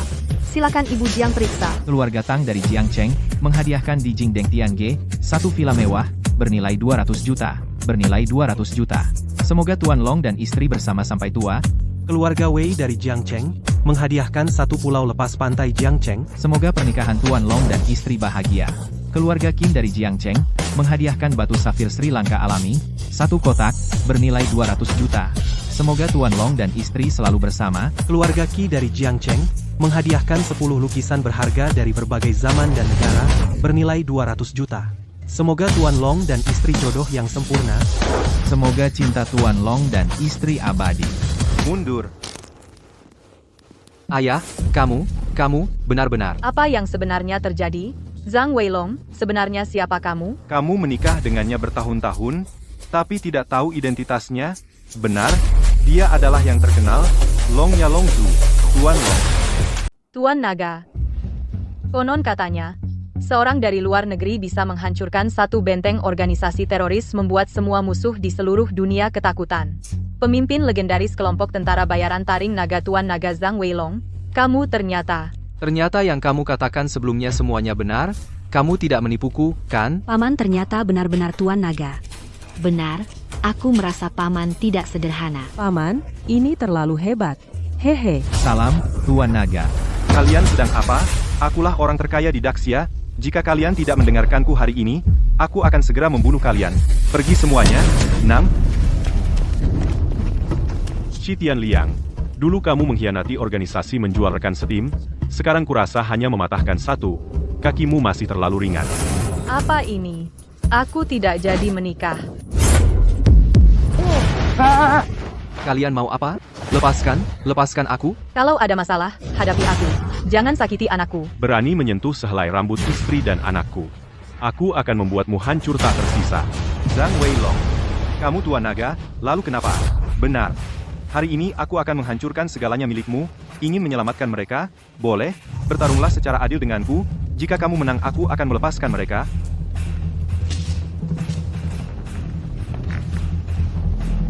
Silakan Ibu Jiang periksa. Keluarga Tang dari Jiangcheng menghadiahkan di Jingdeng Tiange satu villa mewah bernilai 200 juta. Bernilai 200 juta. Semoga Tuan Long dan istri bersama sampai tua. Keluarga Wei dari Jiangcheng menghadiahkan satu pulau lepas pantai Jiangcheng. Semoga pernikahan Tuan Long dan istri bahagia. Keluarga Kim dari Jiangcheng menghadiahkan batu safir Sri Lanka alami, satu kotak, bernilai 200 juta. Semoga Tuan Long dan istri selalu bersama. Keluarga Qi dari Jiangcheng menghadiahkan 10 lukisan berharga dari berbagai zaman dan negara, bernilai 200 juta. Semoga Tuan Long dan istri jodoh yang sempurna. Semoga cinta Tuan Long dan istri abadi. Mundur. Ayah, kamu benar-benar. Apa yang sebenarnya terjadi? Zhang Weilong, sebenarnya siapa kamu? Kamu menikah dengannya bertahun-tahun, tapi tidak tahu identitasnya. Benar, dia adalah yang terkenal, Long Yalongzu, Tuan Long. Tuan Naga. Konon katanya, seorang dari luar negeri bisa menghancurkan satu benteng organisasi teroris, membuat semua musuh di seluruh dunia ketakutan. Pemimpin legendaris kelompok tentara bayaran taring naga Tuan Naga Zhang Weilong, kamu ternyata. Ternyata yang kamu katakan sebelumnya semuanya benar? Kamu tidak menipuku, kan? Paman ternyata benar-benar Tuan Naga. Benar, aku merasa Paman tidak sederhana. Paman, ini terlalu hebat. Hehe. Salam, Tuan Naga. Kalian sedang apa? Akulah orang terkaya di Daxia. Jika kalian tidak mendengarkanku hari ini, aku akan segera membunuh kalian. Pergi semuanya. 6. Shi Tianliang, dulu kamu mengkhianati organisasi menjual rekan setim, sekarang kurasa hanya mematahkan satu. Kakimu masih terlalu ringan. Apa ini? Aku tidak jadi menikah. Kalian mau apa? Lepaskan aku? Kalau ada masalah, hadapi aku. Jangan sakiti anakku. Berani menyentuh sehelai rambut istri dan anakku. Aku akan membuatmu hancur tak tersisa. Zhang Weilong, kamu Tuan Naga, lalu kenapa? Benar. Hari ini aku akan menghancurkan segalanya milikmu. Ingin menyelamatkan mereka? Boleh. Bertarunglah secara adil denganku. Jika kamu menang, aku akan melepaskan mereka.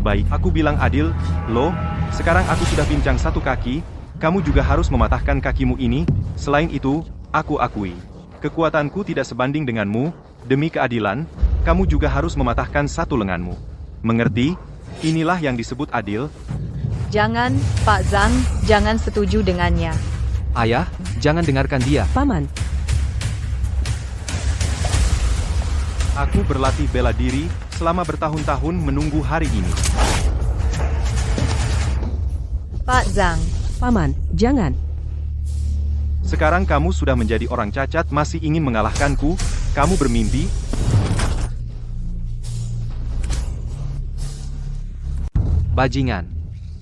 Baik, aku bilang adil. Loh, sekarang aku sudah pincang satu kaki. Kamu juga harus mematahkan kakimu ini. Selain itu, aku akui, kekuatanku tidak sebanding denganmu. Demi keadilan, kamu juga harus mematahkan satu lenganmu. Mengerti? Inilah yang disebut adil. Jangan, Pak Zhang, jangan setuju dengannya. Ayah, jangan dengarkan dia. Paman, Aku berlatih bela diri selama bertahun-tahun menunggu hari ini. Pak Zhang, Paman, jangan. Sekarang kamu sudah menjadi orang cacat, masih ingin mengalahkanku? Kamu bermimpi? Bajingan.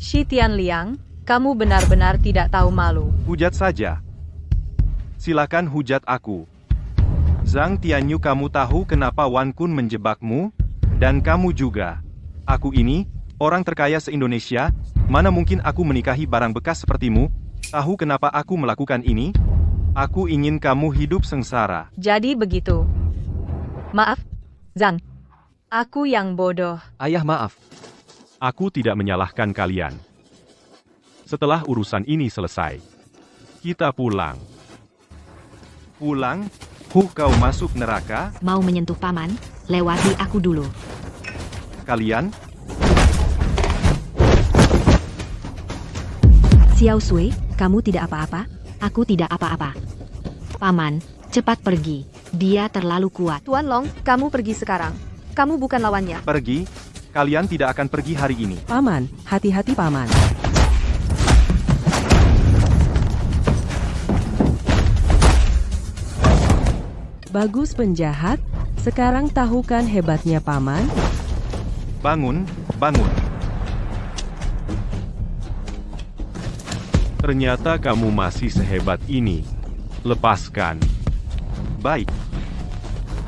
Shi Tianliang, kamu benar-benar tidak tahu malu. Hujat saja. Silakan hujat aku. Zhang Tianyu, kamu tahu kenapa Wan Kun menjebakmu? Dan kamu juga. Aku ini, orang terkaya se-Indonesia, mana mungkin aku menikahi barang bekas sepertimu? Tahu kenapa aku melakukan ini? Aku ingin kamu hidup sengsara. Jadi begitu. Maaf, Zhang. Aku yang bodoh. Ayah, maaf. Aku tidak menyalahkan kalian. Setelah urusan ini selesai, kita pulang. Pulang? Kau masuk neraka? Mau menyentuh Paman? Lewati aku dulu. Kalian? Xiao Sui, kamu tidak apa-apa? Aku tidak apa-apa. Paman, cepat pergi. Dia terlalu kuat. Tuan Long, kamu pergi sekarang. Kamu bukan lawannya. Pergi? Kalian tidak akan pergi hari ini. Paman, hati-hati Paman. Bagus penjahat, sekarang tahu kan hebatnya Paman? Bangun, bangun. Ternyata kamu masih sehebat ini. Lepaskan. Baik.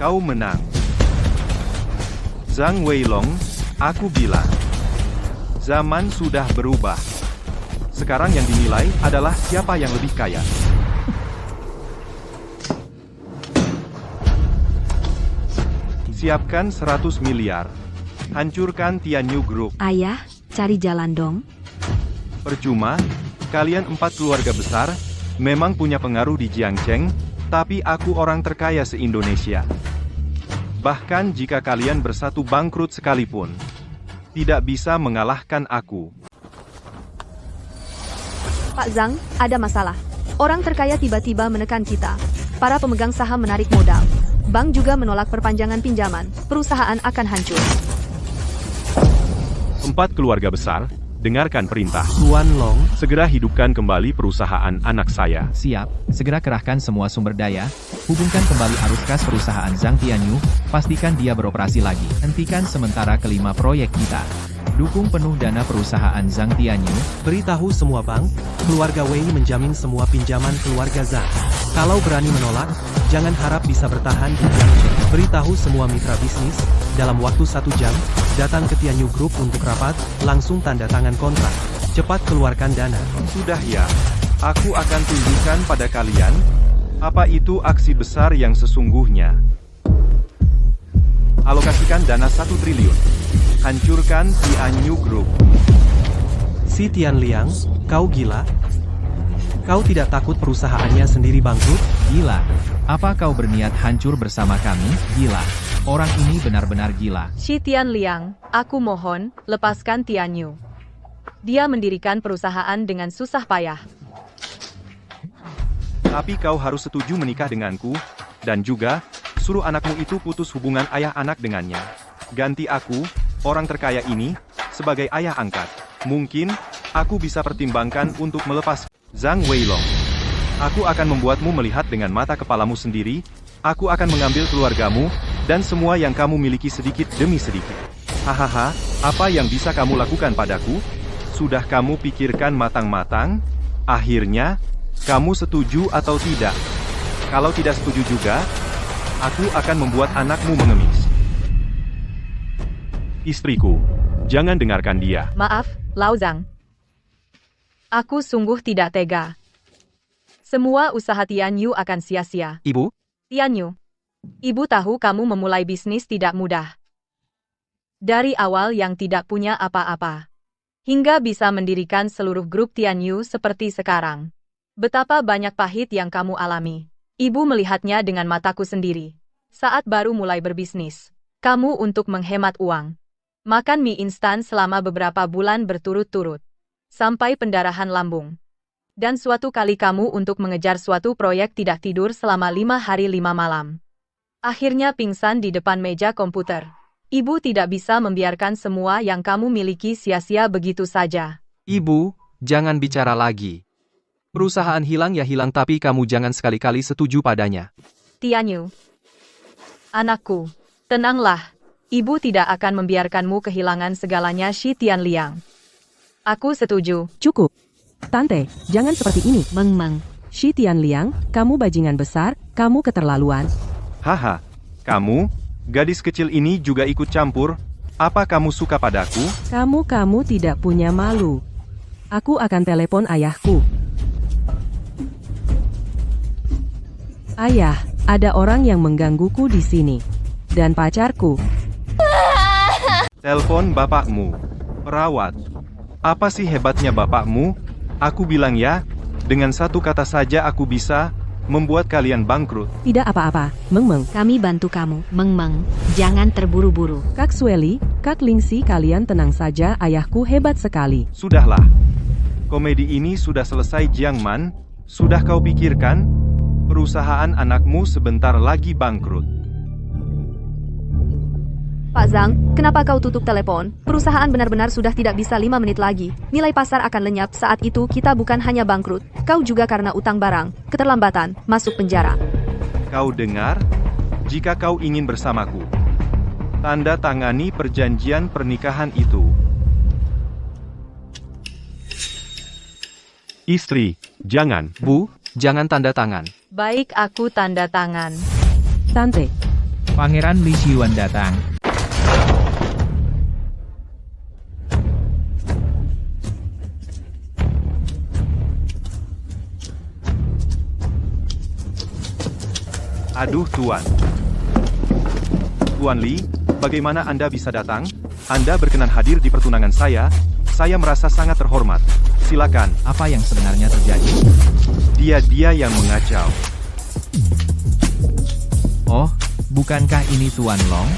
Kau menang. Zhang Weilong, aku bilang. Zaman sudah berubah. Sekarang yang dinilai adalah siapa yang lebih kaya. Siapkan 100 miliar. Hancurkan Tianyu Group. Ayah, cari jalan dong. Percuma, kalian 4 keluarga besar, memang punya pengaruh di Jiangcheng, tapi aku orang terkaya se-Indonesia. Bahkan jika kalian bersatu bangkrut sekalipun, tidak bisa mengalahkan aku. Pak Zhang, ada masalah. Orang terkaya tiba-tiba menekan kita. Para pemegang saham menarik modal. Bank juga menolak perpanjangan pinjaman. Perusahaan akan hancur. 4 keluarga besar, dengarkan perintah. Tuan Long, Segera hidupkan kembali perusahaan anak saya. Siap, segera kerahkan semua sumber daya, hubungkan kembali arus kas perusahaan Zhang Tianyu, pastikan dia beroperasi lagi. Hentikan sementara kelima proyek kita. Dukung penuh dana perusahaan Zhang Tianyu. beritahu semua bank, keluarga Wei menjamin semua pinjaman keluarga Zhang. Kalau berani menolak, jangan harap bisa bertahan di Jiangcheng. Beritahu semua mitra bisnis, dalam waktu 1 jam, datang ke Tianyu Group untuk rapat, langsung tanda tangan kontrak. Cepat keluarkan dana. Sudah ya, aku akan tunjukkan pada kalian, apa itu aksi besar yang sesungguhnya. Alokasikan dana 1 triliun. Hancurkan Tianyu Group. Si Tian Liang, kau gila? Kau tidak takut perusahaannya sendiri bangkrut? Gila. Apa kau berniat hancur bersama kami? Gila. Orang ini benar-benar gila. Shi Tian Liang, aku mohon, lepaskan Tianyu. Dia mendirikan perusahaan dengan susah payah. Tapi kau harus setuju menikah denganku, dan juga, suruh anakmu itu putus hubungan ayah anak dengannya. Ganti aku, orang terkaya ini, sebagai ayah angkat. Mungkin, aku bisa pertimbangkan untuk melepas Zhang Weilong. Aku akan membuatmu melihat dengan mata kepalamu sendiri, aku akan mengambil keluargamu, dan semua yang kamu miliki sedikit demi sedikit. Hahaha, apa yang bisa kamu lakukan padaku? Sudah kamu pikirkan matang-matang? Akhirnya, kamu setuju atau tidak? Kalau tidak setuju juga, aku akan membuat anakmu mengemis. Istriku, jangan dengarkan dia. Maaf, Lao Zhang. Aku sungguh tidak tega. Semua usaha Tianyu akan sia-sia. Ibu, Tianyu, ibu tahu kamu memulai bisnis tidak mudah. Dari awal yang tidak punya apa-apa, hingga bisa mendirikan seluruh grup Tianyu seperti sekarang. Betapa banyak pahit yang kamu alami. Ibu melihatnya dengan mataku sendiri. Saat baru mulai berbisnis, kamu untuk menghemat uang. Makan mie instan selama beberapa bulan berturut-turut. Sampai pendarahan lambung. Dan suatu kali kamu untuk mengejar suatu proyek tidak tidur selama 5 hari 5 malam. Akhirnya pingsan di depan meja komputer. Ibu tidak bisa membiarkan semua yang kamu miliki sia-sia begitu saja. Ibu, jangan bicara lagi. Perusahaan hilang ya hilang tapi kamu jangan sekali-kali setuju padanya. Tianyu. Anakku, tenanglah. Ibu tidak akan membiarkanmu kehilangan segalanya. Shi Tian Liang. Aku setuju. Cukup. Tante, jangan seperti ini. Meng-meng. Shi Tian Liang, kamu bajingan besar, kamu keterlaluan. Haha, kamu, gadis kecil ini juga ikut campur. Apa kamu suka padaku? Kamu tidak punya malu. Aku akan telepon ayahku. Ayah, ada orang yang menggangguku di sini. Dan pacarku. Telepon bapakmu. Perawat. Apa sih hebatnya bapakmu? Aku bilang ya, dengan satu kata saja aku bisa membuat kalian bangkrut. Tidak apa-apa, Meng-meng. Kami bantu kamu. Meng-meng. Jangan terburu-buru. Kak Sueli, Kak Lingxi, kalian tenang saja, ayahku hebat sekali. Sudahlah. Komedi ini sudah selesai Jiang Man. Sudah kau pikirkan? Perusahaan anakmu sebentar lagi bangkrut. Pak Zhang, kenapa kau tutup telepon? Perusahaan benar-benar sudah tidak bisa 5 menit lagi. Nilai pasar akan lenyap. Saat itu kita bukan hanya bangkrut, kau juga karena utang barang, keterlambatan, masuk penjara. Kau dengar? Jika kau ingin bersamaku, tanda tangani perjanjian pernikahan itu. Istri, jangan. Bu, jangan tanda tangan. Baik, aku tanda tangan. Tante, Pangeran Li Xiuan datang. Aduh Tuan. Tuan Li, bagaimana Anda bisa datang? Anda berkenan hadir di pertunangan saya. Saya merasa sangat terhormat. Silakan. Apa yang sebenarnya terjadi? Dia yang mengacau. Oh, bukankah ini Tuan Long?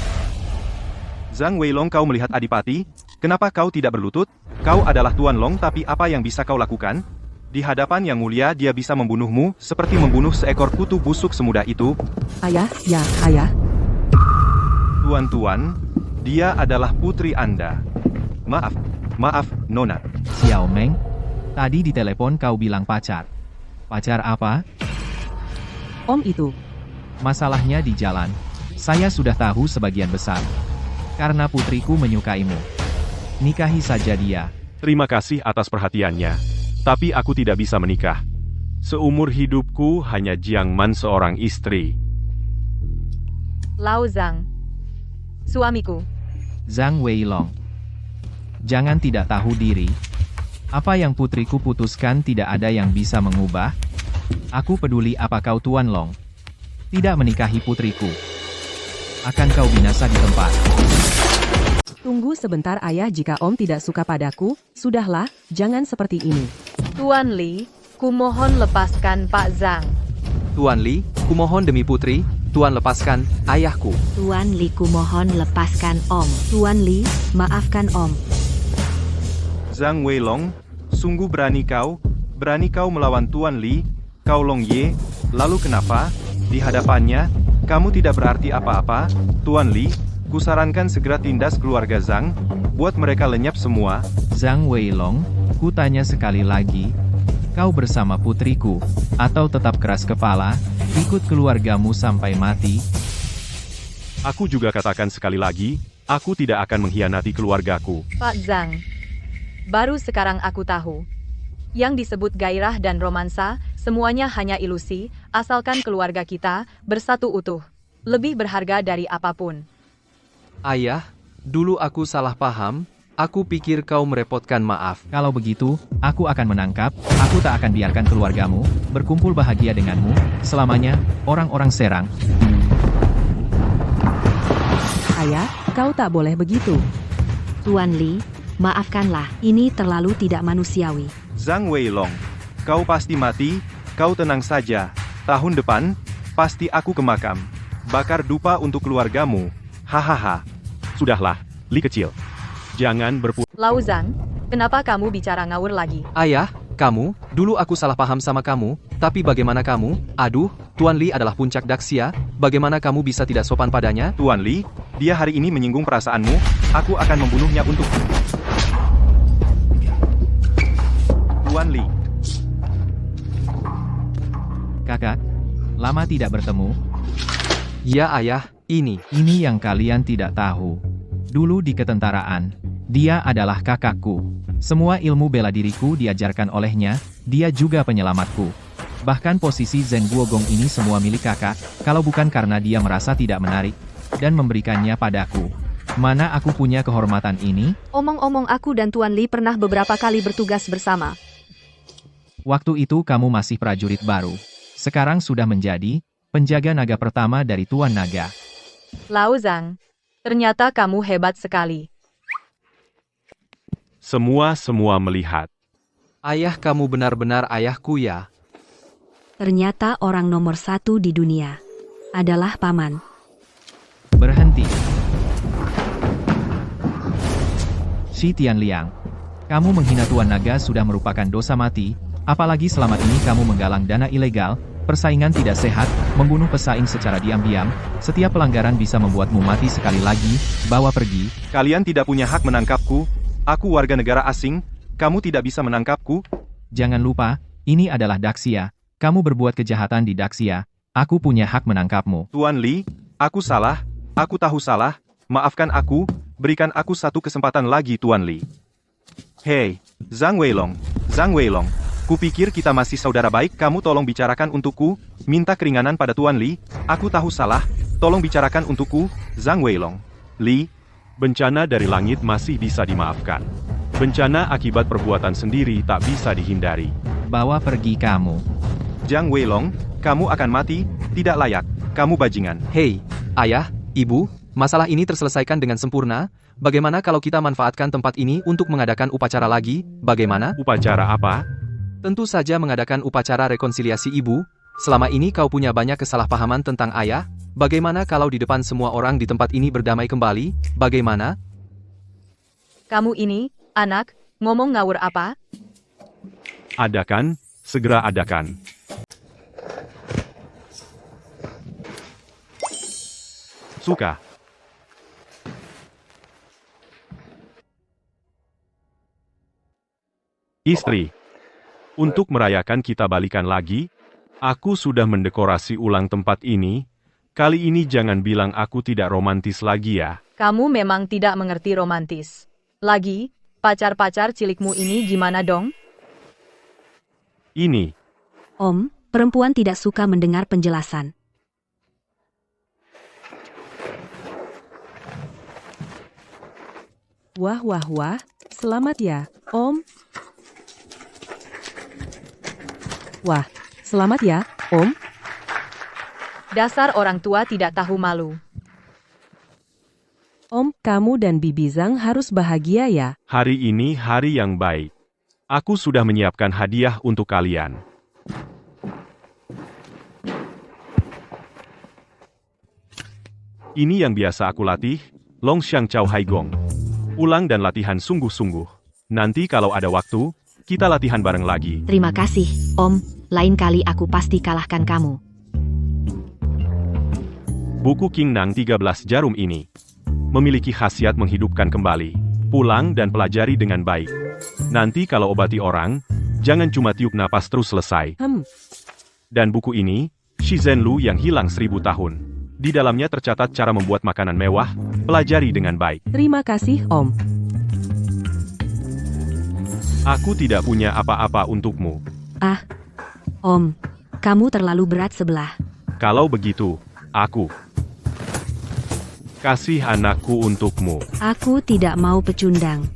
Zhang Weilong, kau melihat Adipati? Kenapa kau tidak berlutut? Kau adalah Tuan Long, tapi apa yang bisa kau lakukan? Di hadapan yang mulia dia bisa membunuhmu, seperti membunuh seekor kutu busuk semudah itu. Ayah, ya, ayah. Tuan-tuan, dia adalah putri Anda. Maaf, Nona. Xiao Meng, tadi di telepon kau bilang pacar. Pacar apa? Om itu. Masalahnya di jalan. Saya sudah tahu sebagian besar. Karena putriku menyukaimu. Nikahi saja dia. Terima kasih atas perhatiannya. Tapi aku tidak bisa menikah. Seumur hidupku hanya Jiang Man seorang istri. Lao Zhang. Suamiku. Zhang Weilong. Jangan tidak tahu diri. Apa yang putriku putuskan tidak ada yang bisa mengubah. Aku peduli apa kau Tuan Long. Tidak menikahi putriku. Akan kau binasa di tempat. Tunggu sebentar ayah, jika Om tidak suka padaku, sudahlah, jangan seperti ini. Tuan Li, kumohon lepaskan Pak Zhang. Tuan Li, kumohon demi putri, Tuan lepaskan ayahku. Tuan Li, kumohon lepaskan Om. Tuan Li, maafkan Om. Zhang Weilong, sungguh berani kau melawan Tuan Li, kau Long Ye, lalu kenapa? Di hadapannya, kamu tidak berarti apa-apa, Tuan Li, kusarankan segera tindas keluarga Zhang, buat mereka lenyap semua. Zhang Weilong, ku tanya sekali lagi, kau bersama putriku, atau tetap keras kepala, ikut keluargamu sampai mati? Aku juga katakan sekali lagi, aku tidak akan mengkhianati keluargaku. Pak Zhang. Baru sekarang aku tahu. Yang disebut gairah dan romansa, semuanya hanya ilusi, asalkan keluarga kita bersatu utuh. Lebih berharga dari apapun. Ayah, dulu aku salah paham, aku pikir kau merepotkan, maaf. Kalau begitu, aku akan menangkap, aku tak akan biarkan keluargamu berkumpul bahagia denganmu selamanya, orang-orang Serang. Ayah, kau tak boleh begitu. Tuan Li, maafkanlah, ini terlalu tidak manusiawi. Zhang Weilong, kau pasti mati, kau tenang saja. Tahun depan, pasti aku ke makam. Bakar dupa untuk keluargamu. Hahaha. Sudahlah, Li kecil. Jangan Lao Zhang, kenapa kamu bicara ngawur lagi? Ayah, kamu, dulu aku salah paham sama kamu, tapi bagaimana kamu? Aduh, Tuan Li adalah puncak Daxia, bagaimana kamu bisa tidak sopan padanya? Tuan Li, dia hari ini menyinggung perasaanmu, aku akan membunuhnya untuk... Tuan Li. Kakak, lama tidak bertemu. Ya ayah, ini. Ini yang kalian tidak tahu. Dulu di ketentaraan, dia adalah kakakku. Semua ilmu bela diriku diajarkan olehnya, dia juga penyelamatku. Bahkan posisi Zheng Guogong ini semua milik kakak, kalau bukan karena dia merasa tidak menarik, dan memberikannya padaku. Mana aku punya kehormatan ini? Omong-omong, aku dan Tuan Li pernah beberapa kali bertugas bersama. Waktu itu kamu masih prajurit baru. Sekarang sudah menjadi penjaga naga pertama dari Tuan Naga. Lao Zhang, ternyata kamu hebat sekali. Semua melihat. Ayah, kamu benar-benar ayahku ya. Ternyata orang nomor 1 di dunia adalah Paman. Berhenti. Shi Tianliang, kamu menghina Tuan Naga sudah merupakan dosa mati, apalagi selama ini kamu menggalang dana ilegal, persaingan tidak sehat, membunuh pesaing secara diam-diam, setiap pelanggaran bisa membuatmu mati sekali lagi, bawa pergi. Kalian tidak punya hak menangkapku, aku warga negara asing, kamu tidak bisa menangkapku. Jangan lupa, ini adalah Daxia, kamu berbuat kejahatan di Daxia, aku punya hak menangkapmu. Tuan Li, aku salah, aku tahu salah, maafkan aku, berikan aku satu kesempatan lagi Tuan Li. Hei, Zhang Weilong, kupikir kita masih saudara baik, kamu tolong bicarakan untukku, minta keringanan pada Tuan Li, aku tahu salah, tolong bicarakan untukku, Zhang Weilong. Li, bencana dari langit masih bisa dimaafkan. Bencana akibat perbuatan sendiri tak bisa dihindari. Bawa pergi kamu. Zhang Weilong, kamu akan mati, tidak layak, kamu bajingan. Hei, ayah, ibu, Masalah ini terselesaikan dengan sempurna. Bagaimana kalau kita manfaatkan tempat ini untuk mengadakan upacara lagi? Bagaimana? Upacara apa? Tentu saja mengadakan upacara rekonsiliasi ibu. Selama ini kau punya banyak kesalahpahaman tentang ayah. Bagaimana kalau di depan semua orang di tempat ini berdamai kembali? Bagaimana? Kamu ini, anak, ngomong ngawur apa? Adakan, segera adakan. Suka. Istri. Untuk merayakan kita balikan lagi, aku sudah mendekorasi ulang tempat ini. Kali ini jangan bilang aku tidak romantis lagi ya. Kamu memang tidak mengerti romantis. Lagi, pacar-pacar cilikmu ini gimana dong? Ini. Om, perempuan tidak suka mendengar penjelasan. Wah wah wah, selamat ya, Om. Wah, selamat ya, Om. Dasar orang tua tidak tahu malu. Om, kamu dan Bibi Zhang harus bahagia ya. Hari ini hari yang baik. Aku sudah menyiapkan hadiah untuk kalian. Ini yang biasa aku latih, Longxiang Chao Haigong. Ulang dan latihan sungguh-sungguh. Nanti kalau ada waktu, kita latihan bareng lagi. Terima kasih, Om. Lain kali aku pasti kalahkan kamu. Buku King Nang 13 jarum ini memiliki khasiat menghidupkan kembali. Pulang dan pelajari dengan baik. Nanti kalau obati orang, jangan cuma tiup napas terus selesai. Dan buku ini, Shizhen Lu yang hilang 1000 tahun. Di dalamnya tercatat cara membuat makanan mewah, pelajari dengan baik. Terima kasih, Om. Aku tidak punya apa-apa untukmu. Ah, Om, kamu terlalu berat sebelah. Kalau begitu, aku kasih anakku untukmu. Aku tidak mau pecundang.